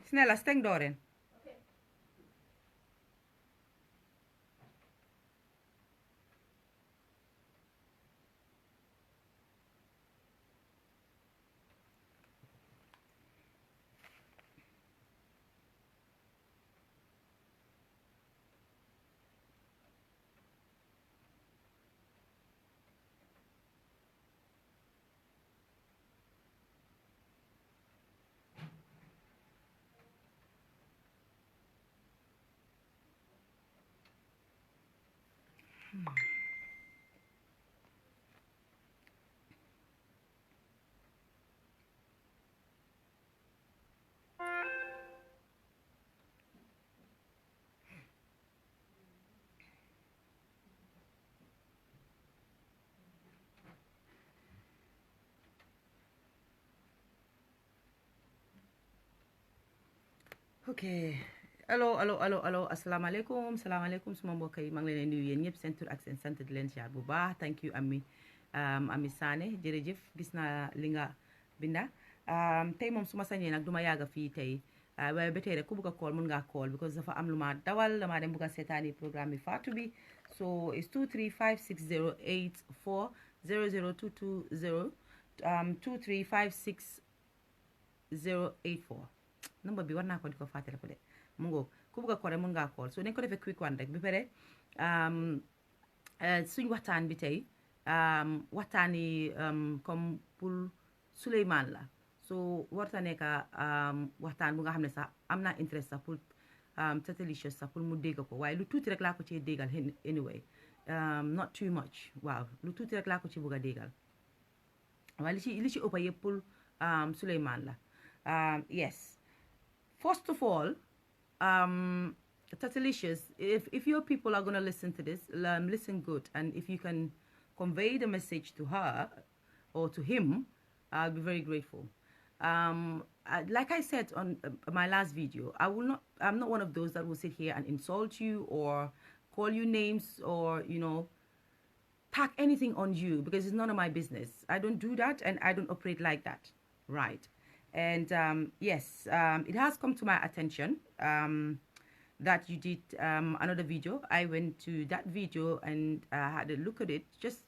Snälla, stäng dörren. Okay. Allo. Assalamualaikum. Assalamualaikum semua mbokk yi maa ngi leen di nuyu yéen ñëpp seen tur ak seen sant di leen ziar bu baax. Thank you Ami Sané jërëjëf gis naa li nga binda. Tey moom su ma sañee nag du ma yàgg fii tey waaye ba tey rek ku bugg a call mun ngaa call because dafa am lu ma dawal dama dem bugg a seetaani programme bi Fatou bi so it's 2356084002220 2356084 number bi war naa ko di ko fàttale ko de mu ngoog ku bugg a call rek mun ngaa call so nañ ko defee quick one rek bi pare suñ waxtaan bi tey waxtaani comme pour Sulayman la so warta nekk waxtaan bu nga xam ne sax am naa interest sax pour Tatelicious sax pour mu dégg ko waaye lu tuuti rek laa ko ci déggal anyway not too much waaw lu tuuti rek laa ko ci bugg a déggal waaye li ci ëppa yëpp pour Sulayman la yes first of all Tatelicious, if your people are going to listen to this, listen good. And if you can convey the message to her or to him, I'll be very grateful. Like I said on my last video, I'm not one of those that will sit here and insult you or call you names or, tack anything on you because it's none of my business. I don't do that and I don't operate like that. Right. And yes, it has come to my attention that you did another video. I went to that video and had a look at it just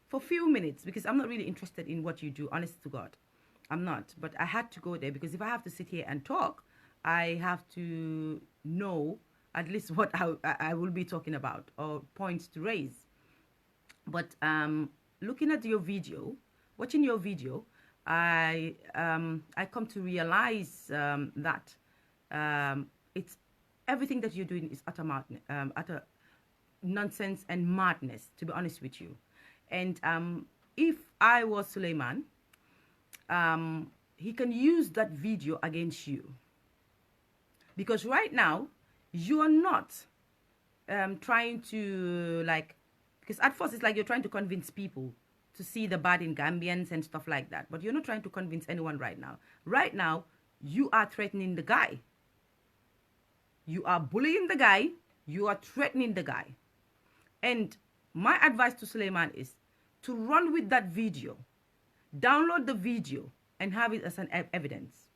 for few minutes because I'm not really interested in what you do, honest to God. I'm not. But I had to go there because if I have to sit here and talk, I have to know at least what I will be talking about or points to raise. But looking at your video, watching your video, I come to realize that it's everything that you're doing is utter nonsense and madness, to be honest with you. And if I was Sulayman, he can use that video against you. Because right now, you are not trying to, because at first it's like you're trying to convince people to see the bad in Gambians and stuff like that. But you're not trying to convince anyone right now. Right now, you are threatening the guy. You are bullying the guy. You are threatening the guy. And my advice to Sulayman is to run with that video. Download the video and have it as an evidence.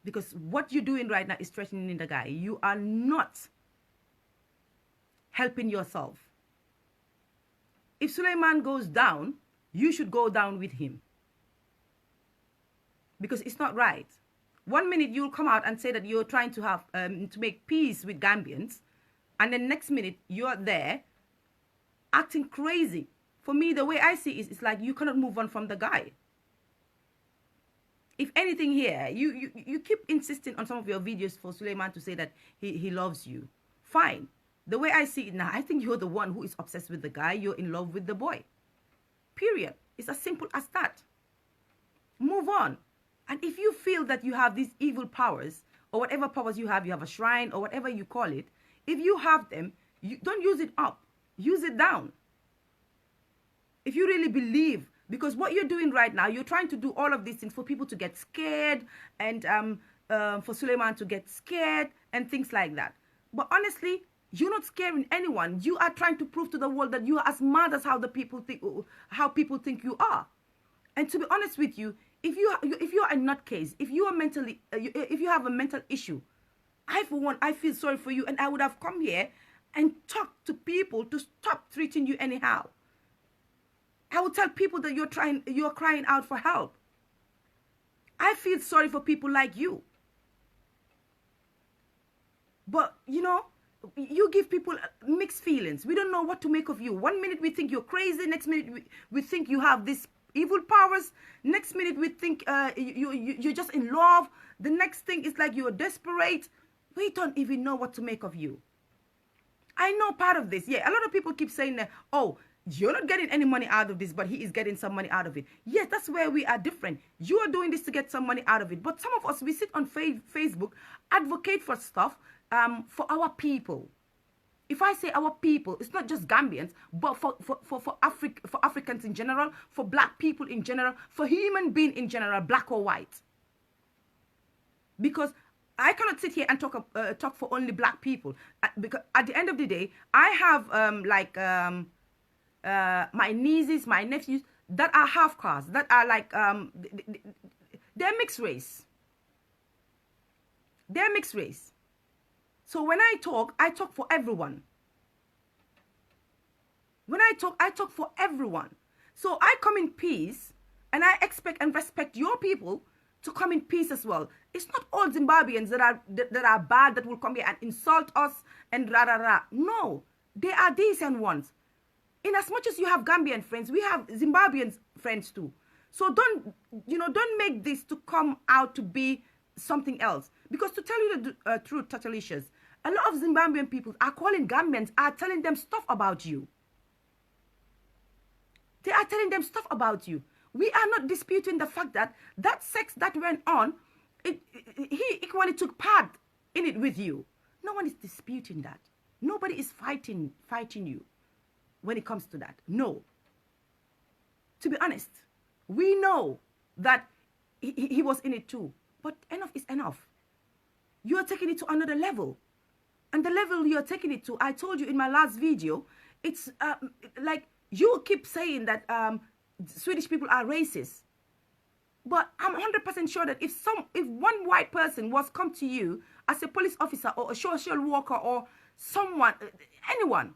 Because what you're doing right now is threatening the guy. You are not helping yourself. If Sulayman goes down, you should go down with him. Because it's not right. 1 minute you'll come out and say that you're trying to have to make peace with Gambians, and then next minute you're there acting crazy. For me, the way I see it, it's like you cannot move on from the guy. If anything here, you keep insisting on some of your videos for Sulayman to say that he loves you. Fine. The way I see it now, I think you're the one who is obsessed with the guy. You're in love with the boy. Period. It's as simple as that. Move on. And if you feel that you have these evil powers, or whatever powers you have a shrine, or whatever you call it, if you have them, you don't use it up. Use it down. If you really believe, because what you're doing right now, you're trying to do all of these things for people to get scared, and for Sulayman to get scared, and things like that. But honestly, you're not scaring anyone. You are trying to prove to the world that you are as mad as how people think you are. And to be honest with you, if you are a nutcase, if you are mentally, if you have a mental issue, I for one, I feel sorry for you, and I would have come here and talked to people to stop treating you anyhow. I would tell people that you're crying out for help. I feel sorry for people like you. But, you know, you give people mixed feelings. We don't know what to make of you. One minute we think you're crazy. Next minute we think you have these evil powers. Next minute we think you're just in love. The next thing is like you're desperate. We don't even know what to make of you. I know part of this. Yeah, a lot of people keep saying that, oh, you're not getting any money out of this, but he is getting some money out of it. Yes, that's where we are different. You are doing this to get some money out of it. But some of us, we sit on Facebook, advocate for stuff for our people. If I say our people, it's not just Gambians, but for Africans in general, for black people in general, for human being in general, black or white. Because I cannot sit here and talk for only black people. Because at the end of the day, I have my nieces, my nephews that are half caste, that are like they're mixed race. They're mixed race. So when I talk for everyone. When I talk for everyone. So I come in peace, and I expect and respect your people to come in peace as well. It's not all Zimbabweans that are bad, that will come here and insult us and rah rah rah. No, they are decent ones. In as much as you have Gambian friends, we have Zimbabwean friends too. So don't make this to come out to be something else. Because to tell you the truth, Tatelicious, a lot of Zimbabwean people are calling Gambians, are telling them stuff about you. They are telling them stuff about you. We are not disputing the fact that that sex that went on, he equally took part in it with you. No one is disputing that. Nobody is fighting you when it comes to that. No. To be honest, we know that he was in it too. But enough is enough. You are taking it to another level. And the level you're taking it to, I told you in my last video, it's like you keep saying that Swedish people are racist. But I'm 100% sure that if one white person was come to you as a police officer or a social worker or someone, anyone,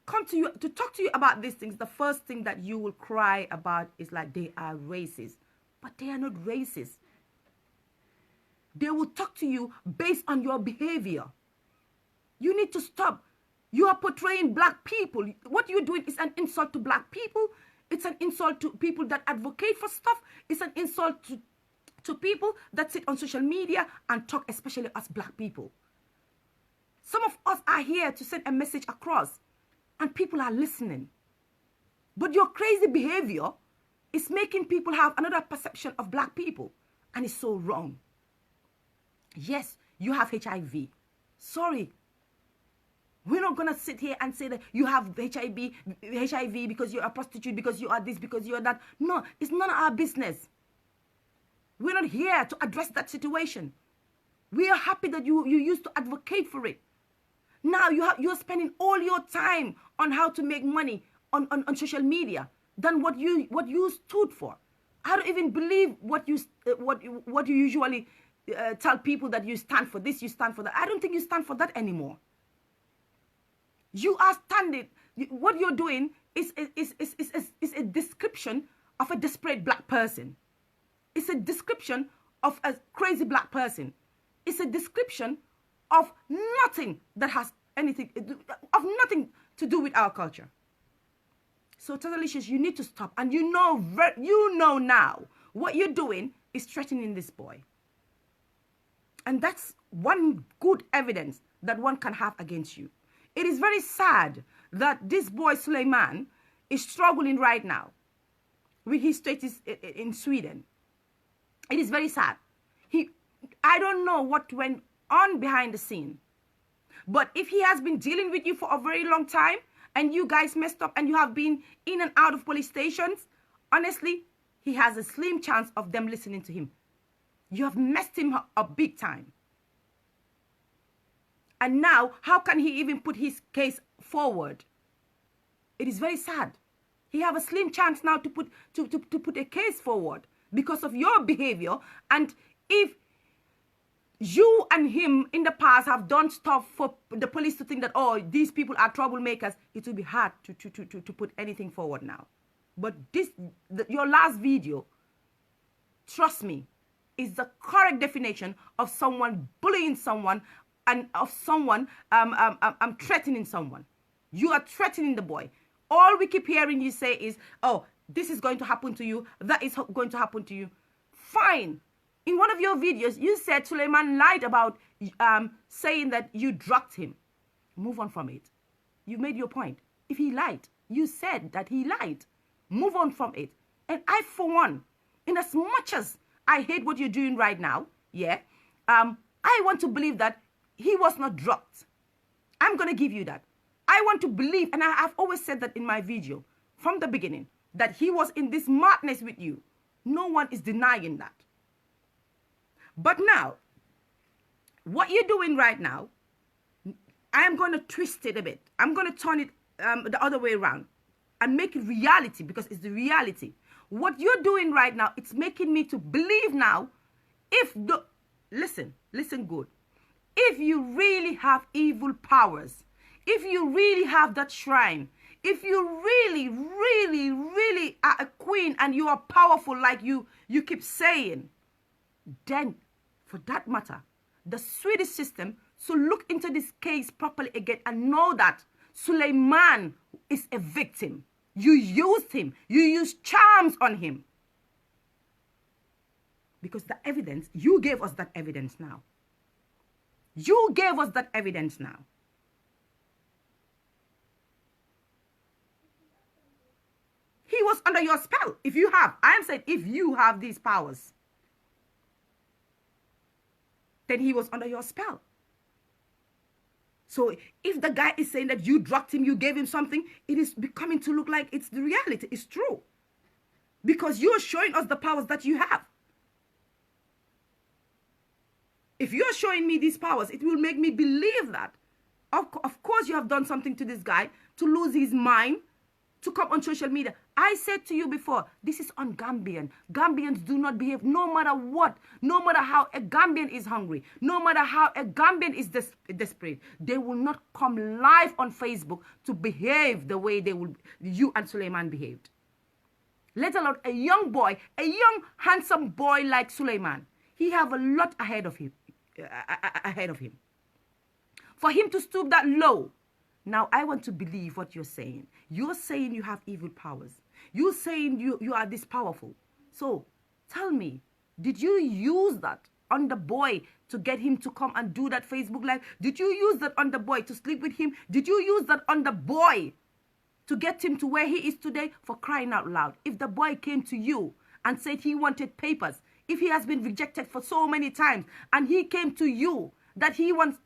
come to you to talk to you about these things, the first thing that you will cry about is like they are racist. But they are not racist. They will talk to you based on your behavior. You need to stop. You are portraying black people. What you're doing is an insult to black people. It's an insult to people that advocate for stuff. It's an insult to people that sit on social media and talk, especially us black people. Some of us are here to send a message across, and people are listening. But your crazy behavior is making people have another perception of black people, and it's so wrong. Yes, you have HIV. Sorry. We're not going to sit here and say that you have HIV because you're a prostitute, because you are this, because you are that. No, it's none of our business. We're not here to address that situation. We are happy that you used to advocate for it. Now you're spending all your time on how to make money on social media than what you stood for. I don't even believe what you usually tell people, that you stand for this, you stand for that. I don't think you stand for that anymore. You are standing. What you're doing is a description of a desperate black person. It's a description of a crazy black person. It's a description of nothing that has anything to do with our culture. So, Tatelicious, you need to stop. And you know now what you're doing is threatening this boy. And that's one good evidence that one can have against you. It is very sad that this boy, Sulayman, is struggling right now with his status in Sweden. It is very sad. I don't know what went on behind the scene. But if he has been dealing with you for a very long time, and you guys messed up and you have been in and out of police stations, honestly, he has a slim chance of them listening to him. You have messed him up big time. And now, how can he even put his case forward? It is very sad. he have a slim chance now to put a case forward because of your behavior. And if you and him in the past have done stuff for the police to think that, oh, these people are troublemakers, it will be hard to put anything forward now. But your last video, trust me, is the correct definition of someone bullying someone and of someone threatening someone. You are threatening the boy. All we keep hearing you say is, oh, this is going to happen to you, that is going to happen to you. Fine. In one of your videos, you said Sulayman lied about saying that you drugged him. Move on from it. You made your point. If he lied, you said that he lied. Move on from it. And I, for one, in as much as I hate what you're doing right now, yeah, I want to believe that he was not drugged. I'm going to give you that. I want to believe, and I've always said that in my video from the beginning, that he was in this madness with you. No one is denying that. But now, what you're doing right now, I am going to twist it a bit. I'm going to turn it the other way around and make it reality, because it's the reality. What you're doing right now, it's making me to believe now, listen good. If you really have evil powers, if you really have that shrine, if you really, really, really are a queen and you are powerful like you keep saying, then for that matter, the Swedish system should look into this case properly again and know that Sulayman is a victim. You used him. You used charms on him. Because the evidence, you gave us that evidence now. You gave us that evidence now. He was under your spell. If you have, I am saying if you have these powers, then he was under your spell. So if the guy is saying that you drugged him, you gave him something, it is becoming to look like it's the reality. It's true. Because you're showing us the powers that you have. If you're showing me these powers, it will make me believe that. Of course you have done something to this guy to lose his mind, to come on social media. I said to you before, this is on Gambian. Gambians do not behave no matter what, no matter how a Gambian is hungry, no matter how a Gambian is desperate. They will not come live on Facebook to behave the way you and Sulayman behaved. Let alone a young boy, a young handsome boy like Sulayman. He have a lot ahead of him. For him to stoop that low. Now, I want to believe what you're saying. You're saying you have evil powers. You're saying you are this powerful. So, tell me, did you use that on the boy to get him to come and do that Facebook Live? Did you use that on the boy to sleep with him? Did you use that on the boy to get him to where he is today? For crying out loud. If the boy came to you and said he wanted papers, if he has been rejected for so many times, and he came to you that he wants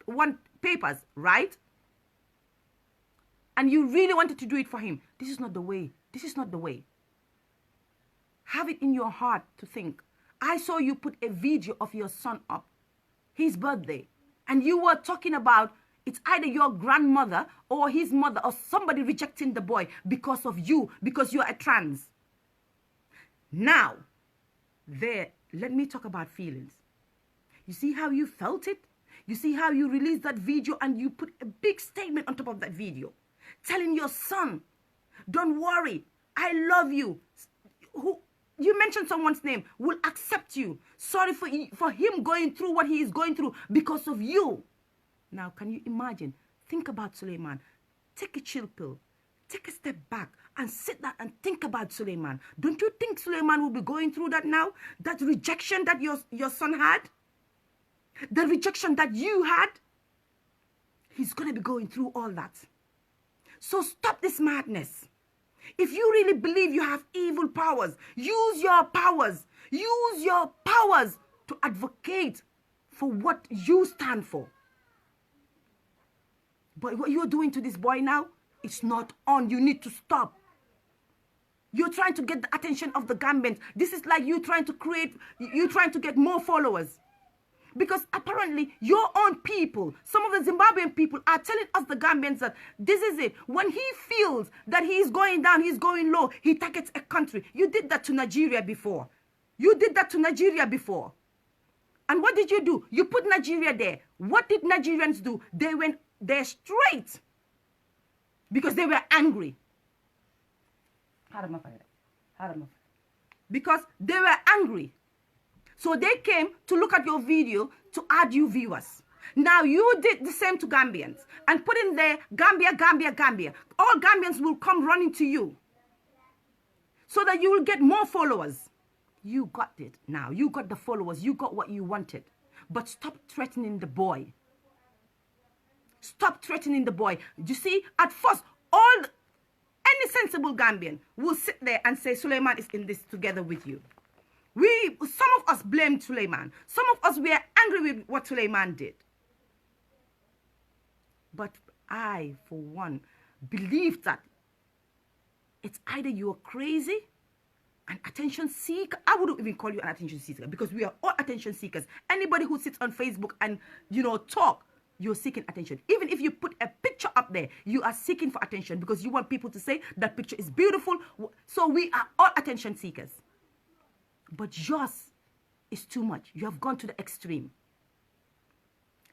papers, right? And you really wanted to do it for him, this is not the way. This is not the way. Have it in your heart to think. I saw you put a video of your son up, his birthday, and you were talking about it's either your grandmother or his mother or somebody rejecting the boy because of you, because you're a trans. Now, let me talk about feelings. You see how you felt it? You see how you released that video and you put a big statement on top of that video, telling your son, don't worry, I love you. Who you mentioned someone's name, will accept you. Sorry for him going through what he is going through because of you. Now, can you imagine? Think about Sulayman. Take a chill pill. Take a step back and sit down and think about Sulayman. Don't you think Sulayman will be going through that now? That rejection that your son had? The rejection that you had? He's going to be going through all that. So stop this madness. If you really believe you have evil powers, use your powers. Use your powers to advocate for what you stand for. But what you're doing to this boy now, it's not on. You need to stop. You're trying to get the attention of the Gambians. This is like you trying to get more followers. Because apparently your own people, some of the Zimbabwean people are telling us, the Gambians, that this is it. When he feels that he's going down, he's going low, he targets a country. You did that to Nigeria before. You did that to Nigeria before. And what did you do? You put Nigeria there. What did Nigerians do? They went there straight because they were angry. Because they were angry. So they came to look at your video to add you viewers. Now you did the same to Gambians and put in there Gambia, Gambia, Gambia. All Gambians will come running to you so that you will get more followers. You got it now. You got the followers. You got what you wanted. But stop threatening the boy. Stop threatening the boy. You see, at first, any sensible Gambian will sit there and say, Sulayman is in this together with you. Some of us blamed Sulayman. Some of us were angry with what Sulayman did. But I, for one, believe that it's either you're crazy, an attention seeker. I wouldn't even call you an attention seeker because we are all attention seekers. Anybody who sits on Facebook and, talk, you're seeking attention. Even if you put a picture up there, you are seeking for attention because you want people to say that picture is beautiful. So we are all attention seekers. But yours is too much. You have gone to the extreme.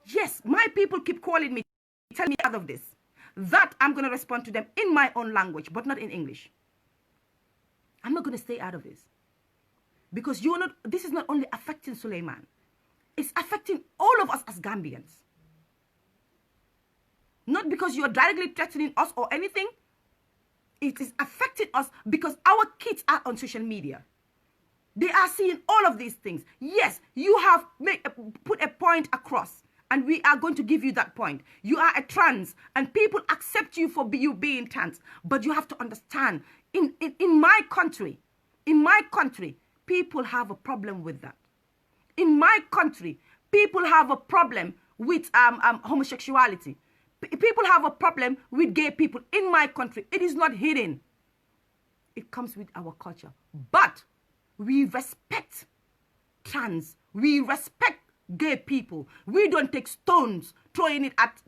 Yes, my people keep calling me, tell me out of this. That I'm going to respond to them in my own language, but not in English. I'm not going to stay out of this. Because this is not only affecting Sulayman. It's affecting all of us as Gambians. Not because you're directly threatening us or anything. It is affecting us because our kids are on social media. They are seeing all of these things. Yes, you have put a point across, and we are going to give you that point. You are a trans, and people accept you for you being trans. But you have to understand, in my country, people have a problem with that. In my country, people have a problem with homosexuality. People have a problem with gay people. In my country, it is not hidden. It comes with our culture. But we respect trans. We respect gay people. We don't take stones throwing it at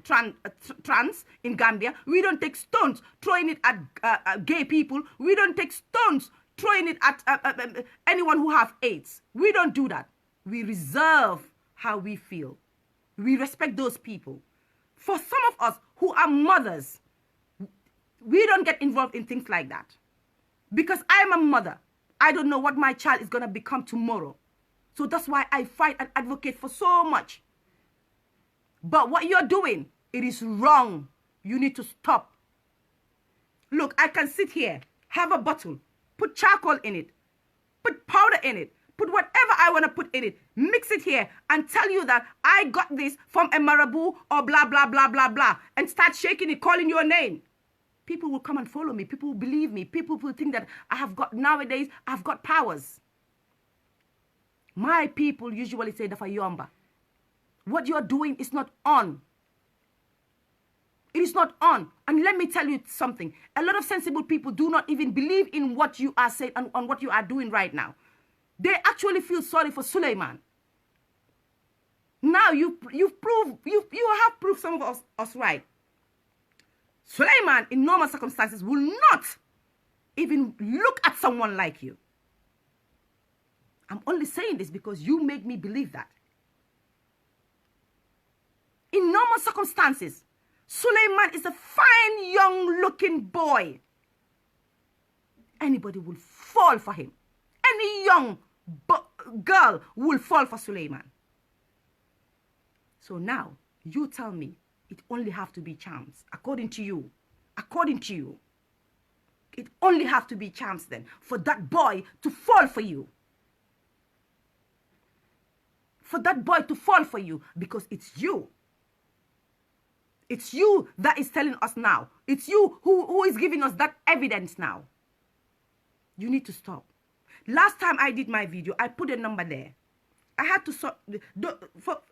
trans in Gambia. We don't take stones throwing it at gay people. We don't take stones throwing it at anyone who have AIDS. We don't do that. We reserve how we feel. We respect those people. For some of us who are mothers, we don't get involved in things like that. Because I'm a mother. I don't know what my child is going to become tomorrow. So that's why I fight and advocate for so much. But what you're doing, it is wrong. You need to stop. Look, I can sit here, have a bottle, put charcoal in it, put powder in it, put whatever I want to put in it, mix it here, and tell you that I got this from a marabout or blah, blah, blah, blah, blah, and start shaking it, calling your name. People will come and follow me. People will believe me. People will think that nowadays, I've got powers. My people usually say, Dafa Yomba. What you're doing is not on. It is not on. And let me tell you something. A lot of sensible people do not even believe in what you are saying and on what you are doing right now. They actually feel sorry for Sulayman. Now you have proved some of us right. Sulayman, in normal circumstances, will not even look at someone like you. I'm only saying this because you make me believe that. In normal circumstances, Sulayman is a fine, young-looking boy. Anybody will fall for him. Any young girl will fall for Sulayman. So now, you tell me, it only have to be charms, according to you. According to you. It only have to be charms then, for that boy to fall for you. For that boy to fall for you, because it's you. It's you that is telling us now. It's you who is giving us that evidence now. You need to stop. Last time I did my video, I put a number there. I had to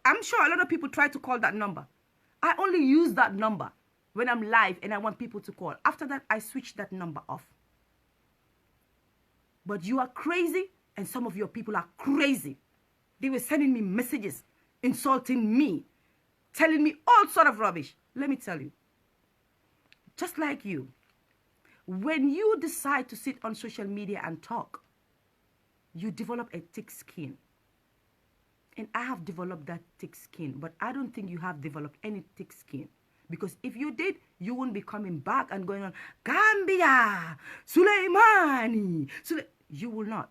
I'm sure a lot of people try to call that number. I only use that number when I'm live and I want people to call. After that, I switch that number off. But you are crazy, and some of your people are crazy. They were sending me messages insulting me, telling me all sort of rubbish. Let me tell you, just like you, when you decide to sit on social media and talk, you develop a thick skin. And I have developed that thick skin, but I don't think you have developed any thick skin. Because if you did, you wouldn't be coming back and going on, Gambia, Sulayman. You will not.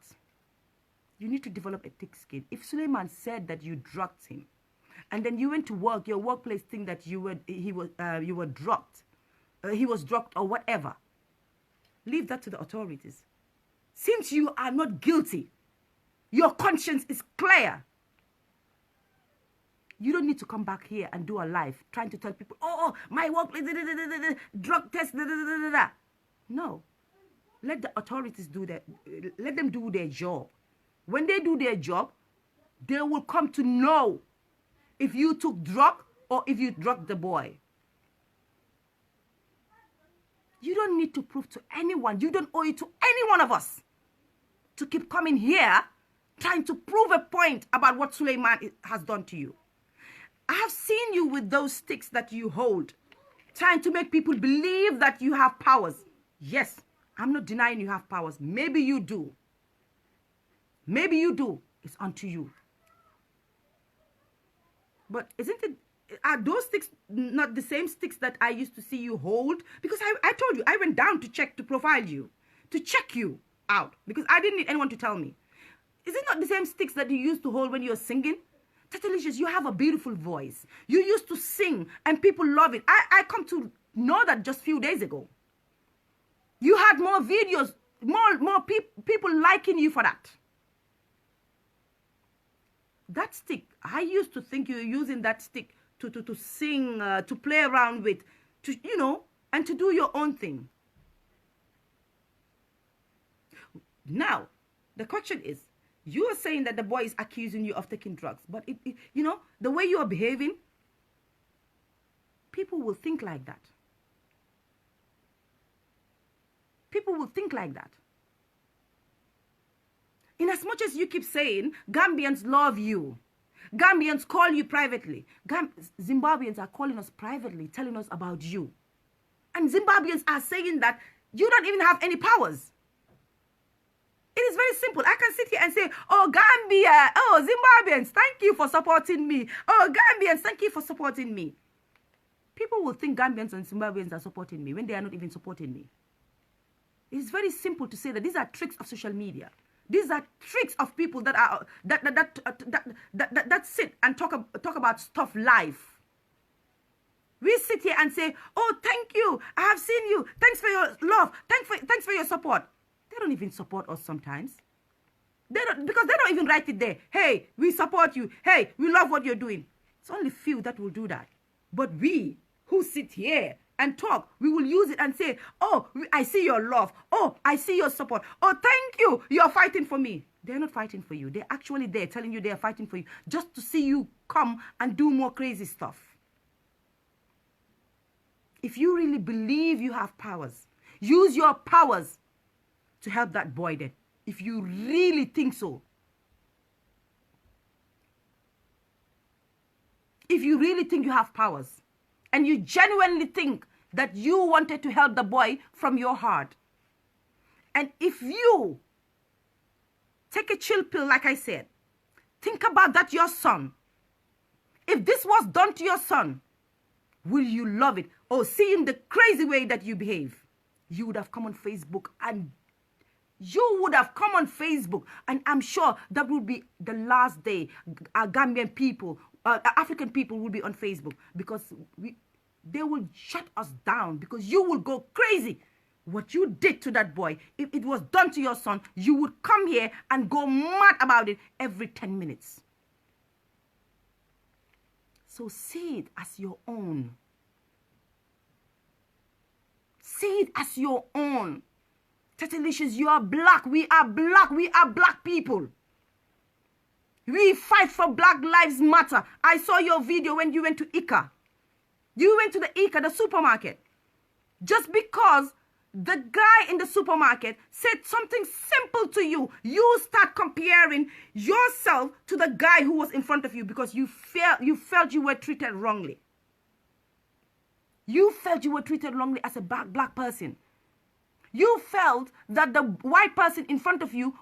You need to develop a thick skin. If Sulayman said that you drugged him, and then you went to work, your workplace think that you were drugged, he was drugged or whatever, leave that to the authorities. Since you are not guilty, your conscience is clear. You don't need to come back here and do a live trying to tell people, oh, my workplace, drug test, No. Let the authorities do that. Let them do their job. When they do their job, they will come to know if you took drug or if you drugged the boy. You don't need to prove to anyone. You don't owe it to any one of us to keep coming here trying to prove a point about what Sulayman has done to you. I have seen you with those sticks that you hold, trying to make people believe that you have powers. Yes, I'm not denying you have powers. Maybe you do. Maybe you do. It's unto you. But isn't it, are those sticks not the same sticks that I used to see you hold? Because I told you, I went down to check, to profile you, to check you out, because I didn't need anyone to tell me. Is it not the same sticks that you used to hold when you were singing? Tatelicious, you have a beautiful voice. You used to sing and people love it. I come to know that just a few days ago. You had more videos, more people liking you for that. That stick, I used to think you were using that stick to sing, to play around with, to, you know, and to do your own thing. Now, the question is, you are saying that the boy is accusing you of taking drugs, but you know, the way you are behaving, people will think like that. People will think like that. In as much as you keep saying, Gambians love you, Gambians call you privately, Zimbabweans are calling us privately, telling us about you. And Zimbabweans are saying that you don't even have any powers. It is very simple. I can sit here and say, oh, Gambia, oh, Zimbabweans, thank you for supporting me. Oh, Gambians, thank you for supporting me. People will think Gambians and Zimbabweans are supporting me when they are not even supporting me. It's very simple to say that these are tricks of social media. These are tricks of people that are that sit and talk about stuff live. We sit here and say, oh, thank you. I have seen you. Thanks for your love. Thanks for your support. They don't even support us sometimes. Because they don't even write it there. Hey, we support you. Hey, we love what you're doing. It's only few that will do that. But we who sit here and talk, we will use it and say, oh, I see your love. Oh, I see your support. Oh, thank you. You're fighting for me. They're not fighting for you. They're actually there telling you they're fighting for you just to see you come and do more crazy stuff. If you really believe you have powers, use your powers to help that boy then. If you really think so. If you really think you have powers, and you genuinely think that you wanted to help the boy from your heart, and if you take a chill pill, like I said, think about that your son. If this was done to your son, will you love it? Or seeing the crazy way that you behave, you would have come on Facebook and I'm sure that will be the last day Gambian people, African people will be on Facebook, because they will shut us down, because you will go crazy. What you did to that boy, if it was done to your son, you would come here and go mad about it every 10 minutes. So see it as your own. See it as your own. Tatelicious, you are black. We are black. We are black people. We fight for Black Lives Matter. I saw your video when you went to Ika. You went to the Ika, the supermarket. Just because the guy in the supermarket said something simple to you, you start comparing yourself to the guy who was in front of you because you felt you were treated wrongly. You felt you were treated wrongly as a black person. You felt that the white person in front of you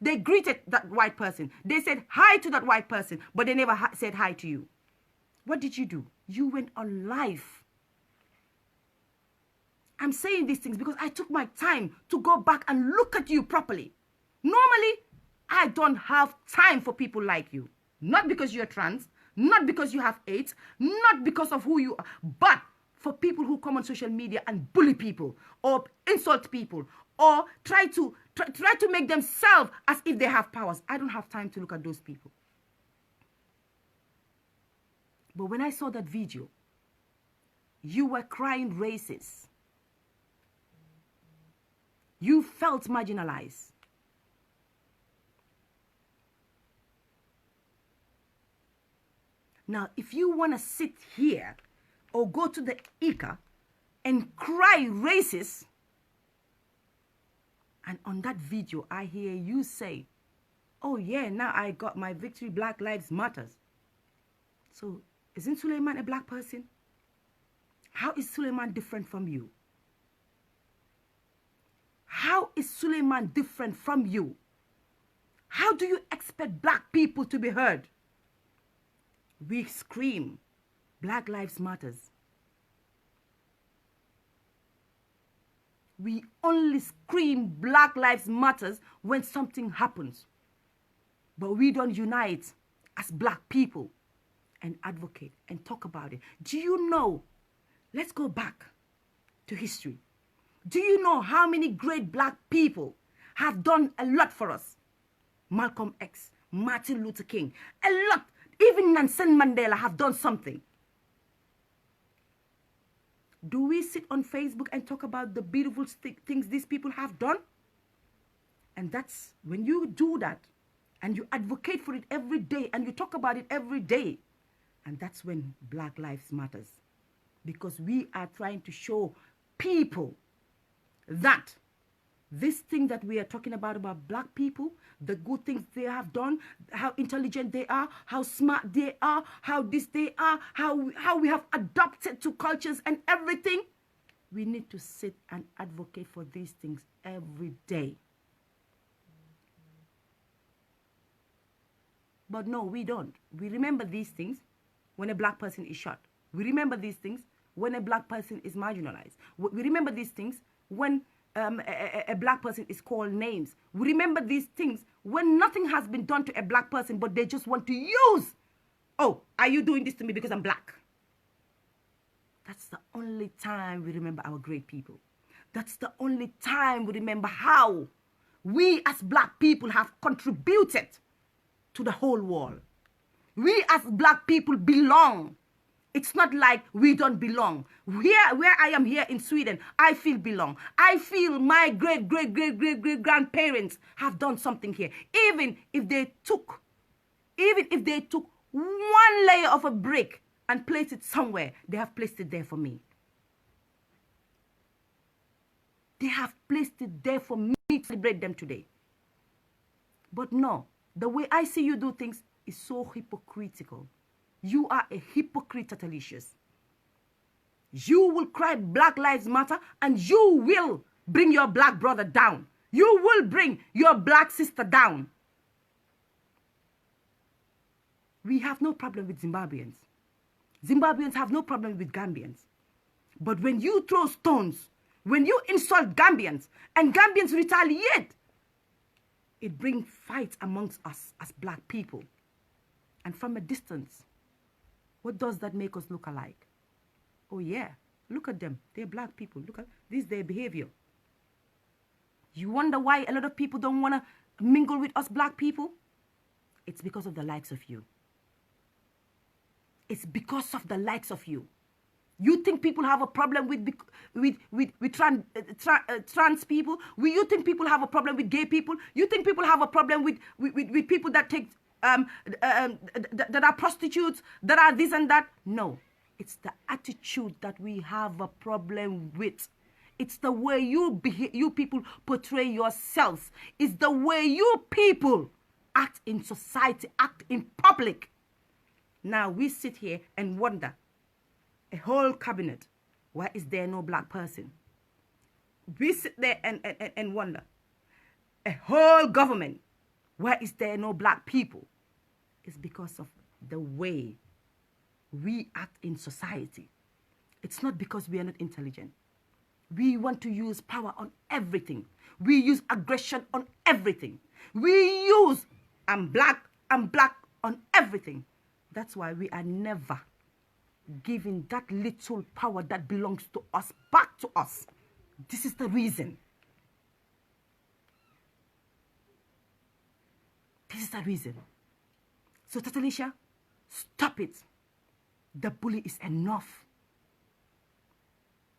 they greeted that white person. They said hi to that white person, but they never said hi to you. What did you do? You went on live. I'm saying these things because I took my time to go back and look at you properly. Normally, I don't have time for people like you. Not because you're trans, not because you have AIDS, not because of who you are, but for people who come on social media and bully people or insult people or try to make themselves as if they have powers. I don't have time to look at those people. But when I saw that video, you were crying racist. You felt marginalized. Now, if you want to sit here or go to the ICA and cry racist, and on that video, I hear you say, oh yeah, now I got my victory, Black Lives Matters. So, isn't Sulayman a black person? How is Sulayman different from you? How is Sulayman different from you? How do you expect black people to be heard? We scream, Black Lives Matters. We only scream Black Lives Matters when something happens. But we don't unite as black people and advocate and talk about it. Do you know? Let's go back to history. Do you know how many great black people have done a lot for us? Malcolm X, Martin Luther King, a lot. Even Nelson Mandela have done something. Do we sit on Facebook and talk about the beautiful things these people have done? And that's when you do that and you advocate for it every day and you talk about it every day. And that's when Black Lives Matters. Because we are trying to show people that this thing that we are talking about black people, the good things they have done, how intelligent they are, how smart they are, how this they are, how we have adapted to cultures and everything. We need to sit and advocate for these things every day. But no, we don't. We remember these things when a black person is shot. We remember these things when a black person is marginalized. We remember these things when a black person is called names. We remember these things when nothing has been done to a black person, but they just want to use, oh, are you doing this to me because I'm black? That's the only time we remember our great people. That's the only time we remember how we as black people have contributed to the whole world. We as black people belong. It's not like we don't belong. Here, where I am here in Sweden, I feel belong. I feel my great-great-great-great-great-grandparents have done something here. Even if they took one layer of a brick and placed it somewhere, they have placed it there for me. They have placed it there for me to celebrate them today. But no, the way I see you do things is so hypocritical. You are a hypocrite, Tatelicious. You will cry Black Lives Matter and you will bring your black brother down. You will bring your black sister down. We have no problem with Zimbabweans. Zimbabweans have no problem with Gambians. But when you throw stones, when you insult Gambians and Gambians retaliate, it brings fight amongst us as black people. And from a distance, what does that make us look alike? Oh yeah, look at them. They're black people. Look at this, their behavior. You wonder why a lot of people don't want to mingle with us black people? It's because of the likes of you. It's because of the likes of you. You think people have a problem with trans people? You think people have a problem with gay people? You think people have a problem with people that take that are prostitutes, that are this and that? No, it's the attitude that we have a problem with. It's the way you people portray yourselves. It's the way you people act in society, act in public. Now we sit here and wonder, a whole cabinet, why is there no black person? We sit there and wonder, a whole government, why is there no black people? It's because of the way we act in society. It's not because we are not intelligent. We want to use power on everything. We use aggression on everything. We use I'm black on everything. That's why we are never giving that little power that belongs to us back to us. This is the reason. This is the reason. So, Tatelicious, stop it. The bully is enough.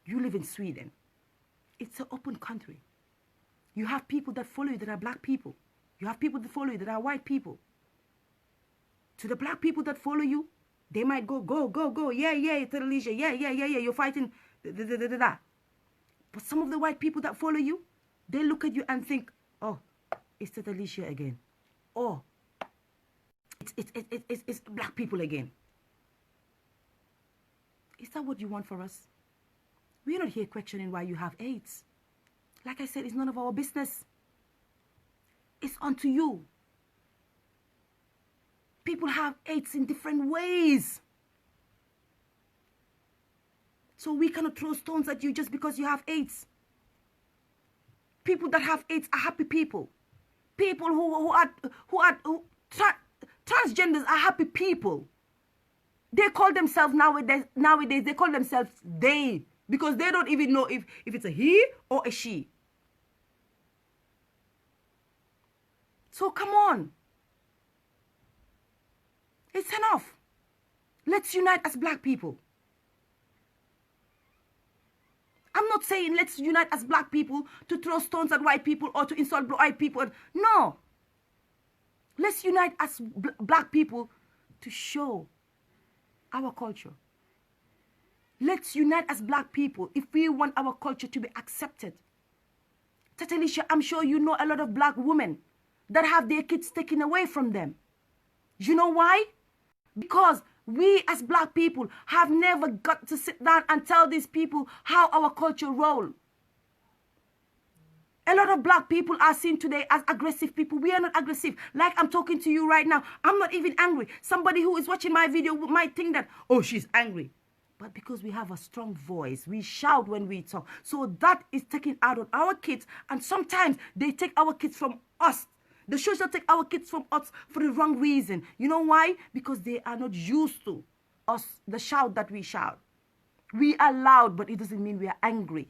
You live in Sweden. It's an open country. You have people that follow you that are black people. You have people that follow you that are white people. To the black people that follow you, they might go, yeah, Tatelicious, yeah, you're fighting, da. But some of the white people that follow you, they look at you and think, oh, it's Tatelicious again. Oh, it's black people again. Is that what you want for us? We're not here questioning why you have AIDS. Like I said, it's none of our business. It's onto you. People have AIDS in different ways. So we cannot throw stones at you just because you have AIDS. People that have AIDS are happy people. People who are transgenders are happy people. They call themselves nowadays they call themselves they, because they don't even know if it's a he or a she. So come on. It's enough. Let's unite as black people. I'm not saying let's unite as black people to throw stones at white people or to insult white people. No. Let's unite as black people to show our culture. Let's unite as black people if we want our culture to be accepted. Tatelicious, I'm sure you know a lot of black women that have their kids taken away from them. You know why? Because we as black people have never got to sit down and tell these people how our culture rolls. A lot of black people are seen today as aggressive people. We are not aggressive. Like I'm talking to you right now, I'm not even angry. Somebody who is watching my video might think that, oh, she's angry. But because we have a strong voice, we shout when we talk. So that is taken out on our kids. And sometimes they take our kids from us. The social take our kids from us for the wrong reason. You know why? Because they are not used to us, the shout that we shout. We are loud, but it doesn't mean we are angry.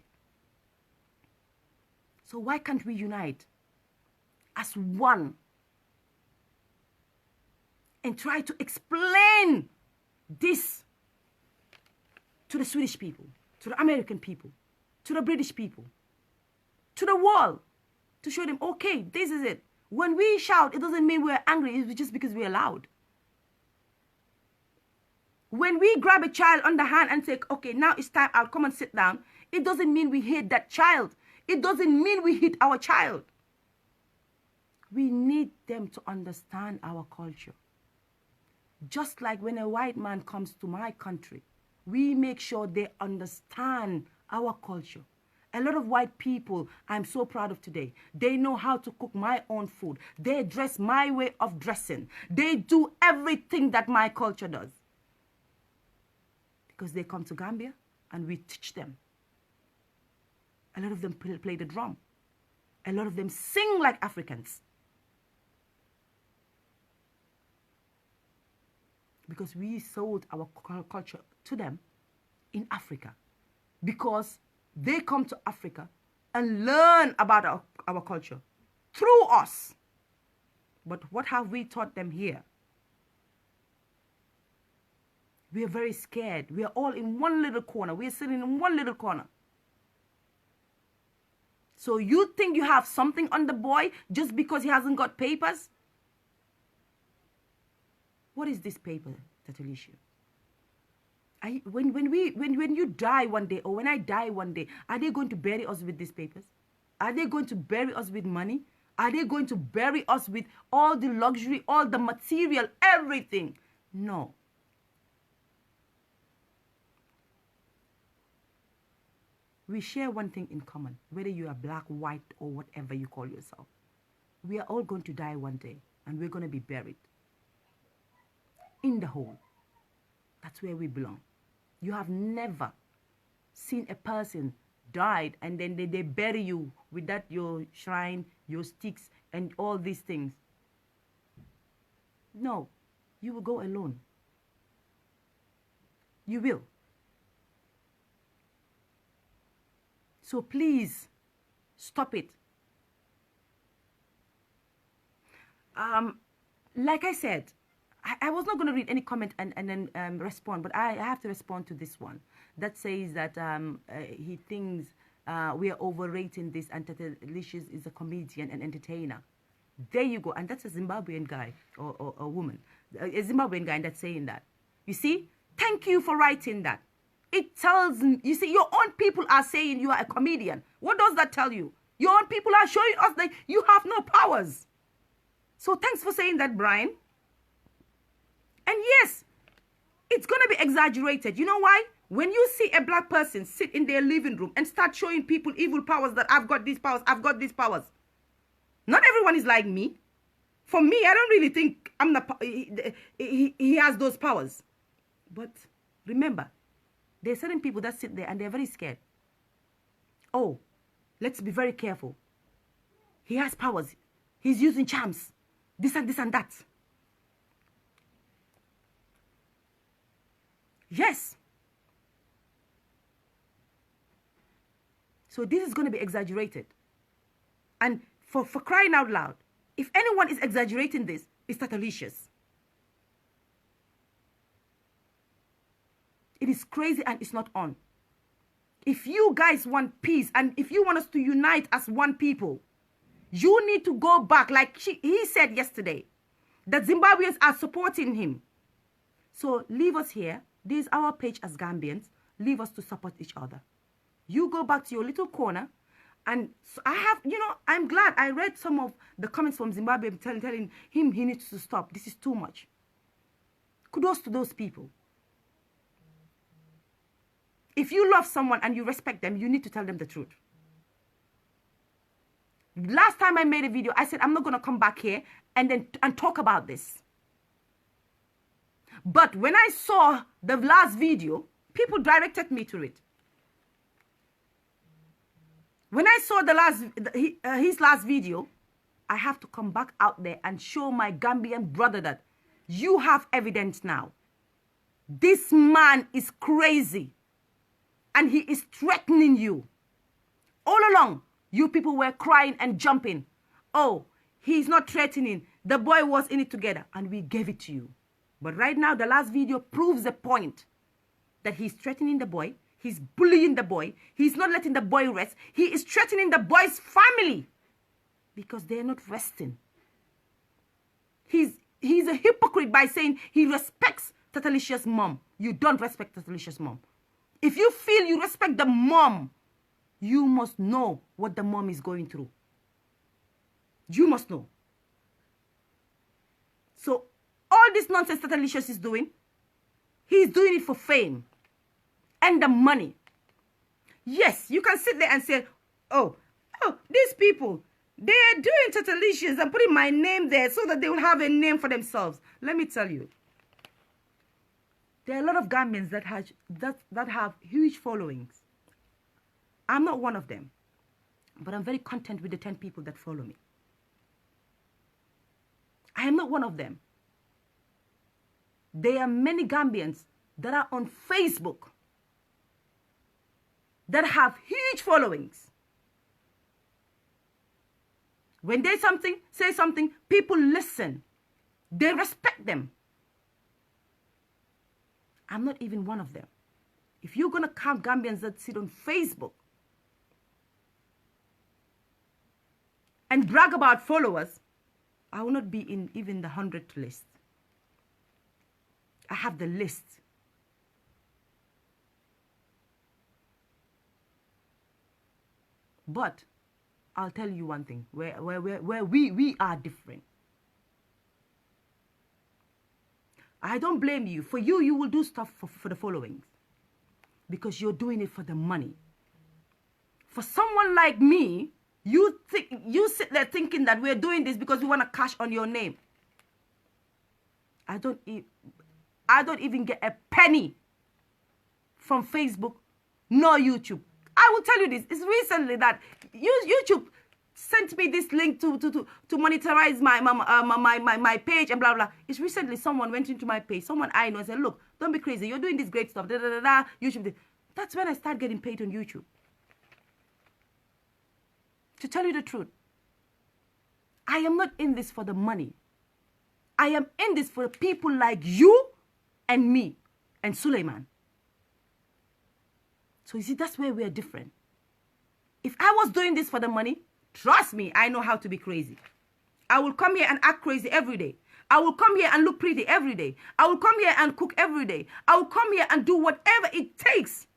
So why can't we unite as one and try to explain this to the Swedish people, to the American people, to the British people, to the world, to show them, okay, this is it. When we shout, it doesn't mean we're angry. It's just because we're loud. When we grab a child on the hand and say, okay, now it's time, I'll come and sit down, it doesn't mean we hate that child. It doesn't mean we hit our child. We need them to understand our culture. Just like when a white man comes to my country, we make sure they understand our culture. A lot of white people I'm so proud of today. They know how to cook my own food. They dress my way of dressing. They do everything that my culture does. Because they come to Gambia and we teach them. A lot of them play the drum. A lot of them sing like Africans. Because we sold our culture to them in Africa. Because they come to Africa and learn about our culture through us. But what have we taught them here? We are very scared. We are all in one little corner. We are sitting in one little corner. So you think you have something on the boy just because he hasn't got papers? What is this paper, Tatelicious? When you die one day, or when I die one day, are they going to bury us with these papers? Are they going to bury us with money? Are they going to bury us with all the luxury, all the material, everything? No. We share one thing in common, whether you are black, white, or whatever you call yourself. We are all going to die one day, and we're going to be buried in the hole. That's where we belong. You have never seen a person died and then they bury you with that, your shrine, your sticks, and all these things. No, you will go alone. You will. So please, stop it. Like I said, I was not going to read any comment and then respond, but I have to respond to this one that says that he thinks we are overrating this, and Tatelicious is a comedian and entertainer. There you go. And that's a Zimbabwean guy or a woman, a Zimbabwean guy that's saying that. You see? Thank you for writing that. It tells, you see, your own people are saying you are a comedian. What does that tell you? Your own people are showing us that you have no powers. So thanks for saying that, Brian. And yes, it's going to be exaggerated. You know why? When you see a black person sit in their living room and start showing people evil powers, that I've got these powers, I've got these powers. Not everyone is like me. For me, I don't really think he has those powers. But remember, there are certain people that sit there and they're very scared. Oh, let's be very careful. He has powers. He's using charms. This and this and that. Yes. So this is going to be exaggerated. And for crying out loud, if anyone is exaggerating this, it's Tatelicious. It is crazy and it's not on. If you guys want peace and if you want us to unite as one people, you need to go back, like he said yesterday, that Zimbabweans are supporting him. So leave us here. This is our page as Gambians. Leave us to support each other. You go back to your little corner. And so I have, you know, I'm glad I read some of the comments from Zimbabwe telling him he needs to stop. This is too much. Kudos to those people. If you love someone and you respect them, you need to tell them the truth. Last time I made a video, I said, I'm not going to come back here and talk about this. But when I saw the last video, people directed me to it. When I saw his last video, I have to come back out there and show my Gambian brother that you have evidence now. This man is crazy. And he is threatening you. All along, you people were crying and jumping. Oh, he's not threatening. The boy was in it together. And we gave it to you. But right now, the last video proves the point that he's threatening the boy. He's bullying the boy. He's not letting the boy rest. He is threatening the boy's family because they're not resting. He's a hypocrite by saying he respects Tatelicious' mom. You don't respect Tatelicious' mom. If you feel you respect the mom, you must know what the mom is going through. You must know. So all this nonsense that Tatelicious is doing, he's doing it for fame and the money. Yes, you can sit there and say, oh, these people, they are doing Tatelicious and putting my name there so that they will have a name for themselves. Let me tell you. There are a lot of Gambians that have huge followings. I'm not one of them. But I'm very content with the 10 people that follow me. I am not one of them. There are many Gambians that are on Facebook that have huge followings. When they say something, people listen. They respect them. I'm not even one of them. If you're going to count Gambians that sit on Facebook and brag about followers, I will not be in even the 100th list. I have the list. But I'll tell you one thing, where we are different. I don't blame you. For you, you will do stuff for the followings. Because you're doing it for the money. For someone like me, you sit there thinking that we're doing this because we want to cash on your name. I don't even get a penny from Facebook nor YouTube. I will tell you this. It's recently that YouTube sent me this link to monetize my page and blah blah. It's recently someone went into my page, someone I know, and said, "Look, don't be crazy. You're doing this great stuff." Da, da, da, da, YouTube. That's when I start getting paid on YouTube. To tell you the truth, I am not in this for the money. I am in this for people like you and me and Sulayman. So you see, that's where we are different. If I was doing this for the money, trust me, I know how to be crazy. I will come here and act crazy every day. I will come here and look pretty every day. I will come here and cook every day. I will come here and do whatever it takes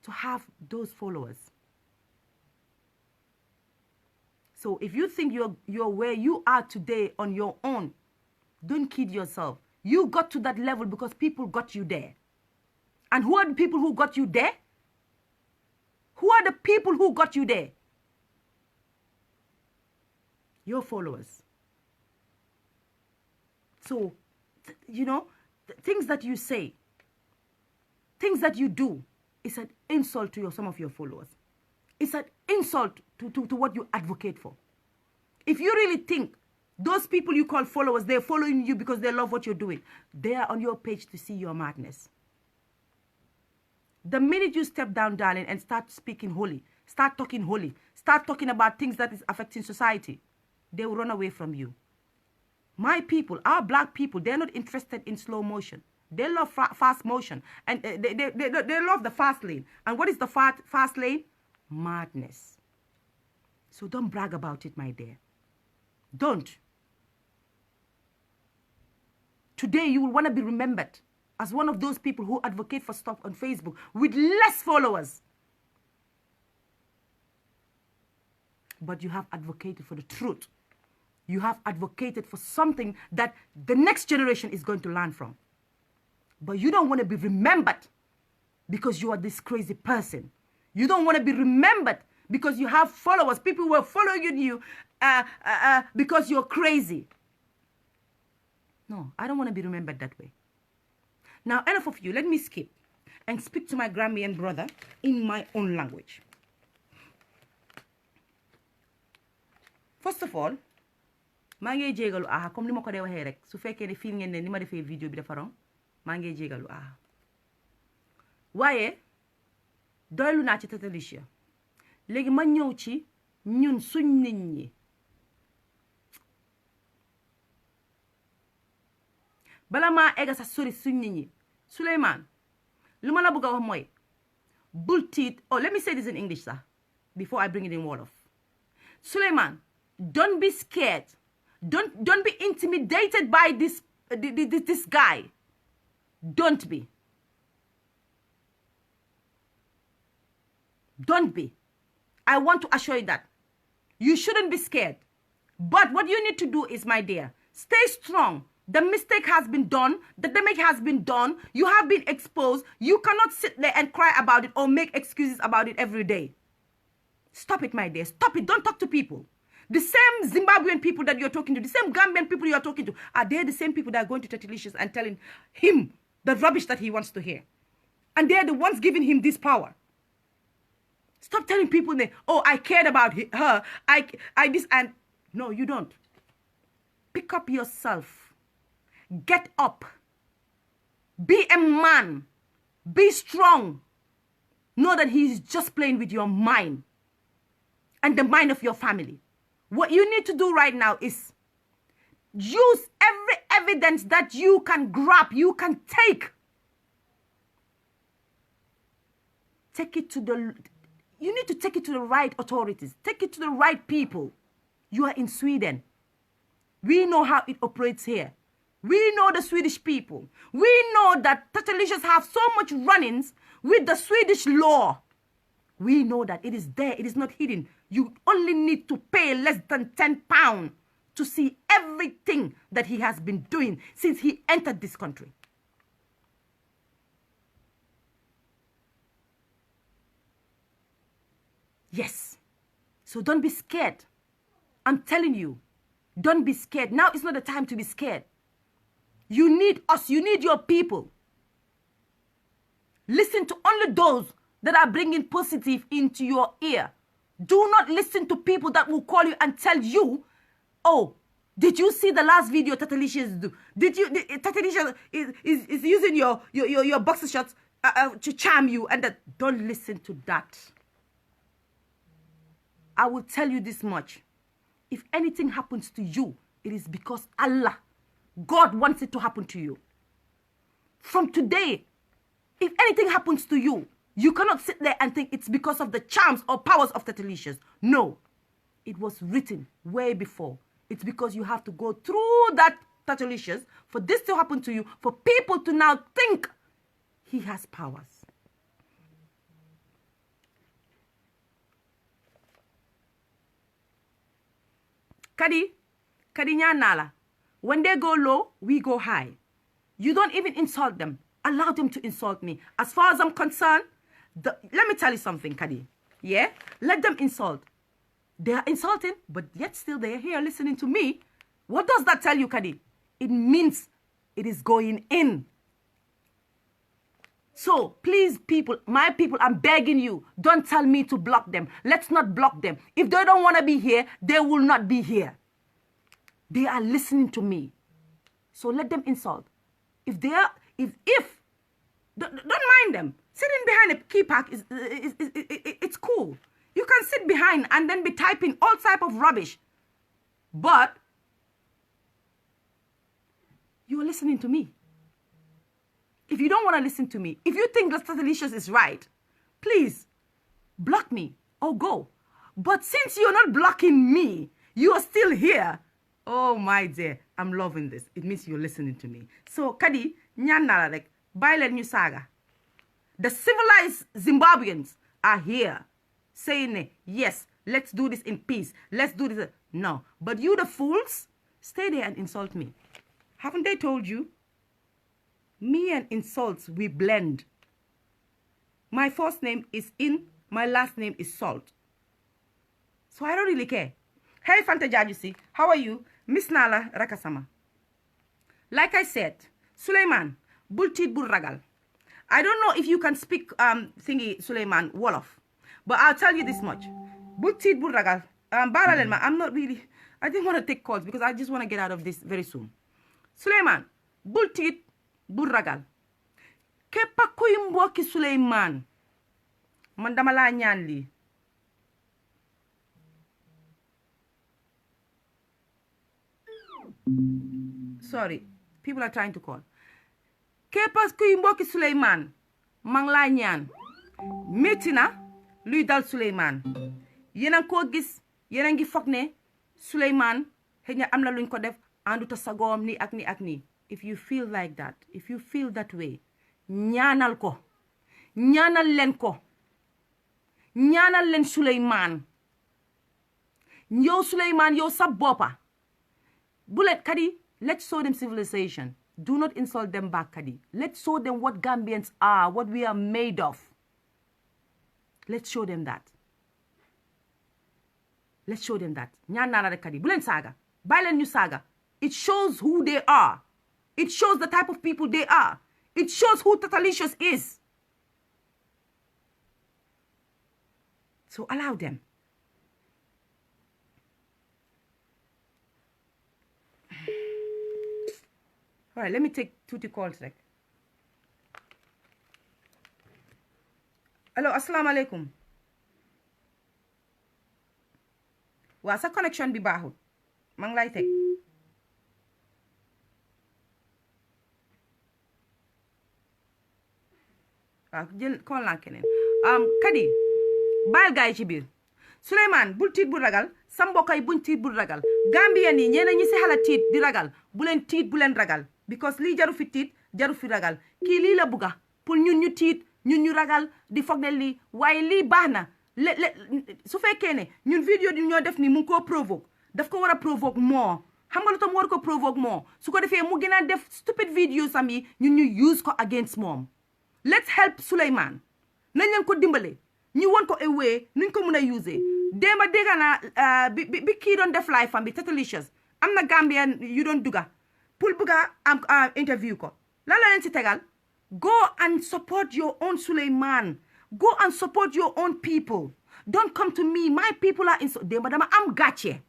to have those followers. So if you think you're where you are today on your own, don't kid yourself. You got to that level because people got you there. And who are the people who got you there? Who are the people who got you there? Your followers. So, things that you say, things that you do, is an insult to some of your followers. It's an insult to what you advocate for. If you really think those people you call followers, they're following you because they love what you're doing, they are on your page to see your madness. The minute you step down, darling, and start speaking holy, start talking holy, start talking about things that is affecting society, they will run away from you. My people, our black people, they're not interested in slow motion. They love fast motion. And they love the fast lane. And what is the fast lane? Madness. So don't brag about it, my dear. Don't. Today you will want to be remembered as one of those people who advocate for stuff on Facebook with less followers. But you have advocated for the truth. You have advocated for something that the next generation is going to learn from. But you don't want to be remembered because you are this crazy person. You don't want to be remembered because you have followers. People who are following you because you're crazy. No, I don't want to be remembered that way. Now, enough of you. Let me skip and speak to my Gambian brother in my own language. First of all, maa ngi jégalu comme ni ma ko dee waxee rek su fekkee ne fii ngeen ne ni ma defee vidéo bi dafa rong maa ngi jégalu waaye doylu naa ci Tatelicious léegi ma ñëw ci ñun suñ nit ñi bala maa egga sa sori suñ nit ñi Sulayman lu ma la bëgg a wax mooy bul tiit. Oh, let me say this in English, sir, before I bring it in Wollof. Sulayman, don't be scared. Don't be intimidated by this guy. Don't be. Don't be. I want to assure you that. You shouldn't be scared. But what you need to do is, my dear, stay strong. The mistake has been done. The damage has been done. You have been exposed. You cannot sit there and cry about it or make excuses about it every day. Stop it, my dear. Stop it. Don't talk to people. The same Zimbabwean people that you're talking to, the same Gambian people you're talking to, are they the same people that are going to Tatelicious and telling him the rubbish that he wants to hear? And they're the ones giving him this power. Stop telling people that, oh, I cared about her. I this and no, you don't. Pick up yourself. Get up. Be a man. Be strong. Know that he is just playing with your mind and the mind of your family. What you need to do right now is use every evidence that you can grab, you can take. You need to take it to the right authorities. Take it to the right people. You are in Sweden. We know how it operates here. We know the Swedish people. We know that Tatelicious have so much run-ins with the Swedish law. We know that it is there. It is not hidden. You only need to pay less than £10 to see everything that he has been doing since he entered this country. Yes. So don't be scared. I'm telling you, don't be scared. Now is not the time to be scared. You need us. You need your people. Listen to only those that are bringing positive into your ear. Do not listen to people that will call you and tell you, oh, did you see the last video Tatelicious do? Tatelicious is using your boxer shots to charm you, and that. Don't listen to that. I will tell you this much. If anything happens to you, it is because Allah, God wants it to happen to you. From today, if anything happens to you, you cannot sit there and think it's because of the charms or powers of Tatelicious. No. It was written way before. It's because you have to go through that Tatelicious for this to happen to you, for people to now think he has powers. Kadi nyanala. When they go low, we go high. You don't even insult them. Allow them to insult me. As far as I'm concerned, let me tell you something, Kadi. Yeah? Let them insult. They are insulting, but yet still they are here listening to me. What does that tell you, Kadi? It means it is going in. So, please, people, my people, I'm begging you, don't tell me to block them. Let's not block them. If they don't want to be here, they will not be here. They are listening to me. So let them insult. If don't mind them. Sitting behind a key pack it's cool. You can sit behind and then be typing all type of rubbish. But you are listening to me. If you don't want to listen to me, if you think that Tatelicious is right, please block me or go. But since you're not blocking me, you are still here. Oh my dear, I'm loving this. It means you're listening to me. So, Kadi, nyan nala rek, baile ñu saga. The civilized Zimbabweans are here saying, yes, let's do this in peace. Let's do this. No. But you, the fools, stay there and insult me. Haven't they told you? Me and insults, we blend. My first name is In, my last name is Salt. So I don't really care. Hey, Fanta Jajusi, how are you? Miss Nala Rakasama. Like I said, Sulayman, bultit bul ragal. I don't know if you can speak Sulayman, Wollof. But I'll tell you this much. Bultit bul ragal. I'm not really, I didn't want to take calls because I just want to get out of this very soon. Sulayman, bultit bul ragal. Kepa kuy mboki Sulayman. Man dama la ñaan li. Sorry, people are trying to call. Kepa kuy mboki Sulayman. Mang la ñaan. Metti na luy dal Sulayman. Yena ko gis, yena ngi foog ne Sulayman xëy na am na luñ ko def anduta sagoom ni ak ni. If you feel like that, if you feel that way, ñaanal ko. Ñaanal len ko. Ñaanal len Sulayman. Yow Sulayman, yow sa boppa. Bullet, Kadi, let's show them civilization. Do not insult them back, Kadi. Let's show them what Gambians are, what we are made of. Let's show them that. Let's show them that. Ñaan naa la rek, Kadi. Bu leen saaga. Bàyyi leen ñu saaga. It shows who they are. It shows the type of people they are. It shows who Tatelicious is. So allow them. All right, let me take tutti calls. Like. Hello, assalamu alaikum. Waa sa connection bi baaxul. Mang lay tek. Jël call naa keneen. Kadi, baal gaay ci biir. Sulayman, bul tiit bul ragal. Sa mbokk yi buñ tiit bul ragal. Gambien yi ñeneen ñi si xala tiit di ragal. Bu leen tiit bu leen ragal. Because lii jaru fi tiit, jaru fi ragal. Kii lii la bugga pour ñun ñu tiit ñun ñu ragal di foog ne lii waaye lii baax na su fekkee ne ñun vidéo di ñoo def nii mu ngi koo provoque daf ko war a provoque moo xam nga lu tax mu war ko provoque moo su ko defee mu gën a def stupid videos am yi ñun ñu use ko against moom let's help Sulayman nañ leen ko dimbale ñu won ko away nuñ ko mun a user démba dégg naa bi kii doon def live am bi Tatelicious am na Gambian yu doon duga pour bugga am interview ko lan la leen si tegal go and support your own Sulayman go and support your own people don't come to me my people are in démba dama am gàcce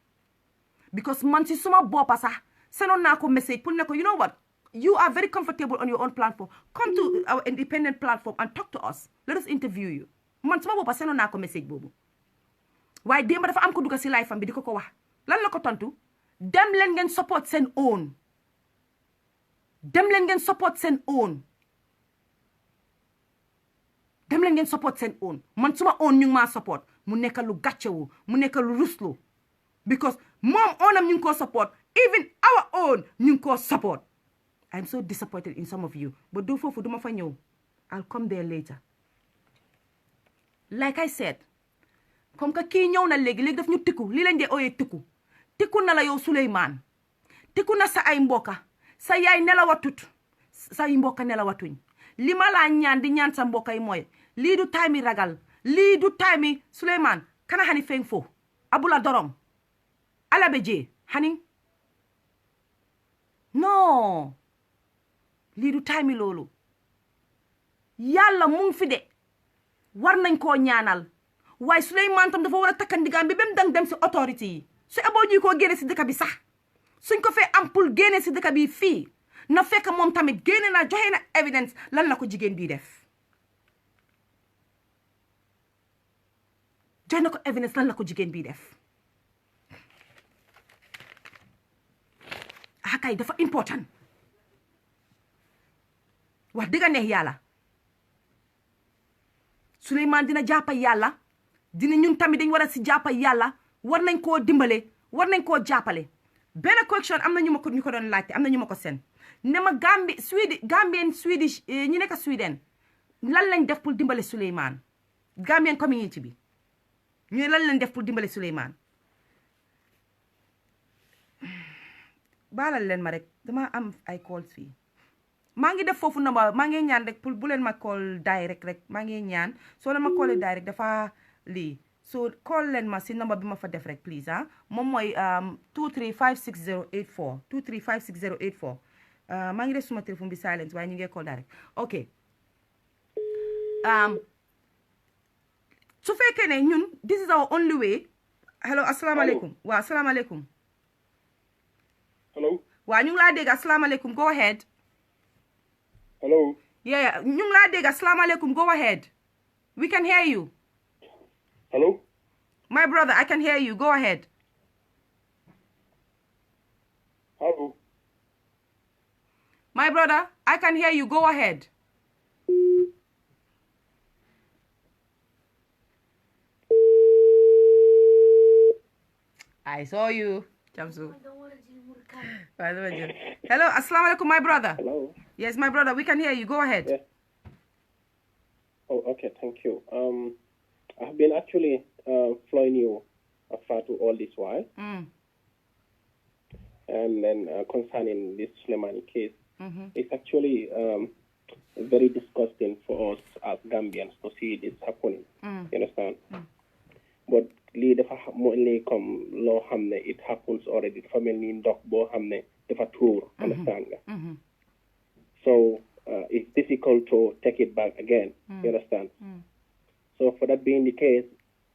because man si suma boppa sax senoon naa ko message pour ne ko you know what you are very comfortable on your own platform come to our independent platform and talk to us let us interview you man suma boppa senoon naa ko message boobu waaye démba dafa am ko dugga si live am bi di ko wax lan la ko tontu dem leen ngeen support seen own dem leen ngeen support seen own dem leen ngeen support seen own man suma own ñu ngi maa support mu nekk lu gàccewu mu nekk lu ruslu because moom ownam ñu ngi koo support even our own ñu ngi koo support I'm so disappointed in some of you but do foofu duma fa ñëw I'll come there later like I said comme que kii ñëw na léegi daf ñu tikku lii lañ dee ooyee tikku na la yow Sulayman tikku na sa ay mbokka sa yaay nelawatut sa ay mbokka nelawatuñ li ma laa ñaan di ñaan sa mbokka yi mooy lii du time ragal lii du time Sulayman kana hani feng fo abula dorom alabe je hani non lii du time loolu yàlla mu ngi fi de war nañ koo ñaanal waaye Sulayman tam dafa war a takkandigaam bi ba mu dang dem si autorité yi su eboo ñuy koo génne si dëkk bi sax suñ ko fee am pour génne si dëkk bi fii na fekk moom tamit génne na joxe na evidence lan la ko jigéen bii def joxe na ko evidence lan la ko jigéen bii def kay dafa important wax dëgg neex yàlla Sulayman dina jàppa yàlla dina ñun tamit dañ war a si jàppa yàlla war nañ koo dimbale war nañ koo jàppale benn question am na ñu ko doon laajte am na ñu ma ko seen ne ma Gambien Swedish ñi nekk Sweden lan lañ def pour dimbale Sulayman Gambien community bi ñu lan lañ def pour dimbale Sulayman baalal leen ma rek dama am ay calls fii maa ngi def foofu number maa ngi ñaan rek pour bu leen ma call direct rek maa ngi ñaan soo leen ma callee direct dafa lii so call leen ma si number bi ma fa def rek please moom mooy 2356084 2356084 maa ngi def suma téléphone bi silence waaye ñu ngi call direct ok su fekkee ne ñun this is our only way hello asalaamaaleykum waaw asalaamaaleykum hello waaw ñu ngi laa dégg asalaamaaleykum go ahead hello yeah ñu ngi laa dégg asalaamaaleykum go ahead we can hear you hello my brother I can hear you go ahead hello my brother I can hear you go ahead I saw you Jamsu. Hello, assalamu alaikum, my brother. Hello. Yes, my brother, we can hear you. Go ahead. Yeah. Oh, okay, thank you. I've been actually following you afar to all this while. And then concerning this Sulayman case, it's actually very disgusting for us as Gambians to see this happening. You understand? But lii dafa only comme loo xam ne it happens already dafa mel ni ndox boo xam ne dafa tuur understand nga so it's difficult to take it back again you understand so for that being the case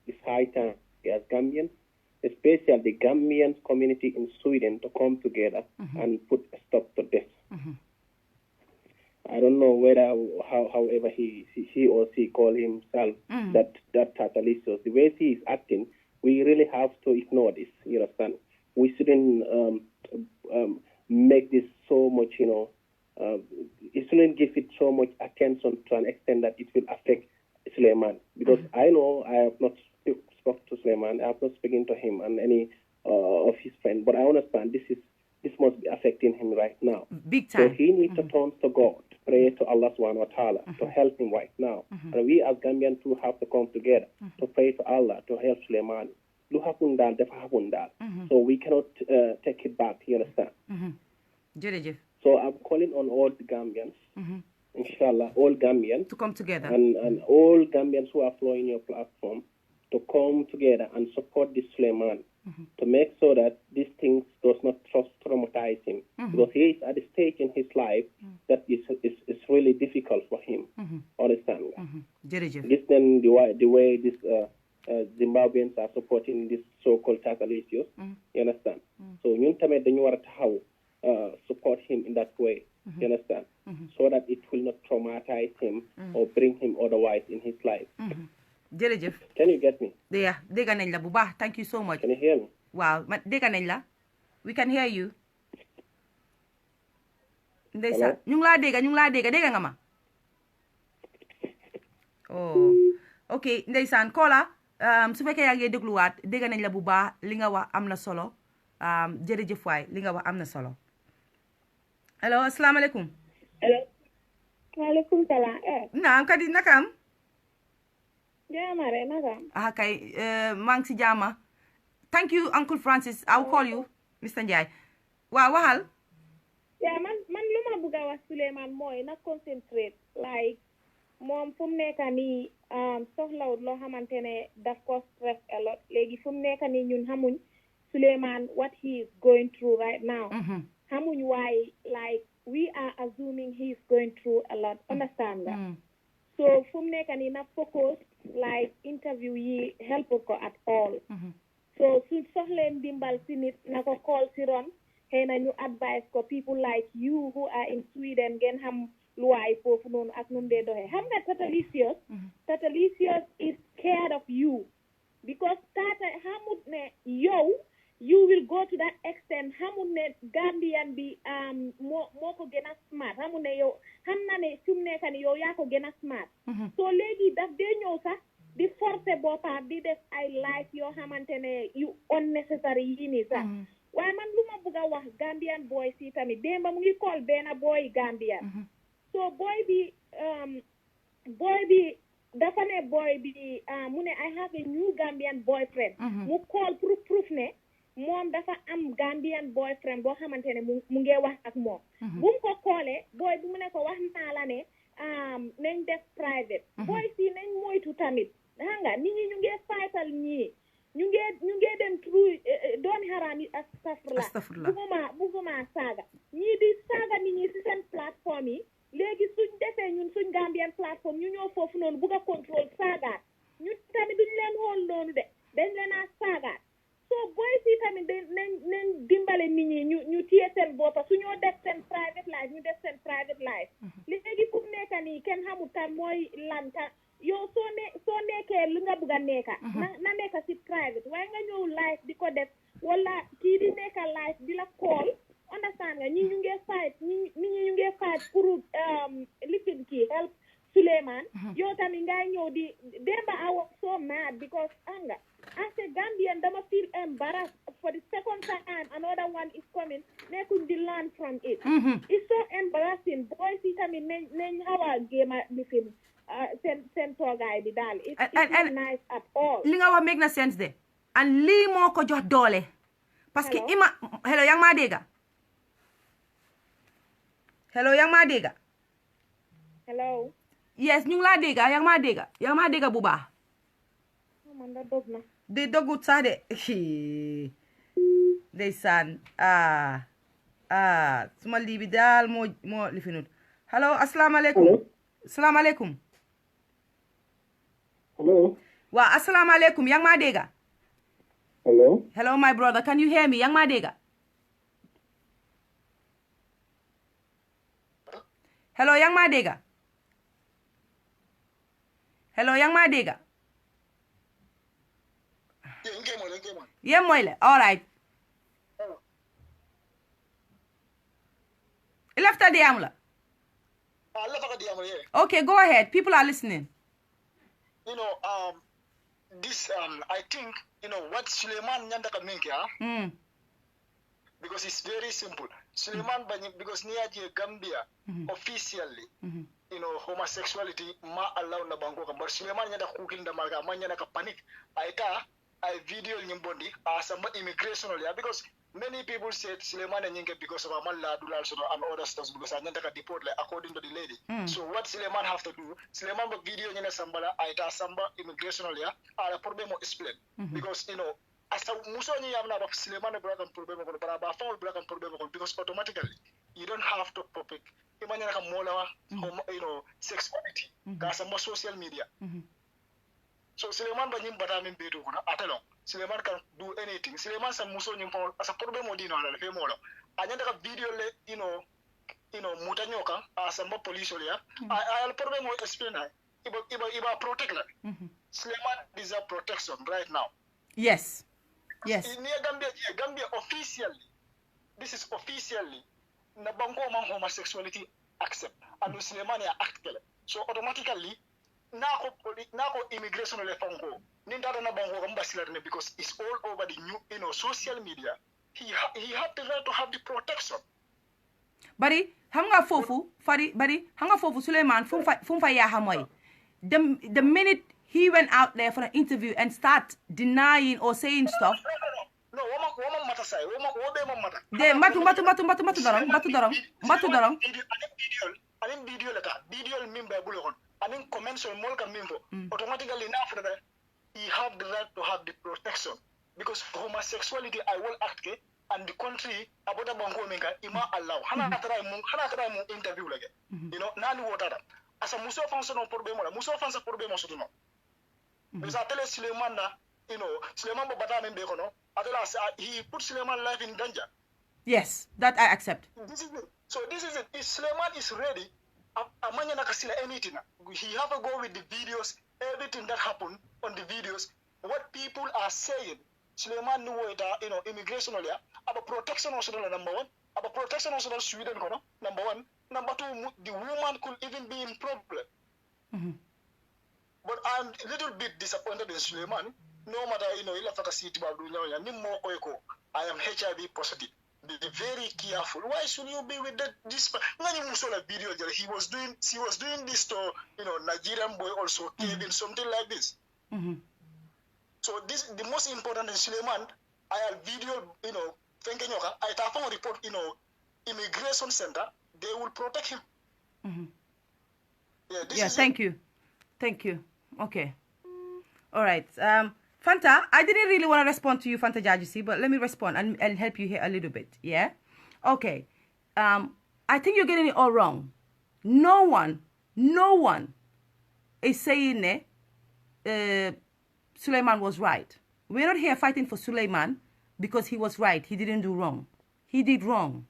it's high time as Gambians especially the Gambian community in Sweden to come together and put a stop to this I don't know whether however he or she call himself that Tatelicious. The way he is acting, we really have to ignore this. You understand? We shouldn't make this so much. It shouldn't give it so much attention to an extent that it will affect Sulayman. Because I know I have not spoken to Sulayman. I have not spoken to him and any of his friends. But I understand this must be affecting him right now. Big time. So he needs to turn to God. pray to Allah subhanahu wa ta'ala to help him right now. And we as Gambians too have to come together to pray to Allah to help Sulayman. Lu happen dal defa happen dal. So we cannot take it back, you understand? So I'm calling on all the Gambians, inshallah, all Gambians to come together. And all Gambians who are following your platform to come together and support this Sulayman to make sure that these things does not traumatize him. Because he is at a stage in his life that is really difficult for him. Understand? Listen the way this Zimbabweans are supporting this so-called Tatelicious. You understand? So ñun tamit dañu war a taxaw support him in that way. You understand? So that it will not traumatize him or bring him otherwise in his life. Jërëjëf. Can you get me? Yeah, dégg nañ la bu baax. Thank you so much. Can you hear me? Waaw, dégg nañ la. We can hear you. Ndeysaan, ñu ngi laa dégg, dégg nga ma? Oh, ok, ndeysaan, Kola, su fekkee yaa ngi dégluwaat, dégg nañ la bu baax, li nga wax am na solo. Jërëjëf waay, li nga wax am na solo. Hello, asalaamaaleykum. Hello. Waalaikum salam. Naam, kadi nakam? Jama re nakam. Kay, maa ngi si jama. Thank you, Uncle Francis. I will call you, Mr. Njai. Waaw, waxal. Yeah, man luma buga wax Sulayman mooy na concentrate like moom fu mu nekk nii soxlawut loo xamante ne daf ko stress a lot léegi fu mu nekk nii ñun xamuñ Sulayman what he is going through right now. Xamuñ waaye like we are assuming he is going through a lot. Understand that? So fu mu nekk nii na focus like interview yi helpul ko at all. So suñ soxleen dimbal si nit na ko call si ron xëy na ñu advice ko people like you who are in Sweden ngeen xam luwaay foofu noonu ak num dee doxee xam nga Tatelicious is scared of you because Tata xamut ne yow you will go to that extent xamut ne Gambian bi moo ko gën a smart xamut ne yow xam na ne su mu nekk ni yow yaa ko gën a smart so léegi daf dee ñëw sax di forcer boppam di def ay life yoo xamante ne yu unnecessary yi nii sax waaye man lu ma bëgg a wax Gambian boy si tamit démba mu ngi call benn boy Gambian so boy bi dafa ne boy bi mu ne I have a new Gambian boyfriend mu call proof ne moom dafa am Gambian boyfriend boo xamante ne mu ngi wax ak moom bu mu ko callee boy bi mu ne ko wax naa la ne nañ def private boy si nañ moytu tamit xam nga nit ñi ñu ngi faytal ñii ñu ngi dem through doon xaraam yi astafurlah bugguma saaga ñii di saaga nit ñi si seen plateforme yi léegi suñ defee ñun suñ Gambian plateforme ñu ñëw foofu noonu bugg a contrôle saagaat ñu tamit duñ leen xool noonu de dañ leen a saagaat soo boy si tamit nañ dimbale nit ñi ñu téye seen boppa su ñoo def seen private life ñu def seen private life léegi fu mu nekk nii kenn xamul kan mooy lan kan yow soo nekkee lu nga bëgg a nekka na nekka si private waaye nga ñëw live di ko def wala kii di nekka live di la call understand nga ñi ñu ngi fight ñu ngi fight pour lifin kii help Sulayman yow tamit ngay ñëw di demba I was so mad because anga as a Gambian dama feel embarrassed for the second time another one is coming nekkuñ di learn from it it's so embarrassing boys yi tamit nañ xaw a géem a lifin seen toogaay bi daal it's not nice at all li nga wax make na sense de and lii moo ko jox doole parce que hello yaa ngi maa dégga hello yaa ngi maa dégga hello yes ñu ngi laa dégga yaa ngi maa dégga bu baax man da dog na de dogut sax de ndeysaan suma lii bi daal moo lifinut hello asalaamaaleykum Hello. Wa assalamu alaikum yang ma dega. Hello. Hello my brother, can you hear me? Yang ma dega. Hello yang ma dega. Hello yang ma dega. Yeah, moile. All right. Left the amla. Okay, go ahead. People are listening. You know, this, I think, you know, what Sulayman Nyandaka Minkia, because it's very simple. Sulayman Banyim, because near Gambia, officially, homosexuality ma allow na bango ka but Sulayman nyada cooking da marga man nyada ka panic aita I video nyimbondi some immigration ya because many people said Sulayman nyinge because of amalla dulal so and other stuff because anyanda ka deport like according to the lady. So what Sulayman have to do, Sulayman video nyana sambala aita samba immigration ya ala problem explain because asa muso ni yamna ba Sulayman bra kan problem ko bara ba fa bra kan problem ko because automatically you don't have to topic imanya ka mola sexuality ka sama social media. So Sulayman ba nyim bata min beto ko atalon Sulayman can do anything. Sulayman sa muso nyim fa asa problem mo dino ala fe molo anya ka video le mutanyo ka asamba police ya al problem mo explain iba protect la Sulayman deserve protection right now. Yes. In Gambia officially, this is officially, na bango man homosexuality accept, and Sulayman ya act kele. So automatically, nako immigration le fango. Nindada na bango kamba silarne because it's all over the new, social media. He have the right to have the protection. Bari, hanga fofu, hanga fofu Sulayman fum fa ya hamoy. The minute he went out there for an interview and start denying or saying stuff. No, woman mata say, woman mata. De matu darong. Anin video leka, video mimba bulokon. Anin comments on molka mimbo. Automatically now for that, he have the right to have the protection because homosexuality I will act and the country about bango menga ima allow. Hana try mu interview lege. Nani wotara. Asa muso fanso no problema la. Muso fansa problema so no. Because I tell Sulayman na, Sulayman bata membe kono. He put Sulayman life in danger. Yes, that I accept. This is it. So this is it. If Sulayman is ready, amanya nakasila anything. He have a go with the videos, everything that happened on the videos, what people are saying. Sulayman knew it, immigration earlier, about protection also number one, about protection also Sweden kono, number one. Number two, the woman could even be in problem. But I'm a little bit disappointed in Sulayman. No matter, I am HIV positive. Be very careful. Why should you be with this? Video he was doing this to Nigerian boy also giving something like this. So this the most important in Sulayman. I have video, thinking I have a report, immigration center. They will protect him. Thank you. Okay. All right. Fanta, I didn't really want to respond to you, Fanta Jajisi, but let me respond and help you here a little bit. Yeah? Okay. I think you're getting it all wrong. No one is saying Sulayman was right. We're not here fighting for Sulayman because he was right. He didn't do wrong. He did wrong.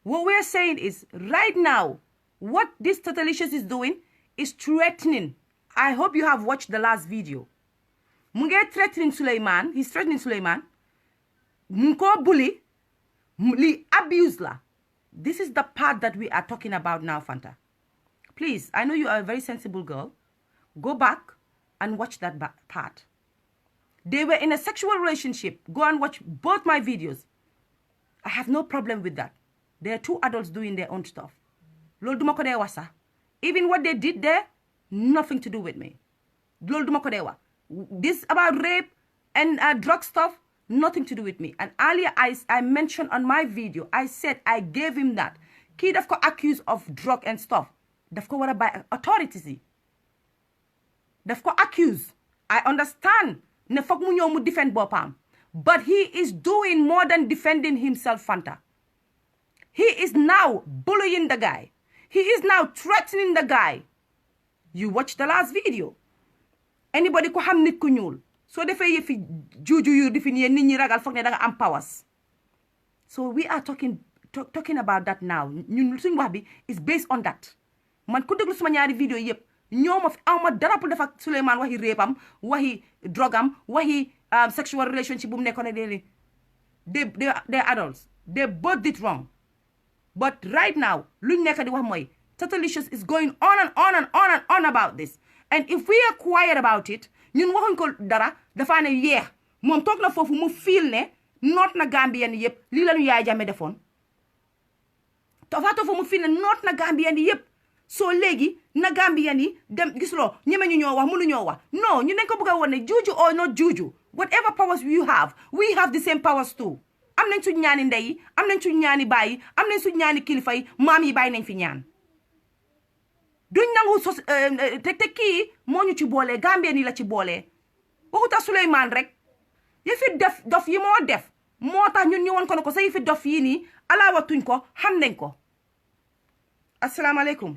What we're saying is, right now, what this Tatelicious is doing is threatening. I hope you have watched the last video. Munge threatening Sulayman. He's threatening Sulayman. Munko bully. Li abuse la. This is the part that we are talking about now, Fanta. Please, I know you are a very sensible girl. Go back and watch that part. They were in a sexual relationship. Go and watch both my videos. I have no problem with that. There are two adults doing their own stuff. Even what they did there, nothing to do with me. This about rape and drug stuff, nothing to do with me. And earlier I mentioned on my video, I said I gave him that. Kid of accused of drug and stuff. They've got by authorities. They've got accused. I understand. Defend Bopam. But he is doing more than defending himself, Fanta. He is now bullying the guy. He is now threatening the guy. You watched the last video. Anybody ko ham nit ku ñuul so defé yefi juju yu defini nit ñi ragal fokk ne da nga am powers. So we are talking about that now. Ñun suñ wax bi is based on that. Man ku deglu suma ñaari video yépp ñoma fi awma dara pour def ak Sulayman waxi répam waxi drogam waxi sexual relationship bu mu nekkone they adults. They both did wrong. But right now luñ nekk di wax moy Tatelicious is going on and on and on and on about this. And if we are quiet about it, ñun waxuñ ko dara dafa ne mom tok na fofu mu feel ne noot na Gambien yëpp lii la ñu Yaaya Jammeh defoon tofa mu fi ne noot na Gambien yëpp soo léegi na Gambien yi dem gisuloo ñeme ñu ñoo wax mënu ñoo wax non ñu dañ ko bëgg a woon ne juuju or not juuju whatever powers you have we have the same powers too am nañ suñ ñaani ndey yi am nañ suñ ñaani baay yi am nañ suñ ñaani kilifa yi maam yi bàyyi nañ fi ñaan duñ nangu te kii moo ñu ci boolee Gambien yi la ci boolee waxuta Sulayman rek yëfi def dof yi moo def moo tax ñun ñu woon ko ne ko sa yëfi dof yi nii alaawatuñ ko xam nañ ko asalaamaaleykum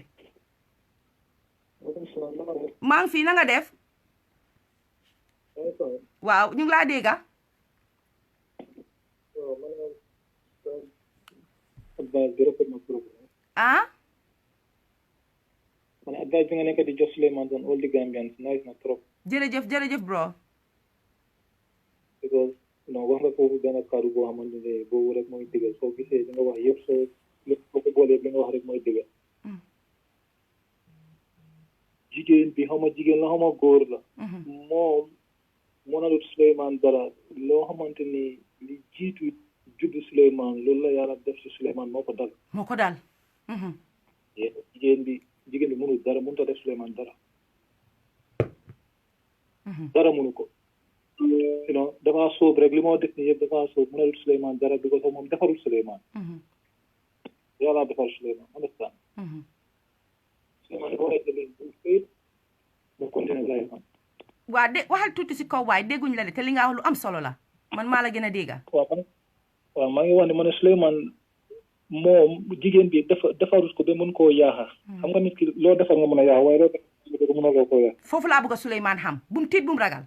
maa ngi fii na nga def waaw ñu ngi laa dégga ah man advice bi nga nekk di jox Sulayman on all the Gambians nice na trop jërëjëf bro because wax nga foofu benn kàddu boo xamante ne boobu rek mooy dëgg soo gisee li nga wax yëpp soo ko boolee li nga wax rek mooy dëgg jigéen bi xaw ma jigéen la xaw ma góor la moom moo na lut Sulayman dara loo xamante ni li jiitu juddu Sulayman loolu la yàlla def si Sulayman moo ko dal jigéen bi mënul dara mënut a def Sulayman dara dara mënu ko dafa sóob rek li moo def ni yëpp dafa sóob mën a lut Sulayman dara because moom defarul Sulayman yàlla defar Sulayman understand Sulayman mu continue life am waa de waxal tuuti si kaw waay dégguñ la de te li nga wax lu am solo la man maa la gën a dégga waaw maa ngi wax ne ma ne Sulayman moom jigéen bi defarut ko ba mën koo yaaxa xam nga nit ki loo defar nga mën a yaaxa waaye loo defar ko mën a loo koo yaaxa foofu laa bëgg a Sulayman xam bu mu tiit bu mu ragal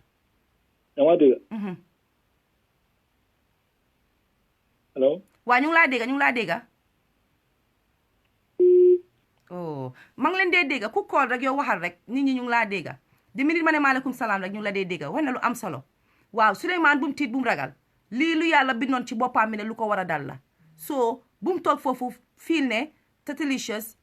dama dégg allo waa ñu ngi laa dégga oh ma ngi leen dee dégga ku kool rek yow waxal rek nit ñi ñu ngi laa dégga di minute ma ne maaleykum salaam rek ñu ngi la dee dégga wax na lu am solo waaw Sulayman bu mu tiit bu mu ragal lii lu yàlla bindoon ci boppam mi ne lu ko war a dal la so bu mu toog foofu fiil ne Tatelicious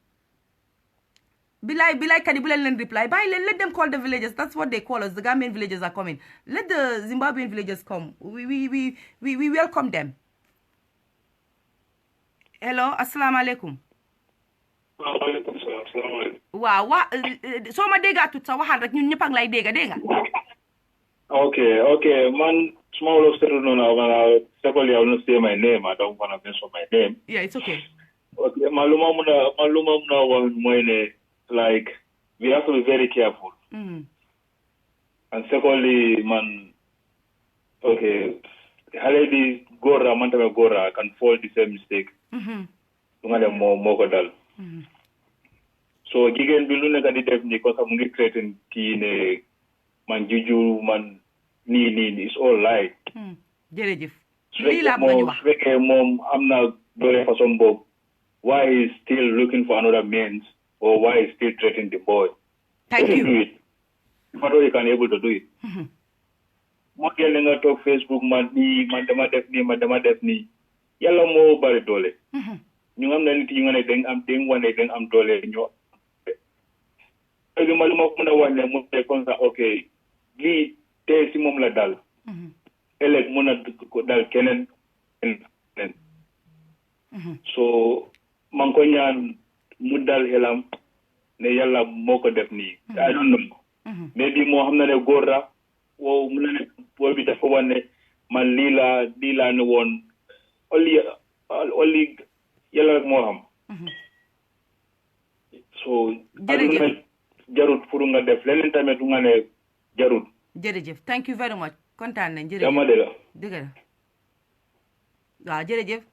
bilaay kat yi bu leen reply bàyyi leen let them call the villagers that's what they call us the Gambian villagers are coming let the Zimbabwean villagers come we welcome them hello asalaamaaleykum waaleykum salaam salaamaaleykum waaw soo ma déggaa tut sa waxal rek ñun ñëpp a ngi lay dégga dégg nga okay man small of settle no now secondly I will not say my name I don't want to mention my name yeah it's okay maluma muna wa moine like we have to be very careful and secondly man okay haledi gora man tabe gora can fall the same mistake ngale mo ko dal so gigen bi lu nekk di def ni ko sax mu ngi threaten kii ne man juju man nii is all lie jërëjëf lii laa bëgg ñu wax su fekkee moom am na doole façon boobu why is still looking for another means or why is still threatening the boy thank you do it but you can able to do it moo génne nga toog Facebook man dama def nii yàlla moo bari doole ñu am na nit yi nga ne dañ am doole ñoo léegi ma lu ma mën a wax ne mu ne comme ça ok lii tey si moom la dal ëllëg mën a dal keneen so man ko ñaan mu dal xelam ne yàlla moo ko def nii I don't know mais bi moo xam na ne góor la wow mu ne boo bi dafa wan ne man lii laa ne woon oli yàlla rek moo xam so aduna jarut pour nga def leneen tamit nga ne jarut jërëjëf thank you very much kontaan nañ jërëjëf dama dëgg la waaw jërëjëf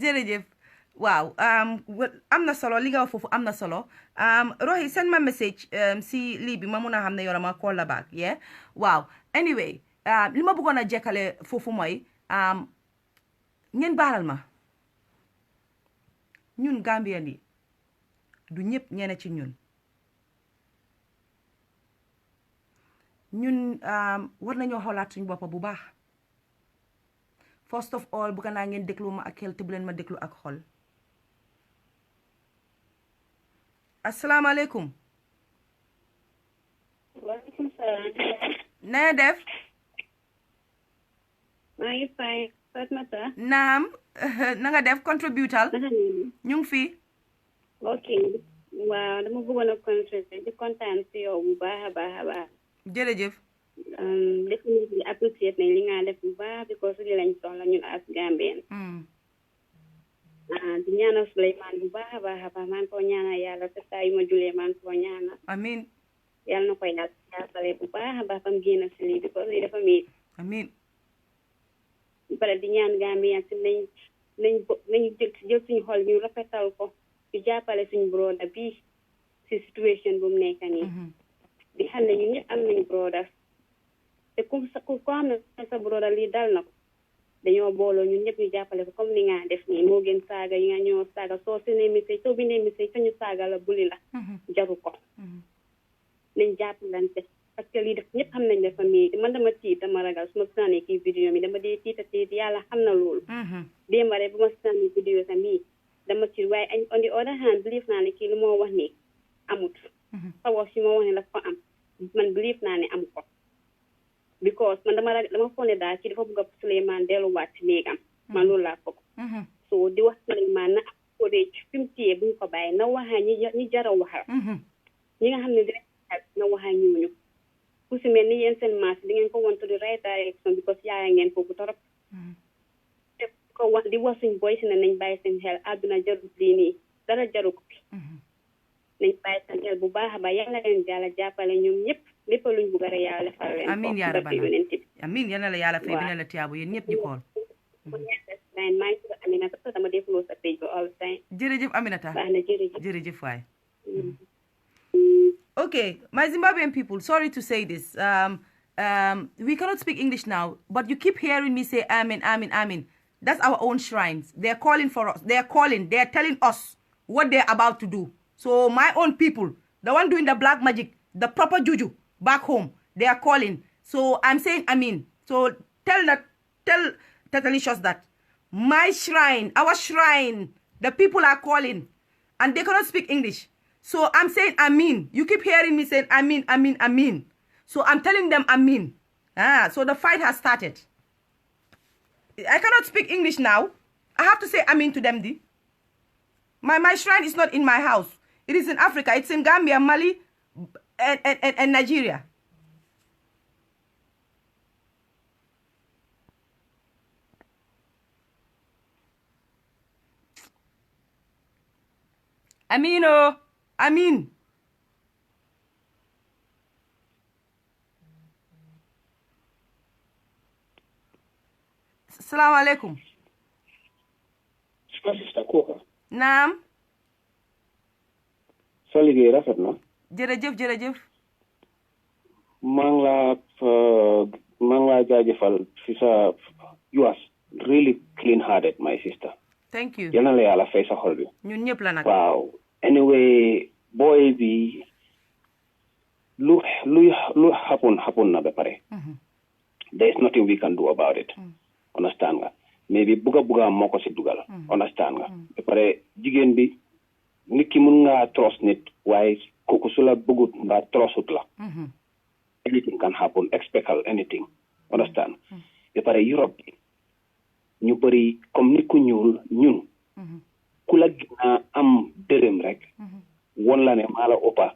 jërëjëf waaw am na solo li nga wax foofu am na solo Rohi send ma message si lii bi ma mun a xam ne yow ma call la back yeah waaw anyway li ma bëggoon a jekkale foofu mooy ngeen baaral ma ñun Gambien yi du ñëpp ñene ci ñun war nañoo xoolaat suñu bopp bu baax first of all bëgg naa ngeen déglu ma ak xel te bu leen ma déglu ak xol asalaamaaleykum waaleykum salaam na def maa ngi fay Fatmata. naam na nga def contributal ñu ngi fi. ok waaw dama bëggoon a contribuer di kontaan si yow bu baax a baax. jërëjëf. definitely appreciate nañ li nga def bu baax because li lañ soxla ñun as Gambien. di ñaanal Sulayman bu baax a baax maa ngi ko ñaanal yàlla te saa yu ma julee maa ngi ko ñaanal. amiin. yàlla na ko yàlla jàppale bu baax a baax bam génn si lii because lii dafa miit. amiin. pare di ñaan Gambien si nañ jël suñu xol ñu rafetal ko ñu jàppale suñu broda bi si situation bu mu nekk nii. di xam ne ñun ñëpp am nañu broda te ku xam ne sa broda lii dal na ko dañoo booloo ñun ñëpp ñu jàppale ko comme ni nga def nii moo gën saaga yi nga ñëw saaga soo bindee message te ñu saaga la buli la jaru ko nañ jàppalante parce que lii def ñëpp xam nañ dafa mii man dama tiit dama ragal su ma sànnee kii vidéo mi dama dee tiit yàlla xam na loolu démb rek bu ma sànnee vidéo sa mii dama tiit waaye on the other hand believe naa ne kii lu moo wax nii amut sa wax si moo wax ne daf ko am man believe naa ne am ko because man dama foog ne daal kii dafa bëgg a Sulayman delluwaat ci néegam man loolu laa foog so di wax Sulayman na am ko dee fi mu téye buñ ko bàyyi na waxaa ñi jara waxal ñi nga xam ne dina na waxaa ñooñu ku si mel ni yéen seen maas di ngeen ko want to the right direction because yaaya ngeen foofu torop te ko wax di wax suñ boy si ne nañ bàyyi seen xel àdduna jarut lii nii dara jaru ko fi nañ bàyyi seen xel bu baax a baax yàlla leen yàlla jàppale ñoom ñëpp lépp luñ bugg a yàlla defal leen amiin yaa rabbal amiin yal na la yàlla fay dina la tiyaabu yéen ñëpp ñu kool maa ngi tudd Aminata parce que dama def sa page ba all the time jërëjëf Aminata baax na jërëjëf waay okay my Zimbabwean people sorry to say this we cannot speak English now but you keep hearing me say amen amen amen that's our own shrines they're calling for us they're telling us what they're about to do so my own people the one doing the black magic the proper juju back home they are calling so I'm saying amen so tell Tatelicious that my shrine our shrine the people are calling and they cannot speak English so I'm saying amen you keep hearing me saying amen amen amen so I'm telling them amen so the fight has started I cannot speak English now I have to say amen to them my shrine is not in my house it is in Africa it's in Gambia Mali and Nigeria. Amino, Amin. Assalamu alaikum. Naam. sa liggéey rafet na. jërëjëf. maa ngi laa jaajëfal si sa you are really clean hearted my sister. thank you. yal na la yàlla fay sa xol bi. ñun ñëpp la nag. waaw anyway boy bi lu happen na ba pare. there is nothing we can do about it. understand nga maybe buga moo ko si dugal. understand nga ba pare jigéen bi nit ki mun ngaa trust nit waaye kooku su la bëggut nga trustut la. anything can happen expect anything understand ba pare Europe ñu bëri comme nit ku ñuul ñun ku la gina am dërëm rek won la ne maa la ëppa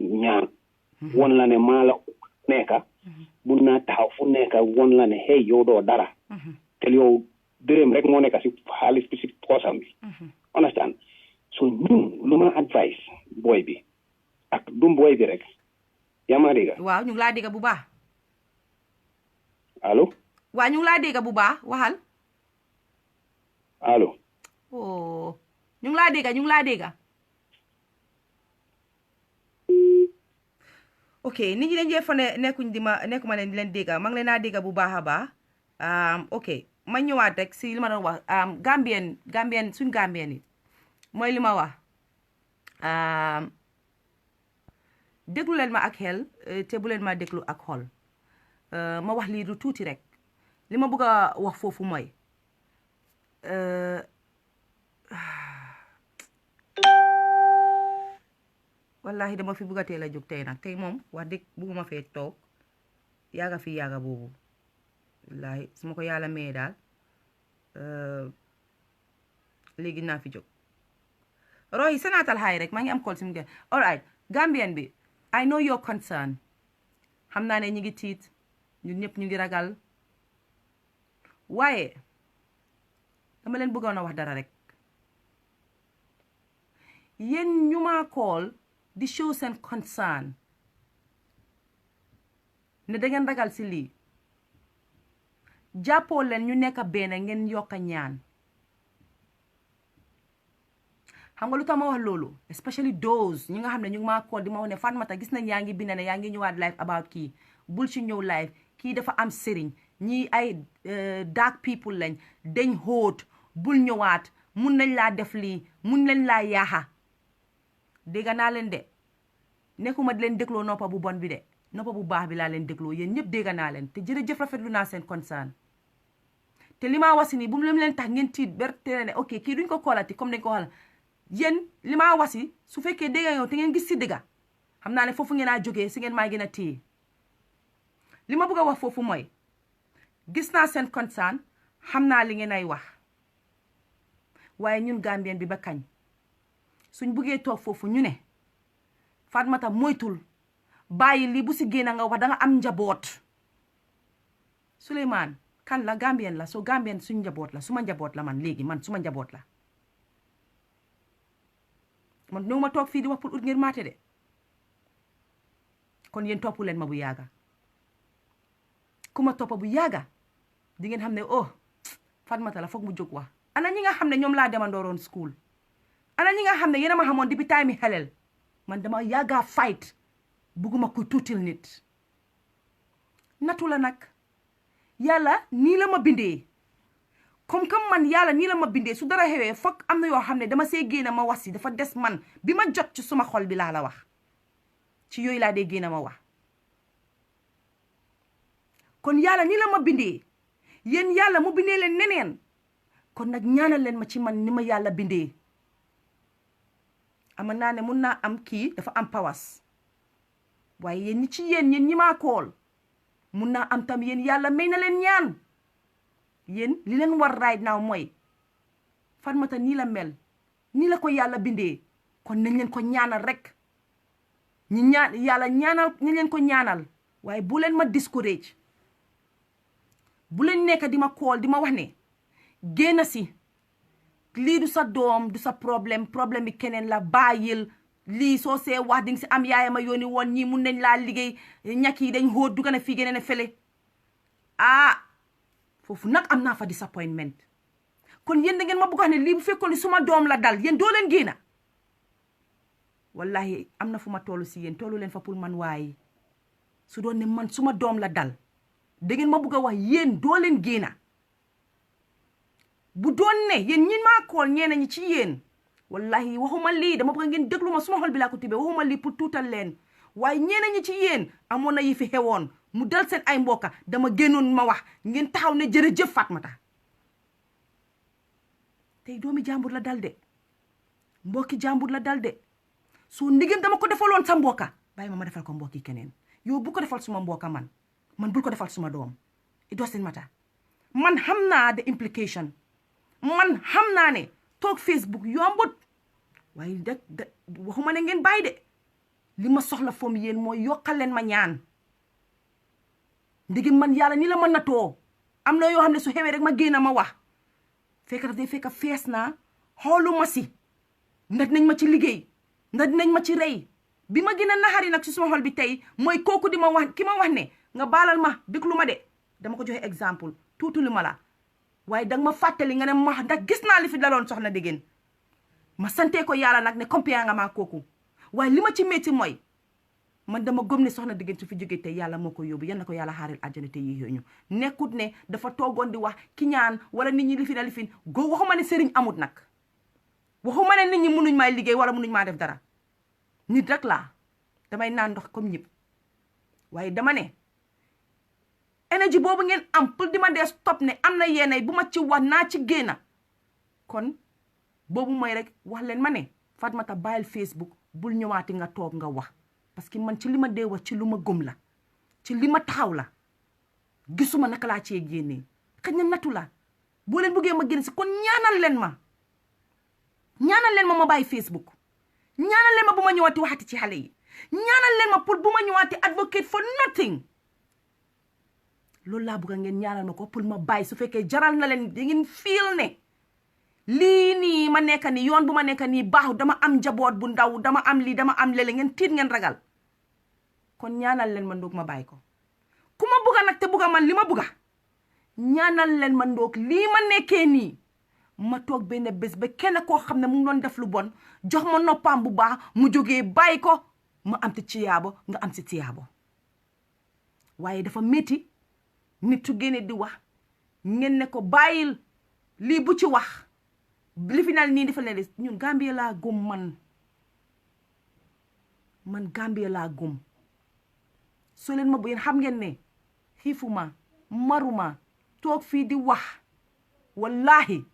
ñaan won la ne maa la nekka bu naa taxaw fu nekka won la ne hey yow doo dara te yow dërëm rek moo nekka si xaalis bi si poosam bi understand so ñun lu ma advice boy bi ak dum boy bi rek yaa ma dégg waaw ñu ngi laa dégg bu baax allo waaw ñu ngi laa dégg bu baax waxal allo oh ñu ngi laa dégg ok nit ñi dañ jee fa ne nekkuma leen dégg ma ngi leen naa dégg bu baax a baax ok ma ñëwaat rek si li ma doon wax Gambien suñ Gambien yi mooy li ma wax déglu leen ma ak xel te bu leen ma déglu ak xol ma wax lii du tuuti rek li ma bëgg a wax foofu mooy wallahi dama fi bëgg a teel a jóg tey nag tey moom wax dëgg bëgguma fee toog yaaga fi yaaga boobu wallahi su ma ko yàlla mayee daal léegi naa fi jóg Roy senaatal xaay rek maa ngi am call si mu ngi all right Gambian bi I know your concern xam naa ne ñu ngi tiit ñun ñëpp ñu ngi ragal waaye dama leen bëggoon a wax dara rek yéen ñu maa call di show seen concern ne da ngeen ragal si lii jàppoo leen ñu nekk benn ngeen yokk a ñaan xam nga lu tax ma wax loolu especially those ñi nga xam ne ñu ngi maa call di ma wax ne Fatoumatta gis nañ yaa ngi bind ne yaa ngi ñëwaat live about kii bul ci ñëw live kii dafa am sëriñ ñii ay dark people lañ dañ hóot bul ñëwaat mun nañ laa def lii mun nañ laa yaaxa dégg naa leen de nekkuma di leen dégloo noppa bu bon bi de noppa bu baax bi laa leen dégloo yéen ñëpp dégg naa leen te jërëjëf rafetlu naa seen concern te li maa wasi nii bu mu leen tax ngeen tiit berte ne ok kii duñ ko koolati comme dañ ko waxal yéen li maa wasi su fekkee dégg yow te ngeen gis si dëgga xam naa ne foofu ngeen a jógee si ngeen maa gën a téye li ma bëgg a wax foofu mooy gis naa seen concern xam naa li ngeen ay wax waaye ñun Gambien bi ba kañ suñ buggee toog foofu ñu ne Fatoumatta moytul bàyyi lii bu si génn nga wax da nga am njaboot Sulayman kan la Gambien la so Gambien suñ njaboot la suma njaboot la man léegi man suma njaboot la man ñëw ma toog fii di wax pour ut ngeen maate de kon yéen toppu leen ma bu yaaga ku ma toppa bu yaaga di ngeen xam ne oh Fatoumatta la foog mu jóg wax ana ñi nga xam ne ñoom laa demandooroon school ana ñi nga xam ne yéen a ma xamoon depuis time mi xelel man dama yaaga fight bugguma kuy tuutil nit natu la nag yàlla nii la ma bindee comme man yàlla nii la ma bindee su dara xewee foog am na yoo xam ne dama see génn ma wax si dafa des man bi ma jot ci suma xol bi laa la wax ci yooyu laa dee génn ma wax kon yàlla nii la ma bindee yéen yàlla mu bindee leen neneen kon nag ñaanal leen ma ci man ni ma yàlla bindee ama naa ne mun naa am kii dafa am pawas waaye yéen ñi ci yéen ñi maa kool mun naa am tam yéen yàlla may na leen ñaan yéen li leen war right now mooy Fatoumatta nii la mel nii la ko yàlla bindee kon nañ leen ko ñaanal rek ñi ñaan yàlla ñaanal nañ leen ko ñaanal waaye bu leen ma discourage bu leen nekk di ma kool di ma wax ne génn si lii du sa doom du sa problème bi keneen la bàyyil lii soo see wax di nga si am yaayama yooni woon ñii mun nañ laa liggéey ñàkk yi dañ hóot du gën a fii geneen a fele foofu nag am naa fa disappointment kon yéen da ngeen ma bëgg a wax ne lii bu fekkoon suma doom la dal yéen doo leen génna wallahi am na fu ma tollu si yéen tollu leen fa pour man waaye su doon ne man suma doom la dal da ngeen ma bëgg a wax yéen doo leen génna bu doon ne yéen ñi maa kool ñeena ñi ci yéen wallahi waxuma lii dama bëgg ngeen déglu ma suma xol bi laa ko tibbee waxuma lii pour tuutal leen waaye ñeena ñi ci yéen amoon na yi fi xewoon mu dal seen ay mbokka dama génnoon ma wax ngeen taxaw ne jërëjëf Fatoumatta tey doomi jàmbur la dal de mbokki jàmbur la dal de su ndigam dama ko defaloon sa mbokka bàyyi ma defal ko mbokki keneen yow bu ko defal suma mbokka man bul ko defal suma doom it doesn't matter man xam naa the implication man xam naa ne toog Facebook yombut waaye da waxuma ne ngeen bàyyi de li ma soxla foom yéen mooy yokkal leen ma ñaan ndigam man yàlla ni la ma natoo am na yoo xam ne su xewee rek ma génn ma wax fekk daf day fekk fees naa xoolu ma si ndax dinañ ma ci liggéey ndax dinañ ma ci rey bi ma gën a naxari nag si suma xol bi tey mooy kooku di ma wax ki ma wax ne nga baalal ma déglu ma de dama ko joxe exemple tuuti lu ma la waaye danga ma fàttali nga ne ma ndax gis naa li fi daloon soxna Degen ma sante ko yàlla nag ne compétent nga maa kooku waaye li ma ci métti mooy man dama gëm ne soxna Degen su fi jógee tey yàlla moo ko yóbbu yan na ko yàlla xaaril àjjana te yi ñu nekkut ne dafa toogoon di wax ki ñaan wala nit ñi lifin waxuma ne sëriñ amut nag waxuma ne nit ñi munuñ maay liggéey wala munuñ maa def dara nit rek laa damay naan ndox comme ñëpp waaye dama ne énergie boobu ngeen am pour di ma dee stop ne am na yéenay bu ma ci wax naa ci génna kon boobu mooy rek wax leen ma ne Fatoumatta bàyyil Facebook bul ñëwaati nga toog nga wax parce que man ci li ma dee wax ci lu ma gëm la ci li ma taxaw la gisuma naka laa cee génnee xëy na natu la boo leen bëggee ma génn si kon ñaanal leen ma bàyyi Facebook ñaanal leen ma bu ma ñëwaati waxati ci xale yi ñaanal leen ma pour bu ma ñëwaati advocate for nothing loolu laa bëgg ngeen ñaanal ma ko pour ma bàyyi su fekkee jaral na leen da ngeen feel ne lii nii ma nekk nii yoon bu ma nekk nii baaxu dama am njaboot bu ndaw dama am lii dama am lele ngeen tiit ngeen ragal kon ñaanal leen ma ndoog ma bàyyi ko ku ma bëgga nag te bëgga man li ma bëgga ñaanal leen ma ndoog lii ma nekkee nii ma toog benn bés ba kenn koo xam ne mu ngi doon def lu bon jox ma noppam bu baax mu jógee bàyyi ko ma am ci tiyaabo nga am si tiyaabo waaye dafa métti nit su génne di wax ngeen ne ko bàyyil lii bu ci wax li fi nal nii dafa leen ñun Gambie laa gëm man Gambie laa gëm soo leen ma bu yéen xam ngeen ne xiifuma maruma toog fii di wax wallahi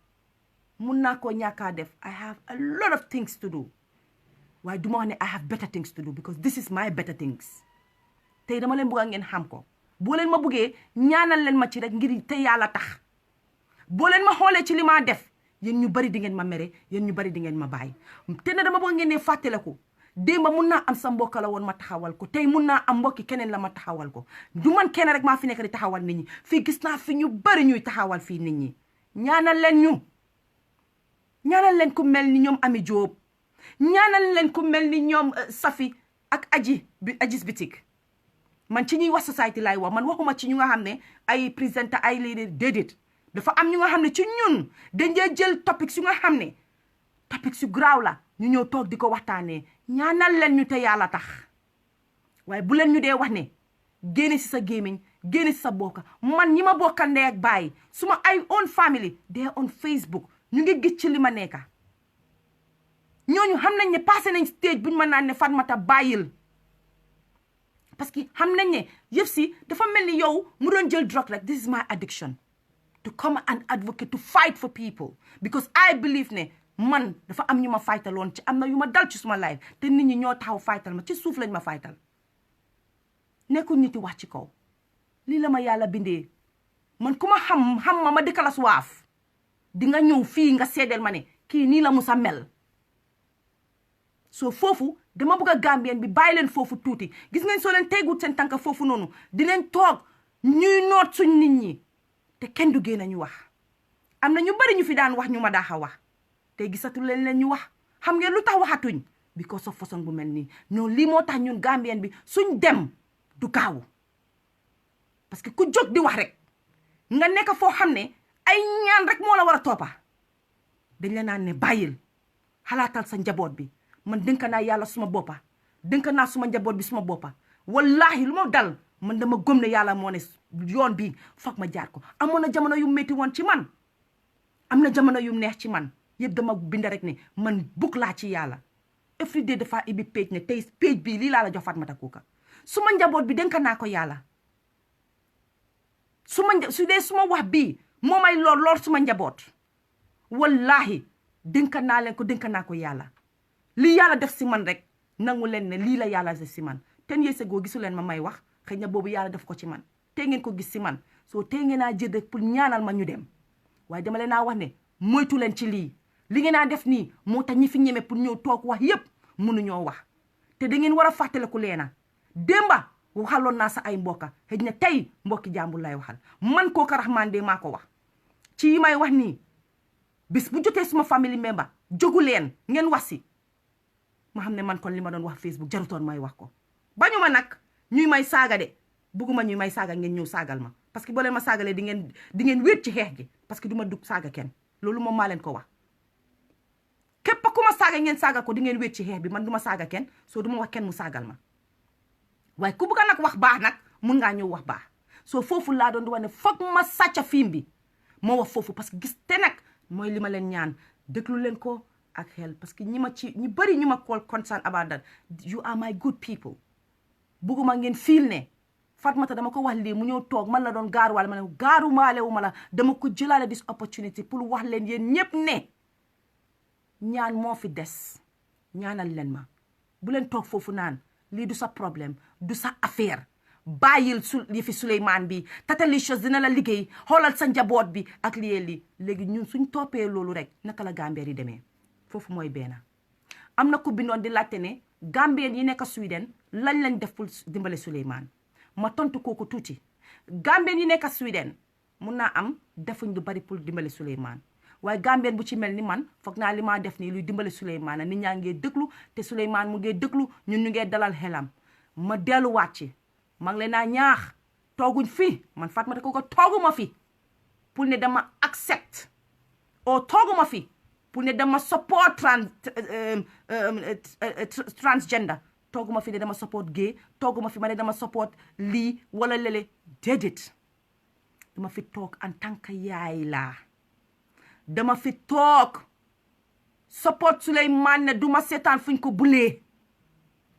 mun naa koo ñàkkaa def I have a lot of things to do waaye du ma wax ne I have better things to do because this is my better things tey dama leen bëgg ngeen xam ko boo leen ma bëggee ñaanal leen ma ci rek ngir te yàlla tax boo leen ma xoolee ci li ma def yéen ñu bari di ngeen ma mere yéen ñu bari di ngeen ma bàyyi te na dama bëgg ngeen ne fàttaliku démba mun naa am sa mbokk la woon ma taxawal ko tey mun naa am mbokki keneen la ma taxawal ko du man kenn rek maa fi nekk di taxawal nit ñi fii gis naa fi ñu bari ñuy taxawal fii nit ñi ñaanal leen ku mel ni ñoom Ami Jóob ñaanal leen ku mel ni ñoom Safi ak Ajis Bitik man ci ñuy wax society laay wax man waxuma ci ñu nga xam ne ay présenter ay lii déedéet dafa am ñu nga xam ne ci ñun dañ dee jël topic su nga xam ne topic su graaw la ñu ñëw toog di ko waxtaanee ñaanal leen ñu te yàlla tax waaye bu leen ñu dee wax ne génne si sa gémmiñ génne si sa bokka man ñi ma bokkal ndey ak baay suma ay own family they on Facebook ñu ngi gis ci li ma nekka ñooñu xam nañ ne passé nañ stage buñu ma naan ne Fatmata bàyyil parce que xam nañ ne yëf si dafa mel ni yow mu doon jël drogue rek this is my addiction to come and advocate to fight for people because I believe ne man dafa am ñu ma faytaloon ci am na yu ma dal ci suma life te nit ñi ñoo taxaw faytal ma ci suuf lañ ma faytal nekkul nit yi wax ci kaw lii la ma yàlla bindee man ku ma xam ma dëkk la suwaaf di nga ñëw fii nga seedeel ma ne kii nii la musa mel soo foofu dama bëgg a Gambien bi bàyyi leen foofu tuuti gis ngeen soo leen tegut seen tànka foofu noonu di leen toog ñuy noot suñ nit ñi te kenn du génn ñu wax am na ñu bari ñu fi daan wax ñu ma daaxa wax te gisatu leen ñu wax xam ngeen lu tax waxatuñ because of façon bu mel nii non lii moo tax ñun Gambien bi suñ dem du gaawu parce que ku jóg di wax rek nga nekk foo xam ne ay ñaan rek moo la war a toppa dañ la naan ne bàyyil xalaatal sa njaboot bi man dënk naa yàlla suma boppa dënk naa suma njaboot bi suma boppa wallahi lu ma dal man dama gëm ne yàlla moo ne yoon bi foog ma jaar ko amoon na jamono yu métti woon ci man am na jamono yu neex ci man yëpp dama bind rek ne man bugg laa ci yàlla every day dafa ibi page ne tey page bii lii laa la jox Fatmata Kuka suma njaboot bi dënk naa ko yàlla su dee suma wax bii moo may loor suma njaboot wallahi dënk naa leen ko dënk naa ko yàlla lii yàlla def si man rek nangu leen ne lii la yàlla def si man 10 years ago gisu leen ma may wax xëy na boobu yàlla def ko ci man tey ngeen ko gis si man soo tey ngeen naa jël rek pour ñaanal ma ñu dem waaye dama leen naa wax ne moytu leen ci lii li ngeen naa def nii moo tax ñi fi ñeme pour ñëw toog wax yépp mënuñoo wax te da ngeen war a fàttaliku leena démba waxaloon naa sa ay mbokka xëy na tey mbokki jàmbur lay waxal man kooka Rahman de maa ko wax ci yi may wax nii bis bu jotee suma family member jógu leen ngeen wax si ma xam ne man kon li ma doon wax Facebook jarutoon may wax ko bañu ma nag ñuy may saaga de bugguma ñuy may saaga ngeen ñëw saagal ma parce que boo leen ma saagalee di ngeen wéet ci xeex gi parce que du ma dugg saaga kenn loolu moom maa leen ko wax képp ku ma saaga ngeen saaga ko di ngeen wéet ci xeex bi man du ma saaga kenn soo du ma wax kenn mu saagal ma waaye ku bëgg nag wax baax nag mun ngaa ñëw wax baax soo foofu laa doon di wax ne foog ma sàcca film bi ma wax foofu parce que gis te nag mooy li ma leen ñaan déglu leen ko ak xel parce que ñi bari ñu ma call concern about that you are my good people bugguma ngeen fiil ne Fatmata dama ko wax lii mu ñëw toog man la doon gaaruwaale ma ne gaarumaale wu ma la dama ko jëlaale this opportunity pour wax leen yéen ñépp ne ñaan moo fi des ñaanal leen ma bu leen toog foofu naan lii du sa problème du sa affaire bàyyil yëfi Sulayman bi Tatelicious dina la liggéey xoolal sa njaboot bi ak lii léegi ñun suñ toppee loolu rek naka la Gambien yi demee foofu mooy benn am na ku bindoon di laajte ne Gambien yi nekk Sweden lañ def pour dimbale Sulayman ma tontu kooku tuuti Gambien yi nekk Sweden mun naa am defuñ lu bari pour dimbale Sulayman waaye Gambien bu ci mel ni man foog naa li maa def nii luy dimbale Sulayman nit ñaa ngee déglu te Sulayman mu ngee déglu ñun ñu ngee dalal xelam ma delluwaat ci maa ngi leen naa ñaax tooguñ fi man Fatoumatta Coker tooguma fi pour ne dama accept o tooguma fi pour ne dama support transgender tooguma fi ne dama support gay tooguma fi ma ne dama support lii wala lele déedéet dama fi toog en tant que yaay laa dama fi toog support Sulayman ne duma seetaan fuñ ko bulee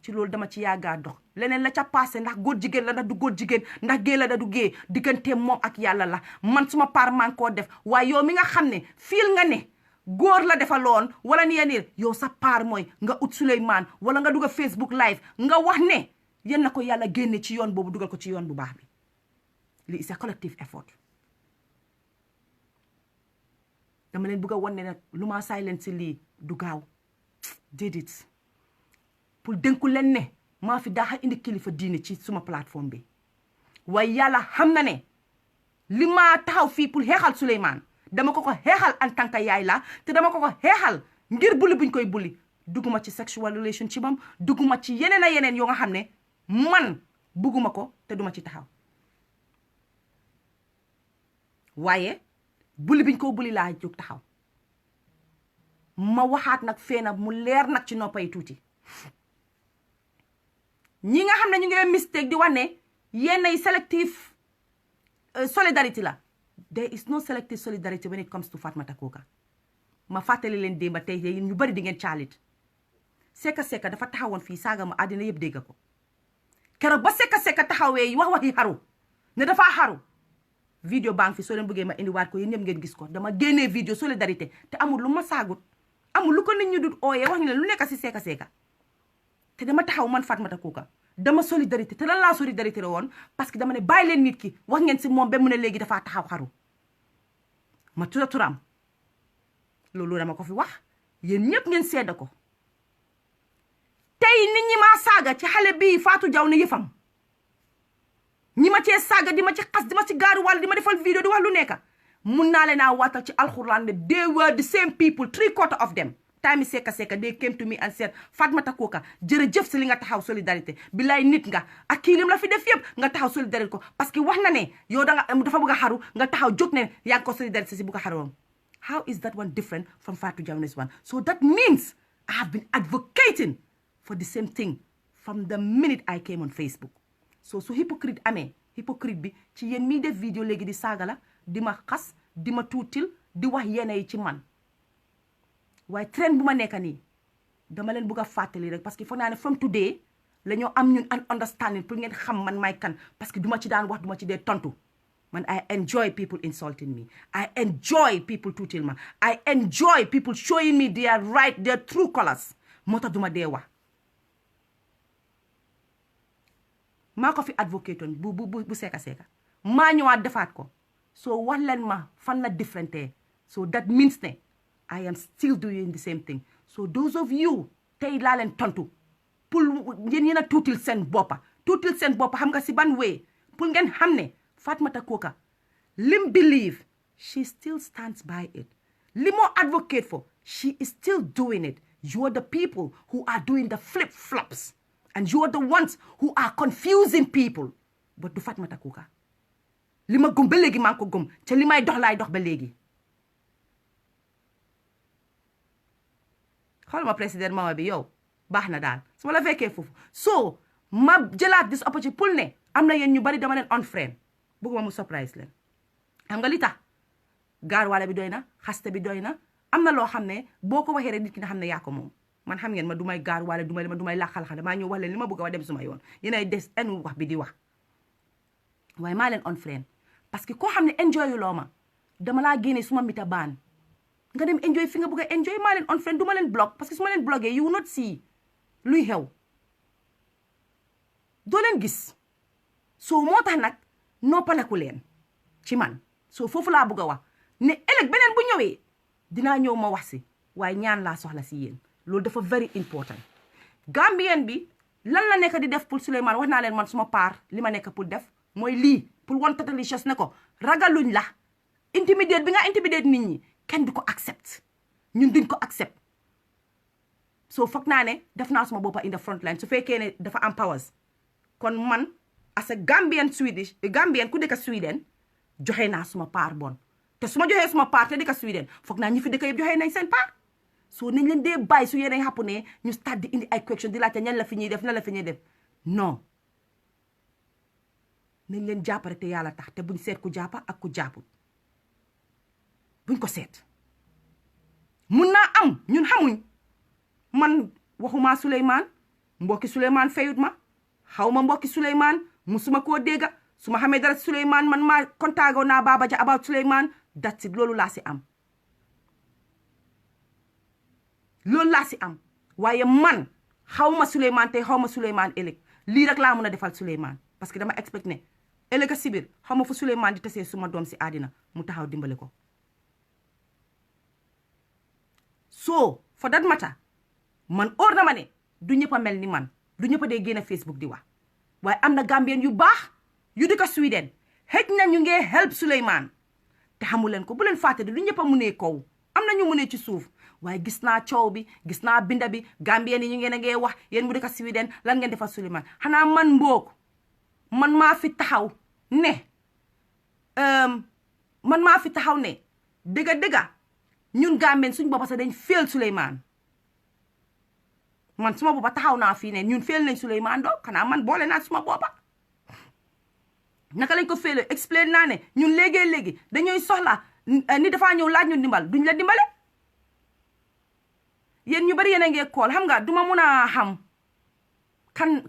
ci loolu dama ci yàggaa dox leneen la ca passé ndax góor jigéen la ndax du góor jigéen ndax gée la da du gée diggante moom ak yàlla la man suma part man koo def waaye yow mi nga xam ne fiil nga ne góor la defaloon wala ni yenn yow sa part mooy nga ut Sulayman wala nga dugg Facebook live nga wax ne yéen na ko yàlla génne ci yoon boobu dugal ko ci yoon bu baax bi lii c'est collective effort dama leen bëgg a wan ne nag lu ma silence si lii du gaaw déedéet pour dénku leen ne maa fi daaxa indi kilifa diine ci suma plateforme bi waaye yàlla xam na ne li ma taxaw fii pour xeexal Sulayman dama ko xeexal en tant que yaay la te dama ko xeexal ngir bulli buñ koy bulli dugguma ci sexual relationship am dugguma ci yeneen a yeneen yoo nga xam ne man bugguma ko te duma ci taxaw waaye bulli biñ ko bulli laa jóg taxaw ma waxaat nag fee nag mu leer nag ci noppay tuuti ñi nga xam ne ñu ngi mistake di wax ne yenn selective solidarity la there is no selective solidarity when it comes to Fatoumatta Coker ma fàttali leen démba tey ñu bari di ngeen caalit Seka dafa taxawoon fii saaga ma àddina yëpp dégg ko keroog ba Seka taxawee waxi xaru ne dafa xaru vidéo baa ngi fi soo leen bëggee ma indiwaat ko yéen ñëpp ngeen gis ko dama génnee vidéo solidarité te amul lu ma saagut amul lu ko nit ñu dut ooyee wax ñu leen lu nekk si Seka te dama taxaw man Fatoumatta Coker dama solidarité te lan laa solidarité la woon parce que dama ne bàyyi leen nit ki wax ngeen si moom ba mu ne léegi dafaa taxaw xaru ma turam loolu dama ko fi wax yéen ñëpp ngeen seede ko tey nit ñi maa saaga ci xale bii Fatou Jaw ne yëfam ñi ma cee saaga di ma ci xas di ma ci gaaru wàll di ma defal vidéo di wax lu nekk mun naa leen a waatal ci alxuraan ne they were the same people 3/4 of them time Seka they came to me and said Fatoumatta Coker jërëjëf si li nga taxaw solidarité billaay nit nga ak kii lim la fi def yëpp nga taxaw solidarité ko parce que wax na ne yow dafa bëgg a xaru nga taxaw jóg ne yaa ngi ko solidarité si bëgg a xaroon how is that one different from Fatou Jawne's one so that means I have been advocating for the same thing from the minute I came on Facebook so su hypocrite amee hypocrite bi ci yéen mii def vidéo léegi di saaga la di ma xas di ma tuutil di wax yéene yi ci man waaye trend bu ma nekk nii dama leen bëgg a fàttali rek parce que foog naa ne from today la ñoo am ñun an understanding pour ngeen xam man may kan parce que duma ci daan wax duma ci dee tontu man I enjoy people insulting me I enjoy people tuutil ma I enjoy people showing me their true colors moo tax duma dee wax maa ko fi advocate on bu Seka maa ñëwaat defaat ko so wax leen ma fan la differente so that means ne I am still doing the same thing so those of you tey laa leen tontu pour yéen a tuutil seen boppa xam nga si ban way pour ngeen xam ne Fatoumatta Coker lim believe she still stands by it li moo advocate for she is still doing it you are the people who are doing the flip-flops and you are the ones who are confusing people but du Fatoumatta Coker li ma gëm ba léegi maa ngi ko gëm te li may dox laay dox ba léegi xool ma président Mawa bi yow baax na daal su ma la fekkee foofu so ma jëlaat this opportunity pour ne am na yéen ñu bari dama leen on friend bëgguma mu surprise leen xam nga li tax gaar wala bi doy na xaste bi doy na am na loo xam ne boo ko waxee rek nit ki nga xam ne yaa ko moom man xam ngeen ma du may gaar wala du may làqal damaa ñëw wax leen li ma bëgg a wax dem suma yoon yéenay des en wax bi di wax waaye maa leen on friend parce que koo xam ne enjoy loo ma dama laa génne suma mita baan nga dem enjoy fi nga bëgg a enjoy maa leen on friend du ma leen blog parce que su ma leen blogué you will not see luy xew doo leen gis so moo tax nag noppaleku leen ci man so foofu laa bëgg a wax ne ëllëg beneen bu ñëwee dinaa ñëw ma wax si waaye ñaan laa soxla si yéen loolu dafa very important Gambien bi lan la nekk di def pour Sulayman wax naa leen man suma paar li ma nekk pour def mooy lii pour wan Tatelicious ne ko ragaluñ la intimidate bi nga intimidate nit ñi kenn du ko accept ñun duñ ko accept so foog naa ne def naa suma boppa in the front line su fekkee ne dafa am powers kon man as a Gambian ku dëkk Sweden joxe naa suma paar bon te su ma joxee suma paar te dëkk Sweden foog naa ñi fi dëkk yëpp joxe nañ seen paar so nañ leen dee bàyyi su yéenay xàpp ne ñu start di indi ay question di laajte ñan la fi ñuy def nan la fi ñuy def non nañ leen jàppale te yàlla tax te buñ seet ku jàppa ak ku jàpput buñ ko seet mun naa am ñun xamuñ man waxuma Sulayman mbokki Sulayman fayut ma xaw ma mbokki Sulayman musuma koo dégga su ma xamee dara Sulayman man maa kontaago naa Baba Jah about Sulayman that's it loolu laa si am waaye man xaw ma Sulayman tey xaw ma Sulayman ëllëg lii rek laa mun a defal Sulayman parce que dama expect ne ëllëg a sibir xaw ma fu Sulayman di tasee suma doom si àddina mu taxaw dimbale ko so for that matter man óor na ma ne du ñëpp a mel ni man du ñëpp a dee génn Facebook di wax waaye am na Gambien yu baax yu di ko Sweden xëj na ñu ngee help Sulayman te xamu leen ko bu leen fàtte du ñëpp a munee kaw am na ñu munee ci suuf waaye gis naa coow bi gis naa binda bi Gambien yi ñu ngeen a ngee wax yéen mu di ko Sweden lan ngeen defal Sulayman xanaa man mboog man maa fi taxaw ne dëgga ñun Gambien suñ boppa sax dañ féel Sulayman man suma boppa taxaw naa fii ne ñun féel nañ Sulayman doo xanaa man boole naa suma boppa naka lañ ko féele explain naa ne ñun léegi dañuy soxla ni dafaa ñëw laaj ñu dimbal duñ la dimbale yéen ñu bari yéen a ngee call xam nga duma mun a xam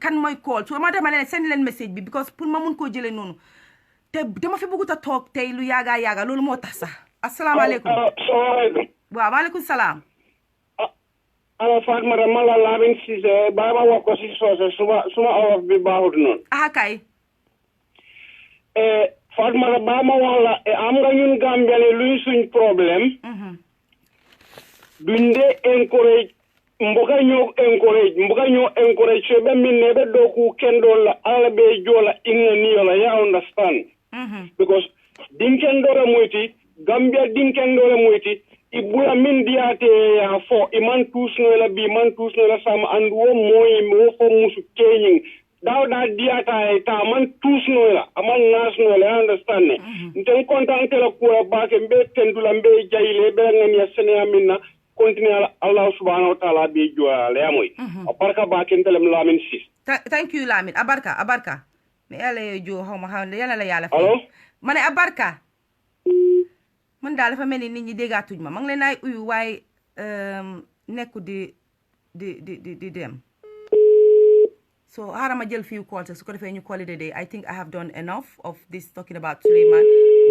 kan mooy call so ma dema leen send leen message bi because pour ma mun koo jëlee noonu te dama fi bëggut a toog tey lu yaaga loolu moo tax sax asalaamaaleykum waaw maaleykum salaam ala Fatmata man la Lamin Cissé ba ma wax ko si soose suma olof bi baaxut noonu kay Fatmata ba ma wax la am nga ñun Gambien luy suñ problème duñ dee encourage mbuga ñoo encourage so be min ne be doku kendo la ala be jola inga niyo la ya understand because dinken dore muyti Gambia dinken dore muyti ibula min diate ya fo iman tusno la bi man tusno la sam and wo moy mo fo musu keñing daw da diata ta man tusno la aman nasno la understand ne nten kontante la ko ba ke be tendula be jayle be ngani ya sene amina continue Allah subhanahu wa ta'ala be jola ya moy barka ba ken telem Lamin sis thank you Lamin abarka me yalla jo xawma xawle yalla la yalla fi mané abarka man daal dafa mel ni nit ñi déggaatuñ ma ngi leen ay uyu waaye nekku di dem so xaaral ma jël few calls su ko defee ñu call it a day I think I have done enough of this talking about Sulayman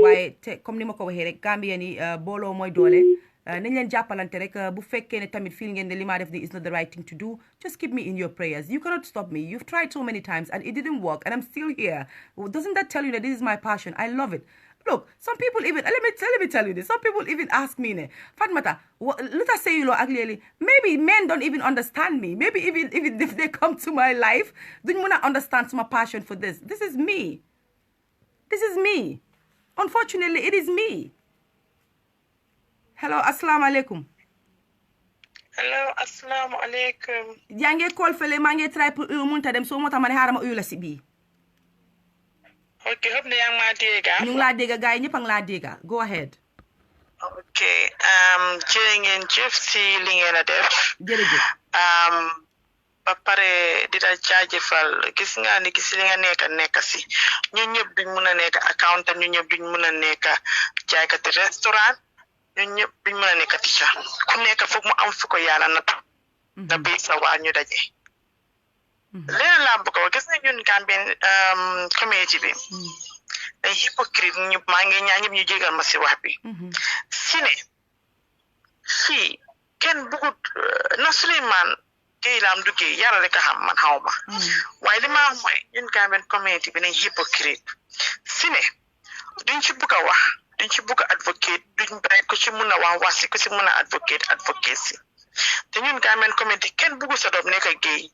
waaye te comme ni ma ko waxee rek Gambien yi booloo mooy doole nañ leen jàppalante rek bu fekkee ne tamit feel ngeen ne li maa def ni is not the right thing to do just keep me in your prayers you cannot stop me you've tried so many times and it didn't work and I'm still here doesn't that tell you that this is my passion I love it. Look, some people even, let me tell you this, some people even ask me, Fatmata, let us say you know, actually, maybe men don't even understand me. Maybe even if they come to my life, they don't understand my passion for this. This is me. Unfortunately, it is me. Hello, assalamu alaikum. Hello, assalamu alaikum. Jange call fele, mange try munta dem so mota mane harama uyula sibi. Okay, hope na yang ma dégga. Ñu ngi laa dégga gaay ñëpp a ngi laa dégga. Go ahead. Okay, jërë ngeen jëf si li ngeen a def. Jërëjëf. Ba pare di la jaajëfal gis nga ni gis li nga nekk si ñun ñëpp duñ mun a nekk accountant ñun ñëpp duñ mun a nekk jaaykati restaurant ñun ñëpp duñ mun a nekk teacher ku nekk foog mu am fu ko yàlla natt nga béy sa waa ñu daje. Leneen laa bëgg a wax gis nga ñun Gambien community bi day hypocrite ñu maa ngi ñaan ñëpp ñu jégal ma si wax bi si ne fii kenn bëggut na Sulayman géey la am du géey yàlla rek a xam man xaw ma waaye li ma wax mooy ñun Gambian community bi nañ hypocrite si ne duñ ci bugg a wax duñ ci bugg a advocate duñ bàyyi ko ci mun a wax si ko ci mun a advocate si te ñun Gambian community kenn buggu sa doom nekk géey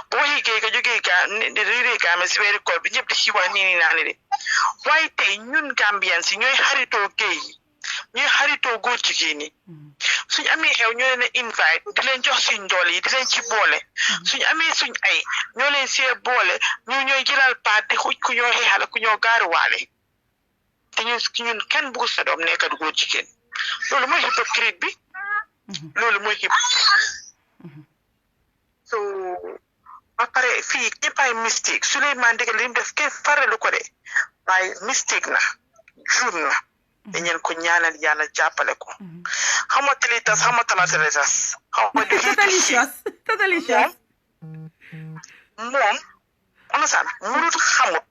boo waxee géey nga jógee réeree Gambie si weeri koor bi ñëpp di ci wax nii naa ne de waaye tey ñun Gambian si ñooy xaritoo géey yi ñooy xaritoo góor jigéen ñi suñ amee xew ñoo leen a invite di leen jox suñ ndool yi di leen ci boole suñ amee suñ ay ñoo leen see boole ñooy jëlal paat di xuj ku ñoo xeexale ku ñoo gaaruwaale te ñun kenn bëggu sa doom nekk góor jigéen loolu mooy hypocrite bi loolu mooy so ba pare fii ñëpp ay mistake Sulayman dëgg li mu def kenn farelu ko de waaye mistake na juum na dañeen ko ñaanal yàlla jàppale ko xam nga Tatelicious xam nga Tatelicious xam nga Tatelicious moom on san mënut xamut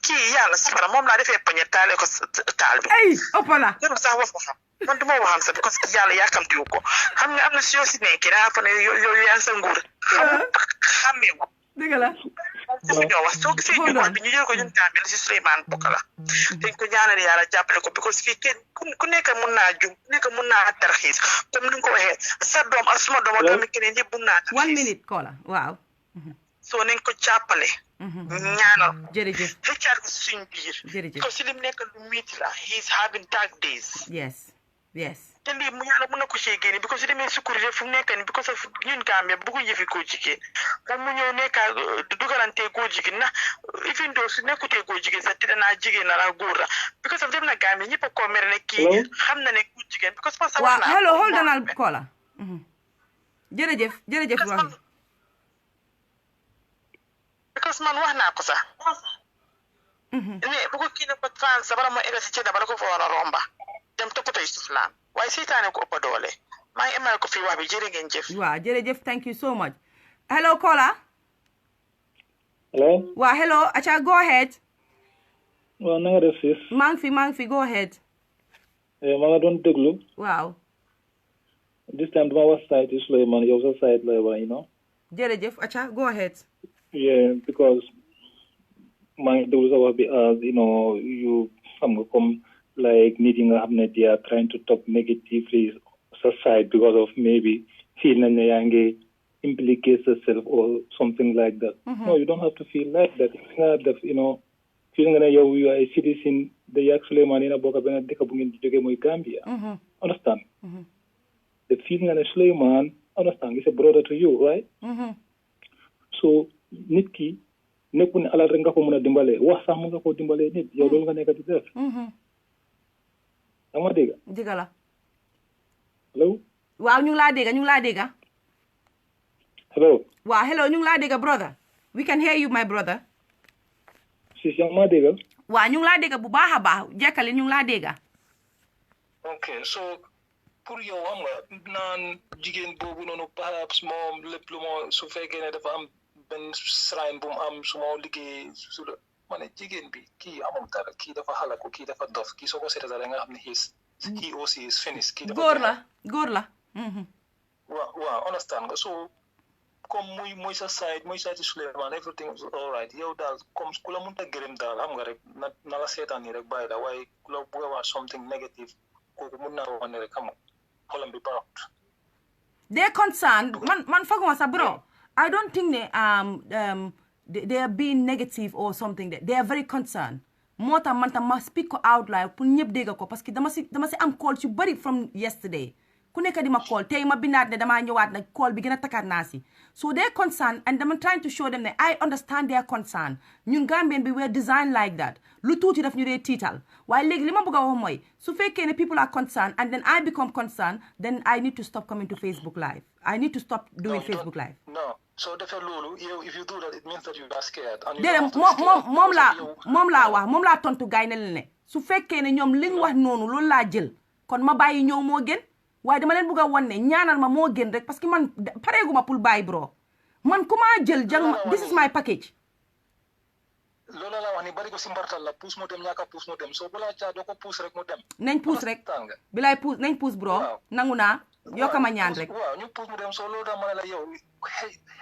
kii yàlla safara moom laa defee pañe taale ko taal bi ay opala ñëpp sax wax xam man duma waxam sax parce que yàlla yàkkamtiwu ko xam nga am na si yoo si nekk daa fa ne yow yaa sa nguur xamee ko dëgg la ñoo wax soo gisee ñu bi ñu jël ko ñun Gambie si Sulayman bokk la dañ ko ñaanal yàlla jàppale ko because fii kenn ku nekk mun naa jum ku nekk mun naa tarxiis comme ni nga ko waxee sa doom ak suma doom ak doomi keneen yëpp mun naa tarxiis 1 minute Kola waaw soo nañ ko jàppale ñaanal jërëjëf xëccaat ko suñ biir jërëjëf ko si lim nekk lu metti la he is having dark days yes te lii mu yàlla mën na ko see génne because su demee sécurité fu mu nekk nii because of ñun Gambia bëgguñ yëfi góor jigéen moom mu ñëw nekka dugalantee góor jigéen na even though su nekkutee góor jigéen sax dina naa jigéen na la góor la because of dem na Gambia ñëpp a ko mere ne kii xam na ne góor jigéen because parce que waaw hello hold on al Kola jërëjëf because man wax naa ko sax mais bu ko kii ne ko trans sa bara moo egga si ci da bala ko fa war a romba dem toppatoo Islam waaye seytaane ko ëpp doole maa ngi emal ko fii wax bi jërë ngeen jëf waaw jërëjëf thank you so much hello Kola hello waaw hello acha go ahead waaw na nga def sis maa ngi fi go ahead maa nga doon déglu waaw this time dama wax side Sulayman yow sa side lay wax jërëjëf acha go ahead yeah because maa ngi déglu sa wax bi you xam nga comme like nit yi nga xam ne they are trying to talk negatively side because of maybe feel nañ ne yaa ngi implicate yourself or something like that. No, you don't have to feel like that. Feel nga ne yow you are a citizen the yak Sulayman ina bokk benn dëkk bu ngeen jógee mooy Gambia. Understand? The feel nga ne Sulayman understand is a brother to you, right? So nit ki nekku ne alal rek nga ko mën a dimbale wax sax mën nga koo dimbale nit yow loolu nga nekk di def. Dama dégg. Dégg la. Hello. Waaw ñu ngi laa dégg. Hello. Waaw hello ñu ngi laa dégg brother. We can hear you my brother. Si yaa ma dégg. Waaw ñu ngi laa dégg bu baax a baax jekkali ñu ngi laa dégg. Okay, so pour yow xam nga naan jigéen boobu noonu perhaps moom lépp lu moo su fekkee ne dafa am benn shrine bu mu am su ma liggéey su la ma ne jigéen bi kii amul dara kii dafa xalaku kii dafa dof kii soo ko seetee da nga xam ne he aussi is finished kii dafa góor la waaw understand nga so comme muy sa side Sulayman everything is all right yow daal comme ku la mënta gërëm daal xam nga rek na la seetaan nii rek bàyyi la waaye ku la bëgg a wax something negative kooku mën naa wax ne rek xam nga xolam bi baaxut. They concerned man faguma sa bro I don't think they are being negative or something they are very concerned moo tax man tam ma speak ko out loud pour ñëpp dégg ko parce que dama si am call yu bari from yesterday ku nekk di ma call tey ma bindaat ne damaa ñëwaat nag call bi gën a takkaat naa si so they are concerned and dama trying to show them that I understand their concern ñun Gambien bi we are designed like that lu tuuti daf ñu dee tiital waaye léegi li ma bëgg a wax mooy su fekkee ne people are concerned and then I become concerned then I need to stop coming to Facebook Live I need to stop doing Facebook Live. No. So defee loolu if you do that it means that you are scared. déedéet moom laa tontu gaay ne leen ne su fekkee ne ñoom li ñu wax noonu loolu laa jël kon ma bàyyi ñëw moo gën waaye dama leen bëgg a wan ne ñaanal ma moo gën rek parce que man pareeguma pour bàyyi bro man ku maa jël jàng ma this is my package. loolu la wax ni bari ko si mbartal la puus mu dem ñaaka puus mu dem soo balaa caa doo ko puus rek mu dem. nañ puus rek bilay puus nañ puus bro nangu naa. yokk ma ñaan rek waaw ñu puus mu dem soo loolu daa mën a la yow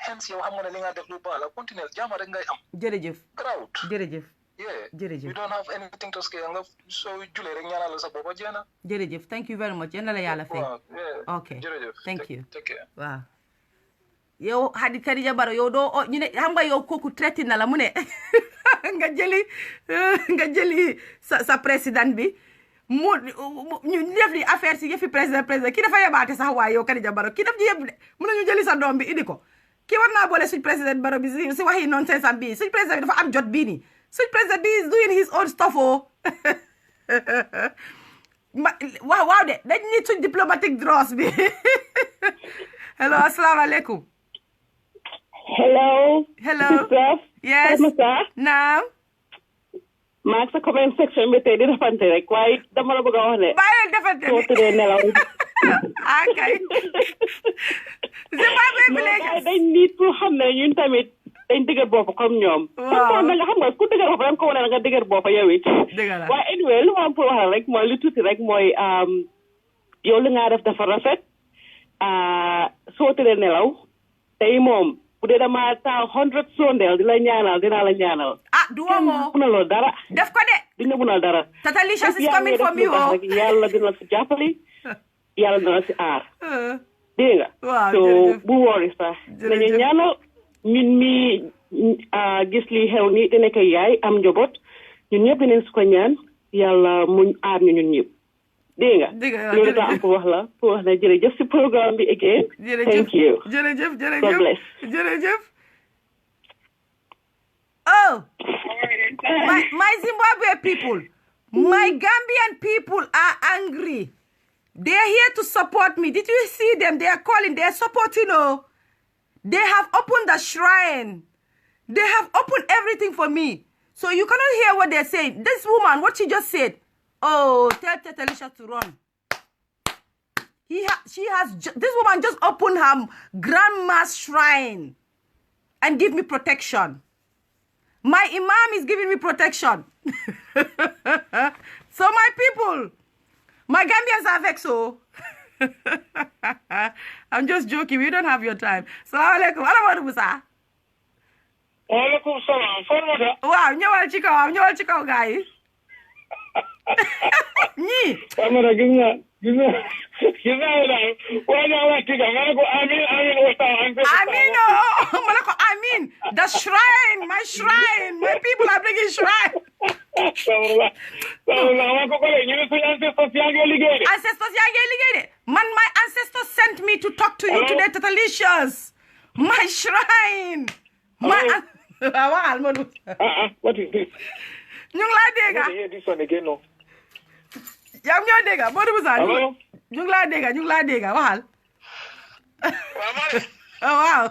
hence yow xam nga ne li nga def lu baax la continuer jaama rek ngay am jërëjëf grawut jërëjëf yeah jërëjëf you don't have anything to scare nga soo julee rek ñaanal la sa bopp jeena jërëjëf thank you very much yal na la yàlla fay ok jërëjëf thank you take care waaw yow Hadi Khadija Barrow yow doo ñu ne xam nga yow kooku traité na la mu ne nga jëli sa président bi mu ñu def li affaire si yëfi président kii dafa yebaate sax waaye yow Khadija Barrow kii daf ñu yëpp de mun nañu jëli sa doom bi indi ko kii war naa boole suñ président Barrow bi si waxi nonsense am bii suñ président bi dafa am jot bii nii suñ président bi is doing his own stuff waaw de dañ nit suñ diplomatique dross bi hello asalaamaaleykum Hello. Sister. Yes. Naam. maa ngi sa comment section bi tey di defante rek waaye dama la bëgg a wax ne. bàyyi defante soo tëddee nelaw. kay. Zimbabwe bi léegi. dañ nit pour xam ne ñun tamit dañ dëgër bopp comme ñoom. waaw da nga xam nga ku dëgër bopp da nga ko wane nga dëgër bopp yow it. dëgg la waaye anyway lu ma am pour wax rek mooy lu tuuti rek mooy yow li nga def dafa rafet soo tëddee nelaw tey moom. bu dee dama taal 100 sondeel di la ñaanal dinaa la ñaanal. du woo moo munaloo dara. def ko de. duñ la munal dara. Tatelicious is coming from you. yàlla dina si jàppale yàlla dina si aar. dégg nga. waaw so bu woori sax. nañu ñaanal ñun mi gis li xew ni di nekk yaay am njaboot ñun ñëpp dinañ su ko ñaan yàlla muñ aar ñu ñun ñëpp. dégg nga loolu daa am pour wax la jërëjëf si programme bi again. thank you jërëjëf God bless. jërëjëf. oh my Zimbabwe people, my Gambian people are angry. They are here to support me. Did you see them? They are calling. They are supporting. They have opened the shrine. They have opened everything for me. So you cannot hear what they're saying. This woman, what she just said. Oh, tell Tatelicious to run. This woman just opened her grandma's shrine and give me protection. My imam is giving me protection. So my people, my Gambians are vexed. So I'm just joking. We don't have your time. Salaam alaikum. Ala Musa. Walaikum salam. Wow, ñëwal ci kaw gaay. ñii. Amara gis nga daal waa wàcc ga ma ne ko amin ma ne ko amin. The shrine, my people are bringing shrine. ma ko le ñu ne suñu ancestors yaa ngi liggéey de. Man, my ancestors sent me to talk to you today, Tatelicious. My shrine. What is this? ñu ngi laa dégg. I hear this one again, no. yaa ngi ñoo dégg Modou Moussa. ñu ngi laa dégg waxal. waaw.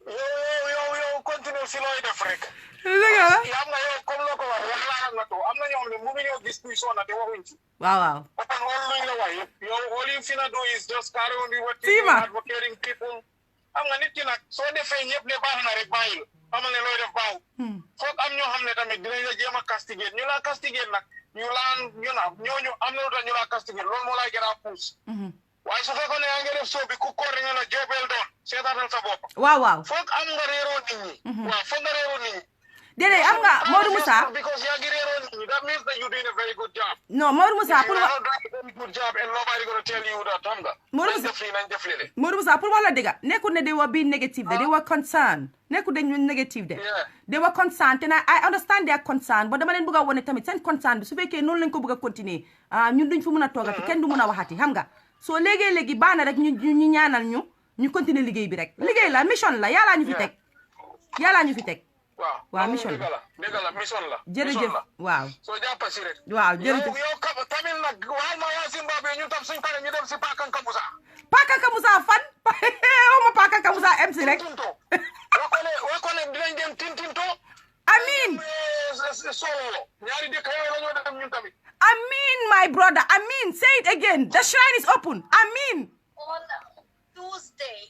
yow continue si looy def rek. dëgg la. yaa nga yow comme loo ko wax wax nga to am na ñoo xam ne mu ngi ñoo gis kuy sonna te waxuñ ci. waaw. parce que loolu luñ la wax yëpp yow all you finna do is just carry on with what you are advocating people. am nga nit ki nag soo defee ñëpp ne baax na rek bàyyil amal ne looy def baaw. foog am ñoo xam ne tamit dinañ la jéem a castiger ñu la castiger nag ñooñu am na lu tax ñu la castiger loolu moo lay gën a puus. waaye su fekkoon ne yaa ngi def soo bi ku koor nga la jóobeel doon seetaatal sa bopp. waaw. foog am nga réeroo nit ñi. waaw foog nga réeroo nit ñi. déedéet am nga Modou Moussa. because yaa ngi réeroo nit ñi that means that you doing a very good job. non Modou Moussa pour you are doing a very good job and nobody gonna tell you that xam nga. nañ def lii Modou Moussa pour wax la dëgg nekkul ne they were being negative de they were concerned nekkul dañ negative de. they were concerned and I understand their concern but dama leen bëgg a wone tamit seen concern bi su fekkee noonu lañ ko bëgg a continuer ñun duñ fi mën a toogati kenn du mën a waxati xam nga soo léegi baax na rek ñu ñaanal ñu continuer liggéey bi rek liggéey la mission la yàllaa ñu fi teg waaw mission la dëgg la mission la jërëjëf waaw soo jàppa si rek waaw jërëjëf yow tamit nag waxal ma waa Zimbabwe ñu tam suñ pare ñu dem si Pakanka Musa fan ma Pakanka Musa MC rek wakone dinañ dem tintinto amin solo ñaari dëkk yooyu la ñoo dem ñun tamit amin my brother amin say it again the shrine is open amin on Tuesday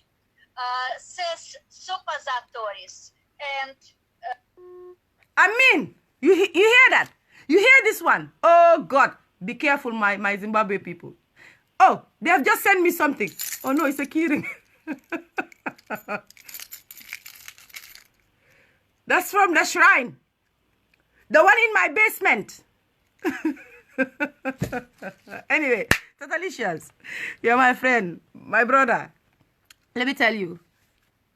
says suppositories and amin you hear that you hear this one oh God be careful my Zimbabwe people Oh, they have just sent me something. Oh no, it's a keyring. That's from the shrine. The one in my basement. Anyway, Tatelicious, you're my friend, my brother. Let me tell you,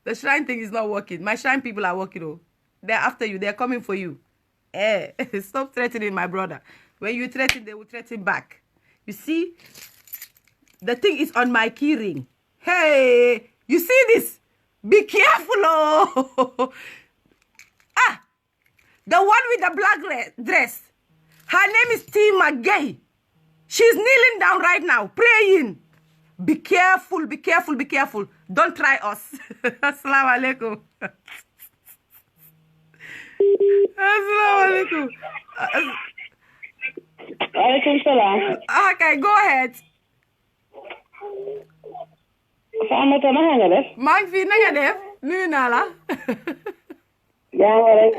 the shrine thing is not working. My shrine people are working. Oh, they're after you. They're coming for you. Stop threatening my brother. When you threaten, they will threaten back. You see, the thing is on my key ring. Hey, you see this? Be careful, oh. The one with the black dress. Her name is T. McGay. She's kneeling down right now, praying. Be careful, be careful, be careful. Don't try us. Assalamu alaikum. Assalamu alaikum. Alaikum salam. Okay, go ahead. Famata naka nga def? Maa ngi fi naka def? Nuyu naa la. Jaamu rek.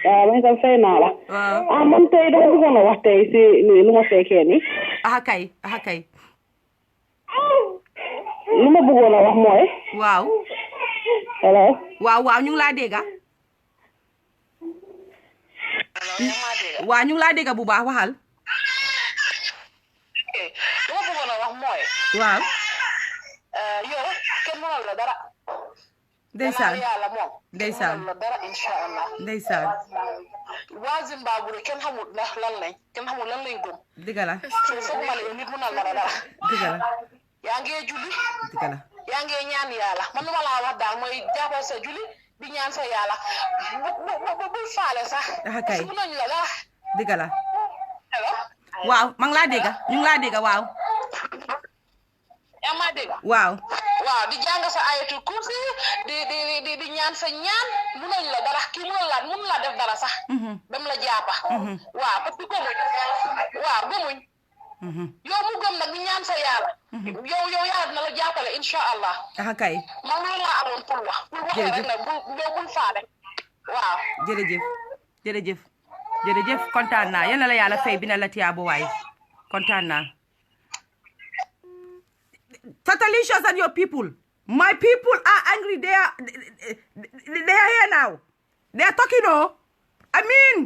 Man tam fay naa la. Waaw. Man tey dama bëggoon a wax tey si lu ma fekkee ni. Kay. Lu ma bëggoon a wax mooy. Waaw. Hello. Waaw, ñu ngi laa dégg. Waaw, ñu ngi laa dégg bu baax waxal. Lu ma bëggoon a wax mooy. Waaw. Yow kenn mënal la dara. Ndeysaan. Yàlla moom. Ndeysaan. Mënal la dara inshallah. Ndeysaan. Waa Zimbabwe kenn xamul ndax lan lañ gëm. Dëgg la. So foog ma ne nit mënal la dara. Dëgg la. Yaa ngi julli. Dëgg la. Yaa ngi ñaan yàlla man lu ma laa wax daal mooy jàppal sa julli di ñaan sa yàlla bu faale sax. Kay. Su nañ la dara. Dëgg la. Hello. Waaw, maa ngi laa dégg. Ñu ngi laa dégg waaw. Yaa ma dégg. Waaw. Waaw di jàng sa ayatul kursi di ñaan sa ñaan mënuñ la dara kii mënu la def dara sax. Bam la jàppa. Waaw parce que gëmuñ. Yow mu gëm nag di ñaan sa yàlla. yow yàlla dina la jàppale insha allah. Kay. man loolu laa amoon pour wax. Jërëjëf rek nag bul faale. Waaw. Jërëjëf kontaan naa yal na la yàlla fay bi na la tiyaabo waay kontaan naa. Tatelicious and your people. My people are angry. They are here now. They are talking. Oh, I mean.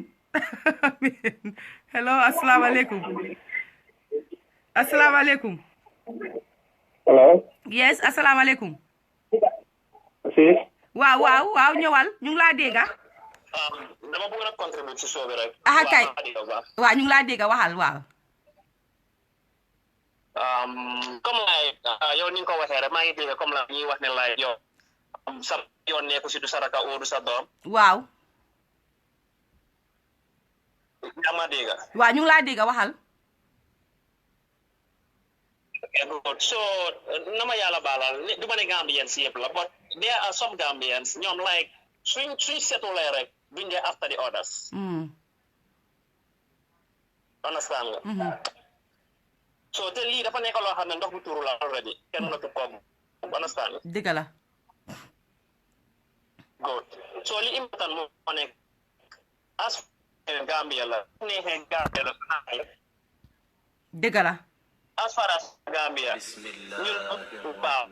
Hello, assalamu alaikum. Assalamu alaikum. Hello. Yes, assalamu alaikum. Si. Waaw ñëwal ñu ngi laa dégg. Dama bëgg a contribuer ci soobi rek. Kay. Waaw ñu ngi laa dégg waxal waaw. Comme yow ni nga ko waxee rek maa ngi dégg comme la ñuy wax ne la yow sa yoon nekku si du saraka oo du sa doom. Waaw. yaa ma dégg. Waaw ñu ngi laa dégg waxal. So nama yàlla baalal du ma ne Gambians yëpp la but there are some Gambians ñoom like suñ setulee rek duñ dee after the others. Understand nga. So te lii dafa nekk loo xam ne ndox bu tuuru la already kenn mënatu ko understand. Dëgg la. Good. So li important moo nekk as Gambia la neexee Gambia la dëgg la. as far as Gambia ñun baax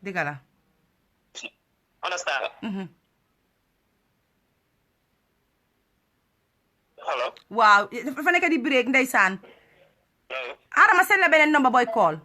dëgg la. Understand. Hello. Waaw dafa nekk di break ndeysaan. Ara ma seen la beneen number boy call.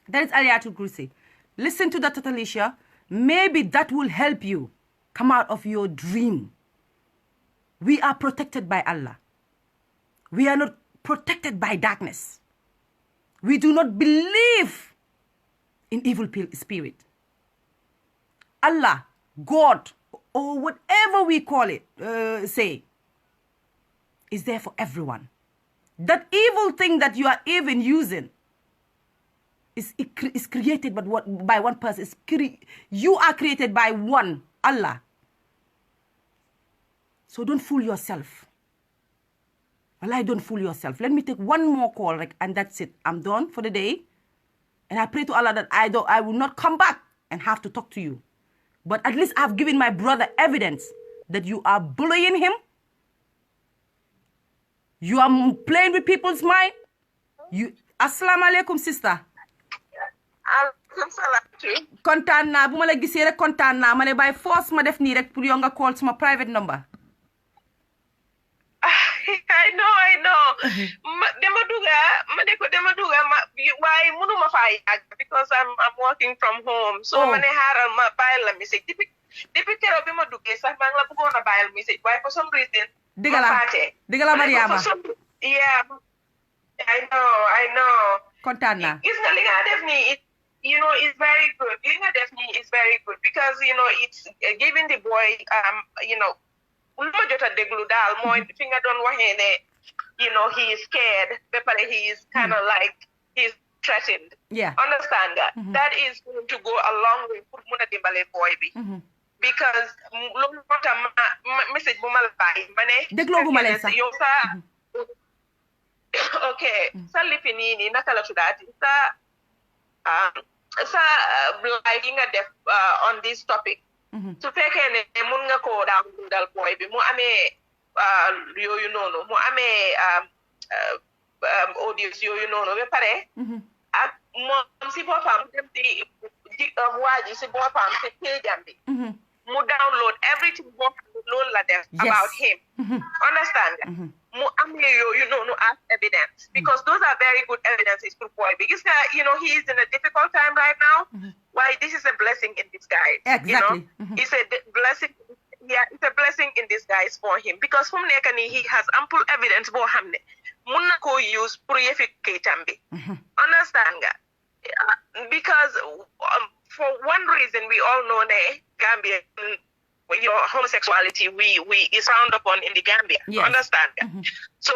That is Aliatul Kursi. Listen to that, Tatelicious. Maybe that will help you come out of your dream. We are protected by Allah. We are not protected by darkness. We do not believe in evil spirit. Allah, God, or whatever we call it, say, is there for everyone. That evil thing that you are even using is created by one person. You are created by one, Allah. So don't fool yourself. Allah, don't fool yourself. Let me take one more call, and that's it. I'm done for the day. And I pray to Allah that I will not come back and have to talk to you. But at least I've given my brother evidence that you are bullying him. You are playing with people's mind. Assalamu alaikum, sister. Kontaan naa bu ma la gisee rek kontaan naa ma ne by force ma def nii rek pour yow nga call suma private number. I know. Dema duga why munuma fa yag because I'm working from home. So mane haral ma bayal la message. Depuis kéro bima duggé sax ma la bëggona bayal message. Why for some reason Digala Mariama. Yeah. I know. Kontaan naa. Gis nga li nga def ni it's very good. Li nga def ni is very good because it's giving the boy lu ma jot a déglu daal mooy fi nga doon waxee ne he is scared ba pare he is kind of like he's threatened. Yeah. Understand that? That is going to go a long way pour mun a dimbale boy bi. Because loolu moo tax message bu ma la bàyyi ma ne dégloo bu ma leen sax yow ok sa lifi nii naka la tuddaati sa live yi nga def on this topic. Su fekkee ne mun nga koo dal boy bi mu amee yooyu noonu mu amee audios yooyu noonu ba pare ak moom si boppam dem si waaji si boppam si page bi mu download everything loolu la def about him. Understand nga mu amee yooyu noonu as evidence because those are very good evidences for boy bi gis nga he is in a difficult time right now. Why this is a blessing in disguise. Exactly. It's a blessing. Yeah, it's a blessing in disguise for him because from nekani he has ample evidence for hamne. Munna ko use purificate ambi. Understand nga? Because for one reason we all know ne Gambia homosexuality we is frowned upon in the Gambia. Yes. Understand nga? So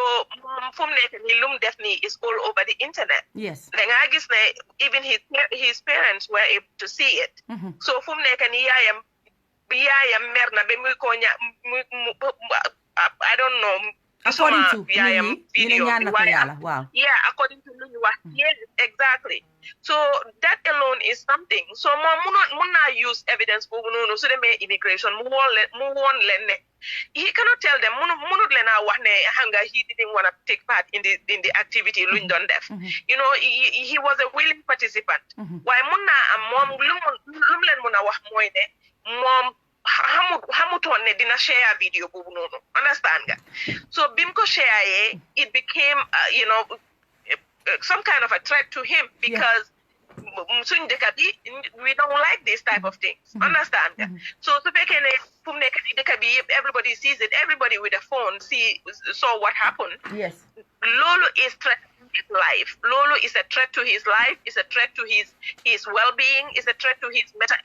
from nekani lum definitely is all over the internet. Yes. Even his parents were able to see it. So from nekani yaayam mer na be muy ko I don't know. According to video. Wow. Yeah, according to lu ñu wax. Yes, exactly. So that alone is something. So mun na use evidence for no so dem immigration mu won len ne he cannot tell them munut len a wax ne hanga he didn't want to take part in the activity luñ don def. He was a willing participant. Why mun na am mom lum len mun a wax moy ne mom hamuton ne dina share video bobu nonu. Understand nga? So bimko share it became some kind of a threat to him because we don't like this type of things. Understand nga? So everybody sees it. Everybody with a phone saw what happened. Yes. Lolo is threatening his life. Lolo is a threat to his life. Is a threat to his well-being. Is a threat to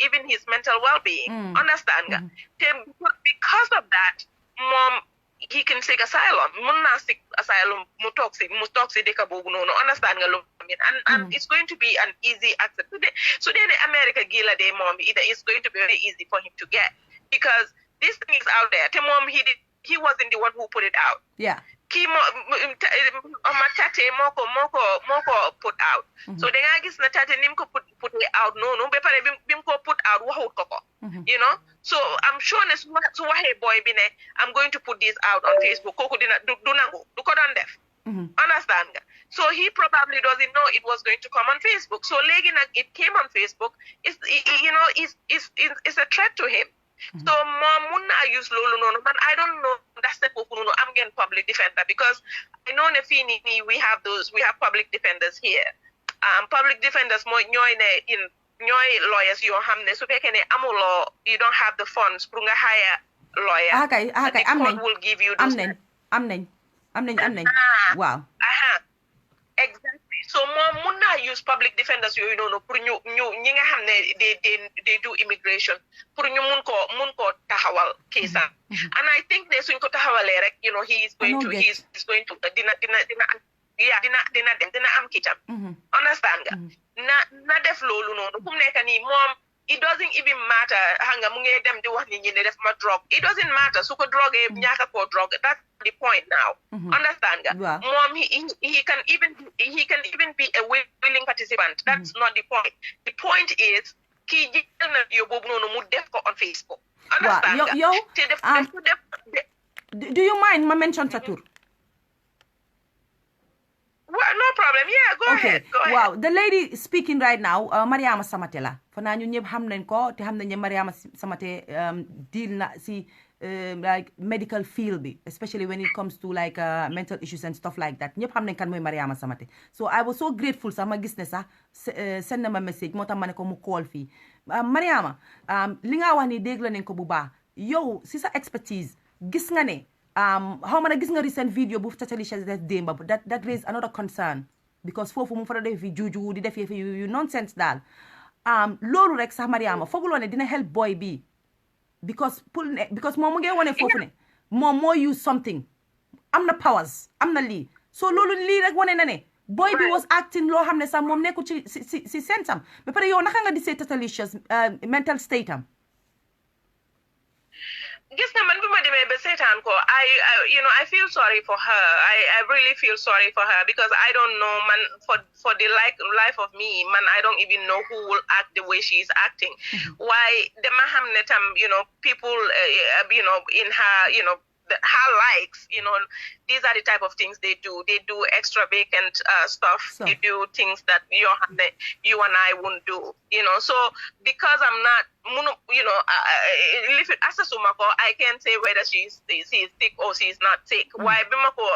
even his mental well-being. Understand nga? Because of that, mom, he can seek asylum. Munna seek asylum. Mutoxi deka bobu no. Understand nga lo? And it's going to be an easy access. So then America gila de mom, it's going to be very easy for him to get because this thing is out there. The mom he wasn't the one who put it out. Yeah. Tate moko put out. So then I guess na tate nim ko put it out no be pare bim ko put out waxut koko. So I'm sure ne so wahe boy bi ne I'm going to put this out on Facebook. Koko dina du nangu du ko don def. Understand nga? So he probably doesn't know it was going to come on Facebook. So legi nak it came on Facebook. It's a threat to him. So mom mun na use lolu nono, but I don't know that's the I'm getting public defender because I know we have public defenders here. public defenders mooy ñooy ne ñooy lawyers yoo xam ne su fekkee ne amuloo you don't have the funds pour nga hire lawyer. kay am nañ will give you am nañ waaw. Exactly. So moom mun naa use public defenders yooyu noonu pour ñu ñi nga xam ne they do immigration pour ñu mun koo taxawal kiisam. And I think ne suñ ko taxawalee rek he is going to dina am kiitam. Understand nga. na def loolu noonu fu mu nekk nii moom it doesn't even matter xam nga mu ngi dem di wax nit ñi ne def ma drogue it doesn't matter su ko drogué ñaaka koo drogue that's the point now. Understand nga. Moom he can even be a willing participant. That's not the point. The point is kii jël na yow boobu noonu mu def ko on Facebook. Understand nga. yow do you mind ma mention sa tur? Well, no problem. Yeah, go ahead. Wow, the lady speaking right now, Mariama Samate la. Fana ñu ñëpp xam nañ ko te xam nañ ne Mariama Samate deal na si like medical field bi, especially when it comes to like mental issues and stuff like that. ñëpp xam nañ kan mooy Mariama Samate. So I was so grateful sax ma gis ne sax send na ma message moo tax ma ne ko mu call fii. Mariama, li nga wax ni dégg la nañ ko bu baax. Yow si sa expertise gis nga ne how many gis nga recent video bu Tatelicious def démba that raised another concern because foofu mu fa def fi juju di def fi yu nonsense daal loolu rek sax Mariama fooguloo ne dina help boy bi because moom mu ngi wane foofu ne moom moo use something am na powers am na lii so loolu lii rek wane na ne boy bi was acting loo xam ne sax moom nekku ci si sensam ba pare yow naka nga di see Tatelicious mental state am. Gis nga man bi ma demee ba seetaan ko I feel sorry for her. I really feel sorry for her because I don't know man for the life of me man I don't even know who will act the way she is acting. Why dama xam ne tam people in her her likes these are the type of things they do extravagant stuff. They do things that you and I wouldn't do so because I'm not I can't say whether she's sick or she's not sick. Why bima ko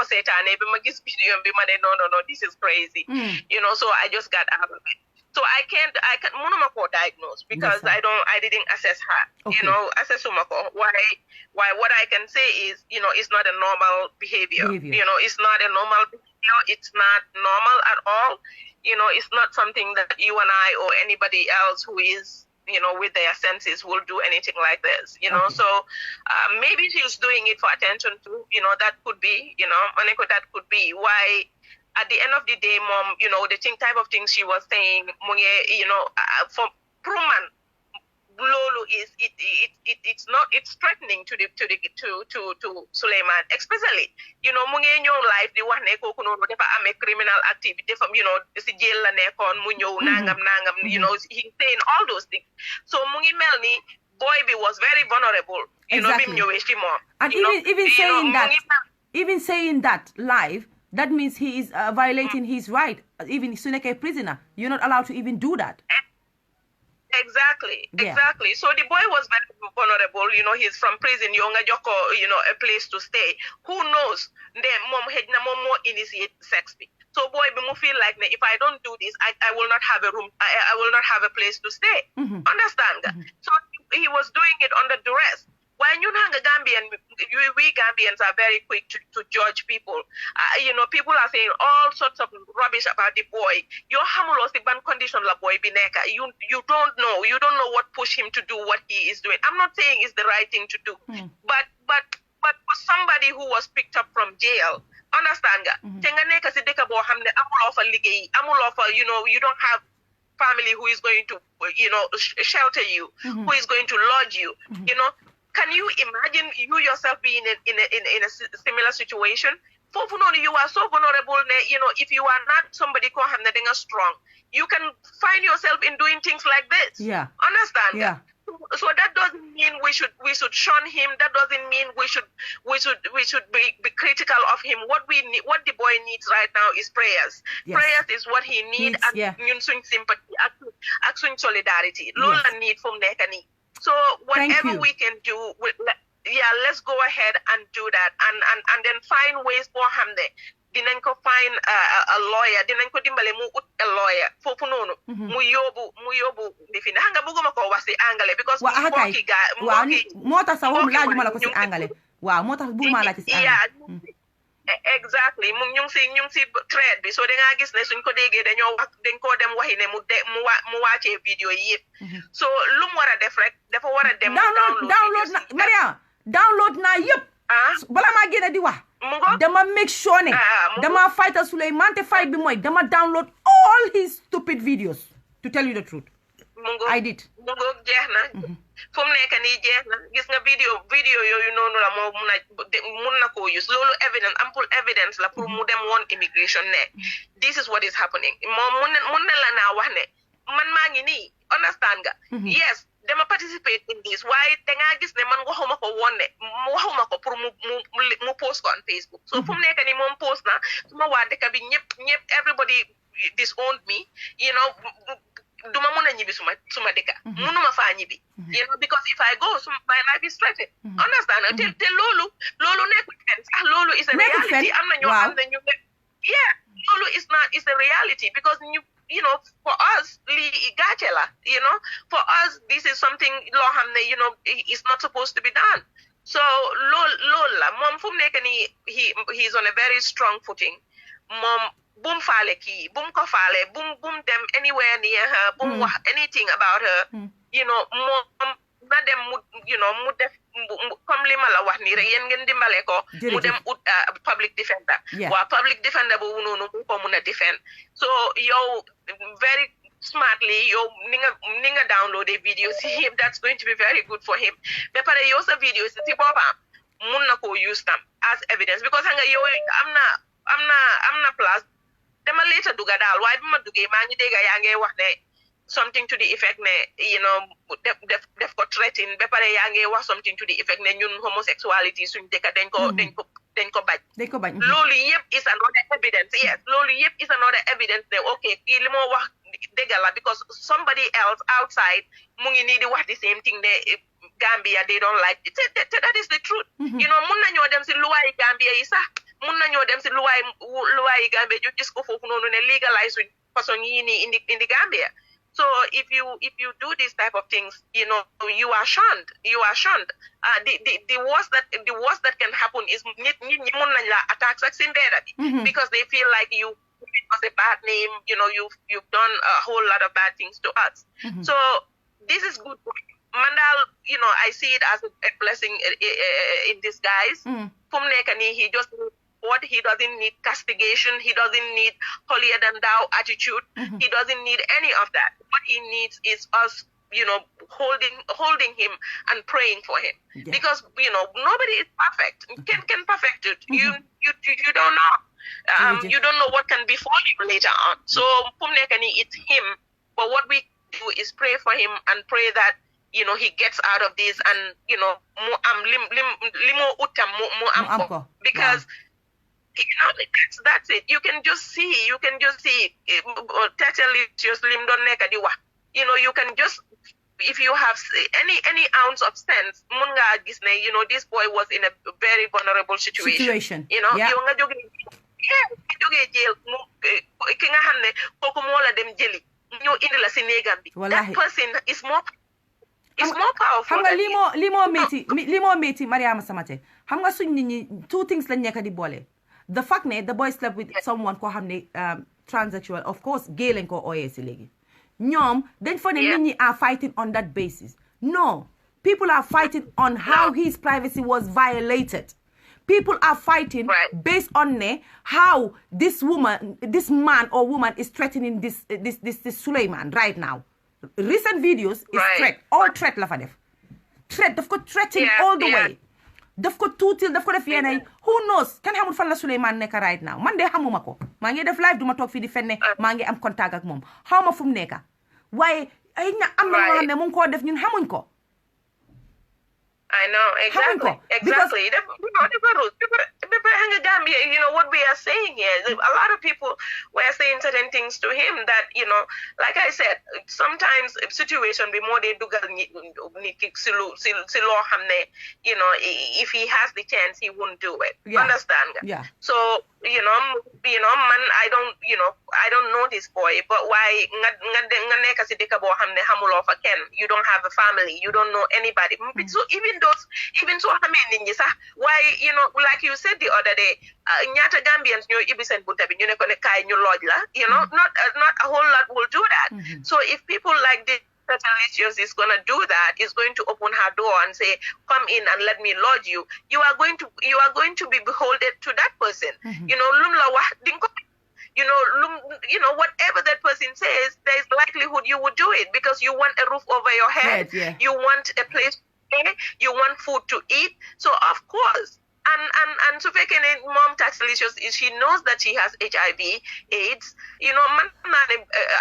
setane bima gis video bima ne no this is crazy. So I just got out of it. So I can't munuma ko diagnose because I didn't assess her. Okay. Assess umako. Why what I can say is it's not a normal behavior. It's not a normal behavior. It's not normal at all. It's not something that you and I or anybody else who is with their senses will do anything like this. So maybe she's doing it for attention too. That could be. Maneko, that could be why. At the end of the day, Mom, the type of things she was saying, for Pruman, Lolo is it's threatening to Sulayman, especially munge ñoo life di wax ne kooku noonu dafa amee criminal activity dafa si jail la nekkoon mu ñëw nangam he's saying all those things so mu ngi mel ni boy bi was very vulnerable bim ñëwee ci moom and even saying that live that means he is violating his right. Even su nekkee prisoner, you're not allowed to even do that. Exactly. So the boy was very vulnerable. He's from prison. Yonga joko, a place to stay. Who knows? Then mom more initiate sex. So boy, we feel like if I don't do this, I will not have a room. I will not have a place to stay. Understand? So he was doing it under duress. When you know Gambian, we Gambians are very quick to judge people. People are saying all sorts of rubbish about the boy. Your hamulos the ban condition la boy bineka. You don't know. You don't know what pushed him to do what he is doing. I'm not saying it's the right thing to do, but for somebody who was picked up from jail, understand nga? Tenganeka si deka bo hamne amulo fa ligay, amulo fa you don't have family who is going to shelter you, who is going to lodge you, Can you imagine you yourself being in a similar situation? You are so vulnerable. If you are not somebody who is strong, you can find yourself in doing things like this. Yeah. Understand? Yeah. So that doesn't mean we should shun him. That doesn't mean we should be critical of him. What the boy needs right now is prayers. Yes. Prayers is what he needs, and sympathy, action solidarity. Lola need from nekani. So whatever we can do, let's go ahead and do that, and then find ways for him. dinañ ko find a lawyer dinañ ko dimbale mu ut a lawyer foofu noonu mu yóbbu di fi ne xam nga bëgguma ko wax si anglais because mbokki gaa moo tax sax laajuma la ko si anglais waaw moo tax bëgguma la ci si anglais exactly ñu ngi si thread bi so da ngaa gis ne suñ ko déggee dañ koo dem waxi ne mu wàccee vidéo yi yëpp so lu mu war a def rek dafa war a dem download na Mariama download naa yëpp bala maa génne di wax dama make sure ne dama fightal Sulayman te fight bi mooy dama download all his stupid videos to tell you the truth I did mu ngoog jeex na fu mu nekk nii jeex na gis nga vidéo yooyu noonu la moo mun na koo use loolu evidence ample evidence la pour mu dem woon immigration ne this is what is happening moom mun na la naa wax ne man maa ngi nii understand nga yes dama participate in this waaye da ngaa gis ne man waxuma ko woon ne waxuma ko pour mu post ko on Facebook so fu mu nekk nii moom post na suma waa dëkk bi ñëpp everybody disowned me you know duma mun a ñibbi suma dëkka munuma faa ñibbi you know because if I go my life is threatened understand te loolu nekkul fen sax loolu is a reality am na ñoo xam ne ñu yeah loolu is a reality because you know for us lii gàcce la you know for us this is something loo xam ne you know is not supposed to be done so loolu la moom fu mu nekk nii he is on a very strong footing moom bum faale kii bum ko faale bum dem anywhere near her bum wax anything about her you know moom na dem mu def comme li ma la wax nii rek yéen ngeen dimbale ko mu dem ut public defender waaw public defender boobu noonu mu ko mun a defend so yow very smartly yow ni nga download a video si him that's going to be very good for him ba pare yow sa video si boppam mun na ko use tam as evidence because xam nga yow am na place dama later duga daal waaye bi ma duggee maa ngi dégg yaa ngi wax ne something to the effect ne you know def ko threaten ba pare yaa ngi wax something to the effect ne ñun homosexuality suñ dëkk dañ ko bañ loolu yëpp is another evidence yes loolu yëpp is another evidence ne okay kii li moo wax dëgg la because somebody else outside mu ngi nii di wax the same thing ne Gambia they don't like it that is the truth you know mun nañoo dem si luwaayi Gambia yi sax mun nañoo dem si luwaayi Gambia ñu gis ko foofu noonu ne legalize suñ façon yii nii indi Gambia so if you do these type of things you know you are shunned the worst that can happen is nit ñi mun nañ la attack sax si mbedda bi because they feel like you was a bad name you know you've done a whole lot of bad things to us so this is good Mandal, you know, I see it as a blessing in disguise. From Nekani, he just he doesn't need castigation. He doesn't need holier than thou attitude. He doesn't need any of that. What he needs is us, you know, holding him and praying for him. Yeah. Because, you know, nobody is perfect. Can perfect it. You don't know. You don't know what can befall you later on. So, from Nekani, it's him. But what we do is pray for him and pray that you know he gets out of this and you know limo utam mu because you know that's it you can just see Tatelicious lim don neka di wax you know you can just if you have any ounce of sense mun nga gis ne you know this boy was in a very vulnerable situation you know yow nga joge jail mu ki nga xamne koku mo la dem jeli ñu indi la ci negam bi that person is more powerful. Xam nga li moo métti Mariama Samate xam nga suñ nit ñi two things lañ nekk di boole the fact ne the boy slept with someone koo xam ne transsexual of course gay lañ ko ooyee si léegi ñoom dañ fa ne nit ñi are fighting on that basis no people are fighting on how his privacy was violated people are fighting based on how this man or woman is threatening this Sulayman right now recent videos is threat all threat la fa def threat daf ko threatening all the way daf ko tuutil daf ko def yeneen who knows kan xamul fan la Sulayman nekk right now man de xamuma ko maa ngi def live duma toog fii di fenne maa ngi am contact ak moom xaw ma fu mu nekk waaye ay ña am na loo xam ne mu ngi koo def ñun xamuñ ko I know exactly dafa ruus dafa Nyata Gambia, you know, what we are saying here, a lot of people were saying certain things to him that, you know, like I said, sometimes situation be more they do, you know, if he has the chance, he won't do it. Yeah. Understand? Yeah. So, you know, man, I don't know this boy, but why you don't have a family, you don't know anybody. So even so why, you know, like you said the other day, Nyata Gambians you know, not a whole lot will do that. So if people like this Tatelicious is going to do that, is going to open her door and say, come in and let me lodge you, you are going to be beholden to that person. You know, you know, whatever that person says, there is likelihood you would do it because you want a roof over your head, you want a place to stay, you want food to eat. So of course, and so mom Tatelicious, she knows that she has HIV, AIDS. You know,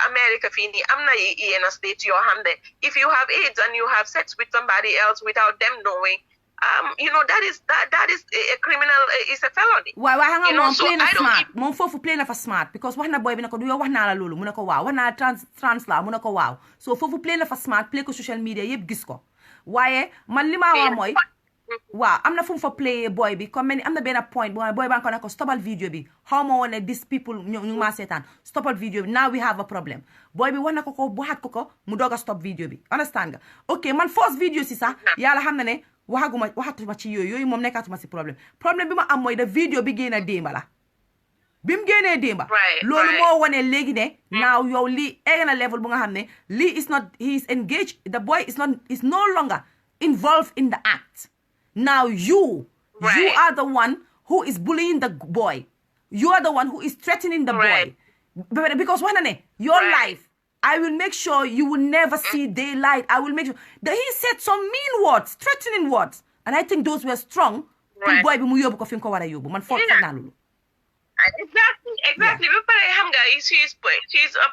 America fini, I'm not in a state your hand. If you have AIDS and you have sex with somebody else without them knowing, you know, that is a criminal, is a felony. Why hang you know, on so playing I a don't smart. Mom for playing for smart because what na boy binako do what na la lulu munako wow, what na trans la munako wow. So for playing for smart, play ko social media yeb gisko. Why man lima wa moy. Wow, I'm not for play boy because many I'm not being a point boy bank on stop all video be. How more these people ma setan stop all video. Now we have a problem. Boy be wana koko bohat koko mudoga stop video be. Understand ga? Okay, man first video sisa yala hamna ne waxatu ma ci yoyu mom nekatuma ci problème bi ma am moy the video bi gëna demba la bim gëné demba lolu mo woné légui né now yow li egna level bu nga xamné li is not he is engaged, the boy is no longer involved in the act. Now you are the one who is bullying the boy, you are the one who is threatening the boy because your life I will make sure you will never see daylight. I will make sure that he said some mean words, threatening words. And I think those were strong. Boy, Exactly. Yeah. She's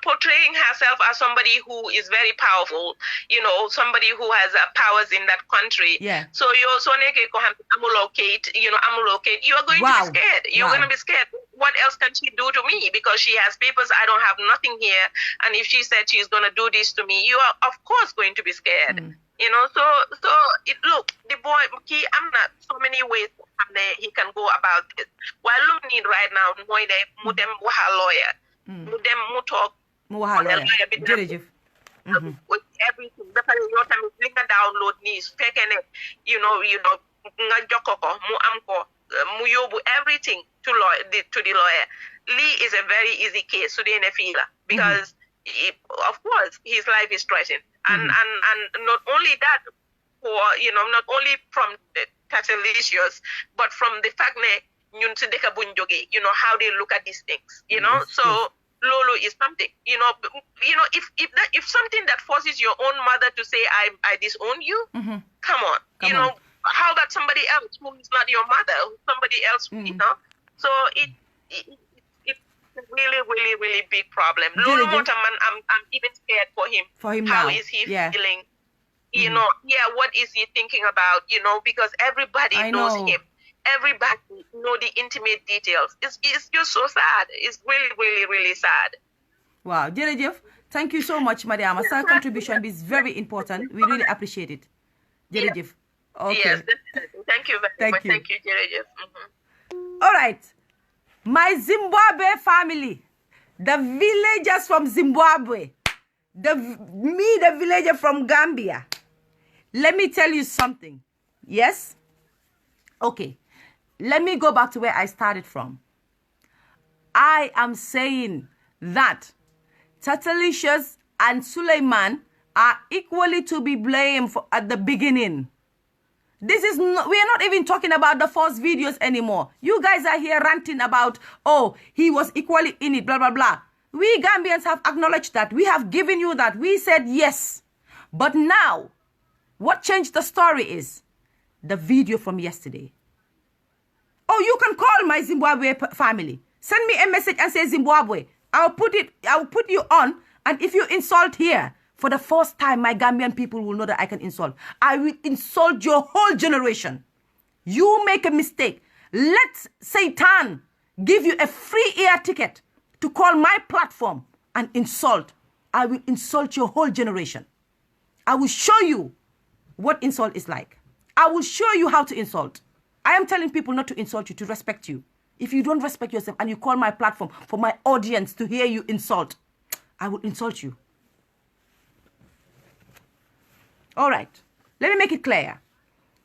portraying herself as somebody who is very powerful, you know, somebody who has powers in that country. Yeah. So you're so amulocate, you are going to be scared. You're going to be scared. What else can she do to me? Because she has papers, I don't have nothing here. And if she said she's going to do this to me, you are, of course, going to be scared. You know, so look, the boy, I'm not so many ways he can go about it. While looking right now, mudem waha lawyer, mudem mutalk, with everything. The your time is link download news, you know, nga jokoko mu amko mu yobu everything to the lawyer. Lee is a very easy case to the fila because of course his life is threatened. And not only that, not only from the Tatelicious, but from the fact that how they look at these things, So Lolo is something, if something that forces your own mother to say I disown you, come on, how about somebody else who is not your mother, somebody else, So it's really, really, really big problem. Lolo Motaman, I'm even scared for him. How is he feeling? What is he thinking about? Because everybody knows him. Everybody know the intimate details. It's just so sad. It's really, really, really sad. Wow, Jerejef, thank you so much, Mariam. Your contribution is very important. We really appreciate it. Jerejef. Okay. Yes, thank you very much. Thank you, Jerejef. All right. My Zimbabwe family, the villagers from Zimbabwe, the villager from Gambia. Let me tell you something. Yes? Okay. Let me go back to where I started from. I am saying that Tatelicious and Sulayman are equally to be blamed at the beginning. We are not even talking about the first videos anymore. You guys are here ranting about, he was equally in it, blah, blah, blah. We Gambians have acknowledged that. We have given you that. We said yes. But now, what changed the story is the video from yesterday. You can call my Zimbabwe family. Send me a message and say Zimbabwe. I'll put you on. And if you insult here, for the first time, my Gambian people will know that I can insult. I will insult your whole generation. You make a mistake. Let Satan give you a free air ticket to call my platform and insult. I will insult your whole generation. I will show you what insult is like. I will show you how to insult. I am telling people not to insult you, to respect you. If you don't respect yourself and you call my platform for my audience to hear you insult, I will insult you. All right. Let me make it clear.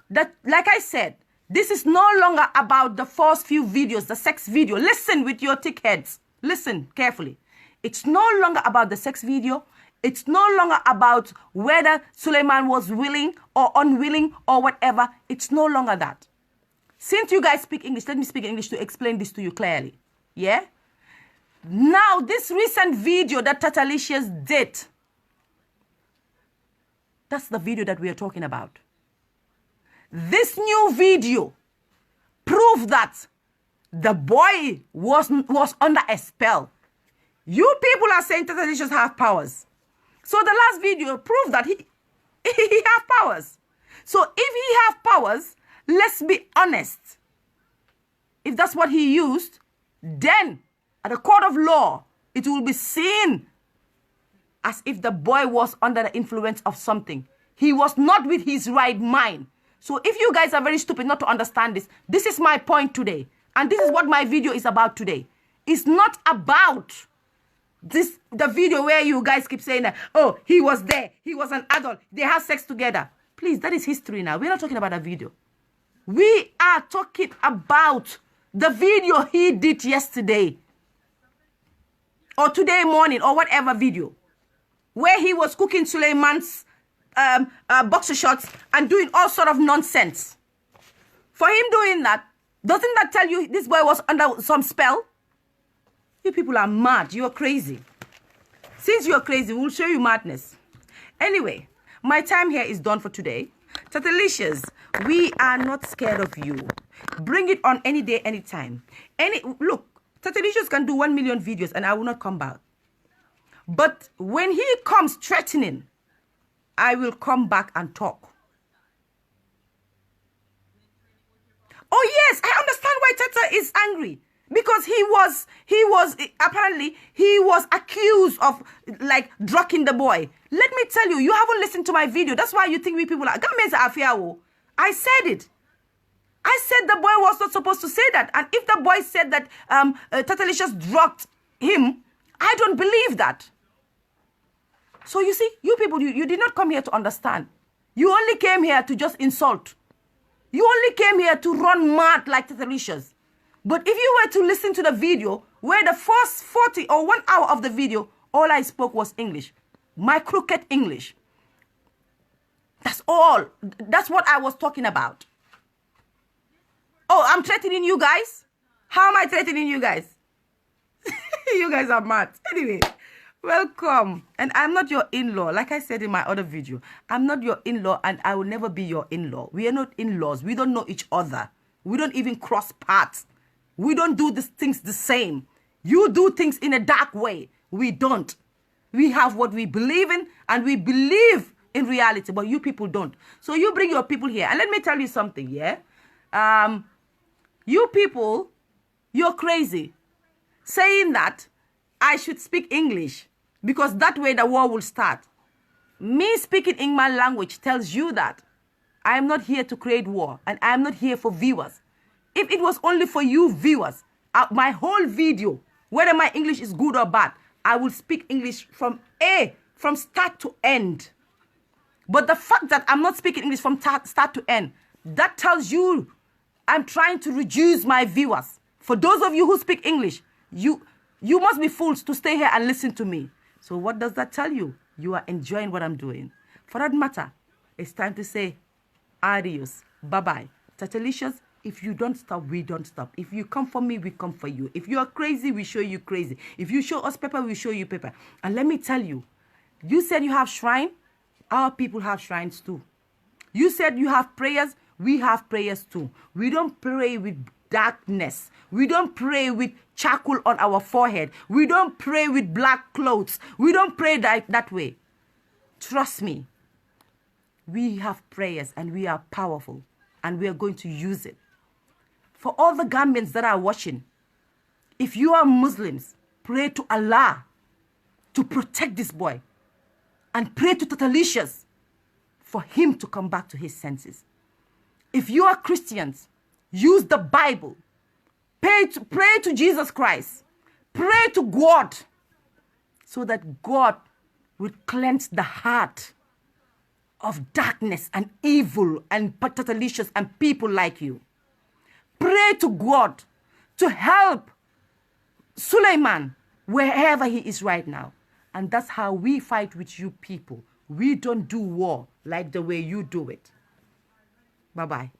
That, like I said, this is no longer about the first few videos, the sex video. Listen with your thick heads. Listen carefully. It's no longer about the sex video. It's no longer about whether Sulayman was willing or unwilling or whatever. It's no longer that. Since you guys speak English, let me speak English to explain this to you clearly. Yeah? Now, this recent video that Tatelicious did, that's the video that we are talking about. This new video proved that the boy was under a spell. You people are saying Tatelicious have powers. So the last video proved that he have powers. So if he have powers, let's be honest. If that's what he used, then at a court of law, it will be seen as if the boy was under the influence of something. He was not with his right mind. So if you guys are very stupid not to understand this, this is my point today. And this is what my video is about today. It's not about the video where you guys keep saying that, oh, he was there, he was an adult, they have sex together. Please, that is history now. We're not talking about a video. We are talking about the video he did yesterday or today morning or whatever video where he was cooking Sulayman's boxer shorts and doing all sort of nonsense. For him doing that, doesn't that tell you this boy was under some spell? You people are mad. You are crazy. Since you are crazy, we'll show you madness. Anyway, my time here is done for today. Tatelicious, we are not scared of you. Bring it on any day, anytime. Look, Tatelicious can do 1 million videos and I will not come back. But when he comes threatening, I will come back and talk. Oh yes, I understand why Tata is angry. Because he was apparently, he was accused of like drugging the boy. Let me tell you, you haven't listened to my video. That's why you think we people are, I said it. I said the boy was not supposed to say that. And if the boy said that Tatelicious drugged him, I don't believe that. So you see, you people, you did not come here to understand. You only came here to just insult. You only came here to run mad like Tatelicious. But if you were to listen to the video, where the first 40 or 1 hour of the video, all I spoke was English. My crooked English. That's all. That's what I was talking about. Oh, I'm threatening you guys? How am I threatening you guys? You guys are mad. Anyway, welcome. And I'm not your in-law. Like I said in my other video, I'm not your in-law and I will never be your in-law. We are not in-laws. We don't know each other. We don't even cross paths. We don't do these things the same. You do things in a dark way. We don't. We have what we believe in and we believe in reality, but you people don't. So you bring your people here. And let me tell you something, yeah? You people, you're crazy. Saying that I should speak English because that way the war will start. Me speaking in my language tells you that I am not here to create war and I am not here for viewers. If it was only for you viewers, my whole video, whether my English is good or bad, I will speak English from start to end. But the fact that I'm not speaking English from start to end, that tells you I'm trying to reduce my viewers. For those of you who speak English, you must be fools to stay here and listen to me. So what does that tell you? You are enjoying what I'm doing. For that matter, it's time to say adios, bye-bye. Tatelicious, if you don't stop, we don't stop. If you come for me, we come for you. If you are crazy, we show you crazy. If you show us paper, we show you paper. And let me tell you, you said you have shrine. Our people have shrines too. You said you have prayers. We have prayers too. We don't pray with darkness. We don't pray with charcoal on our forehead. We don't pray with black clothes. We don't pray that way. Trust me. We have prayers and we are powerful and we are going to use it. for all the Gambians that are watching, if you are Muslims, pray to Allah to protect this boy. And pray to Tatelicious for him to come back to his senses. If you are Christians, use the Bible. Pray to Jesus Christ. Pray to God so that God will cleanse the heart of darkness and evil and Tatelicious and people like you. Pray to God to help Sulayman wherever he is right now. And that's how we fight with you people. We don't do war like the way you do it. Bye-bye.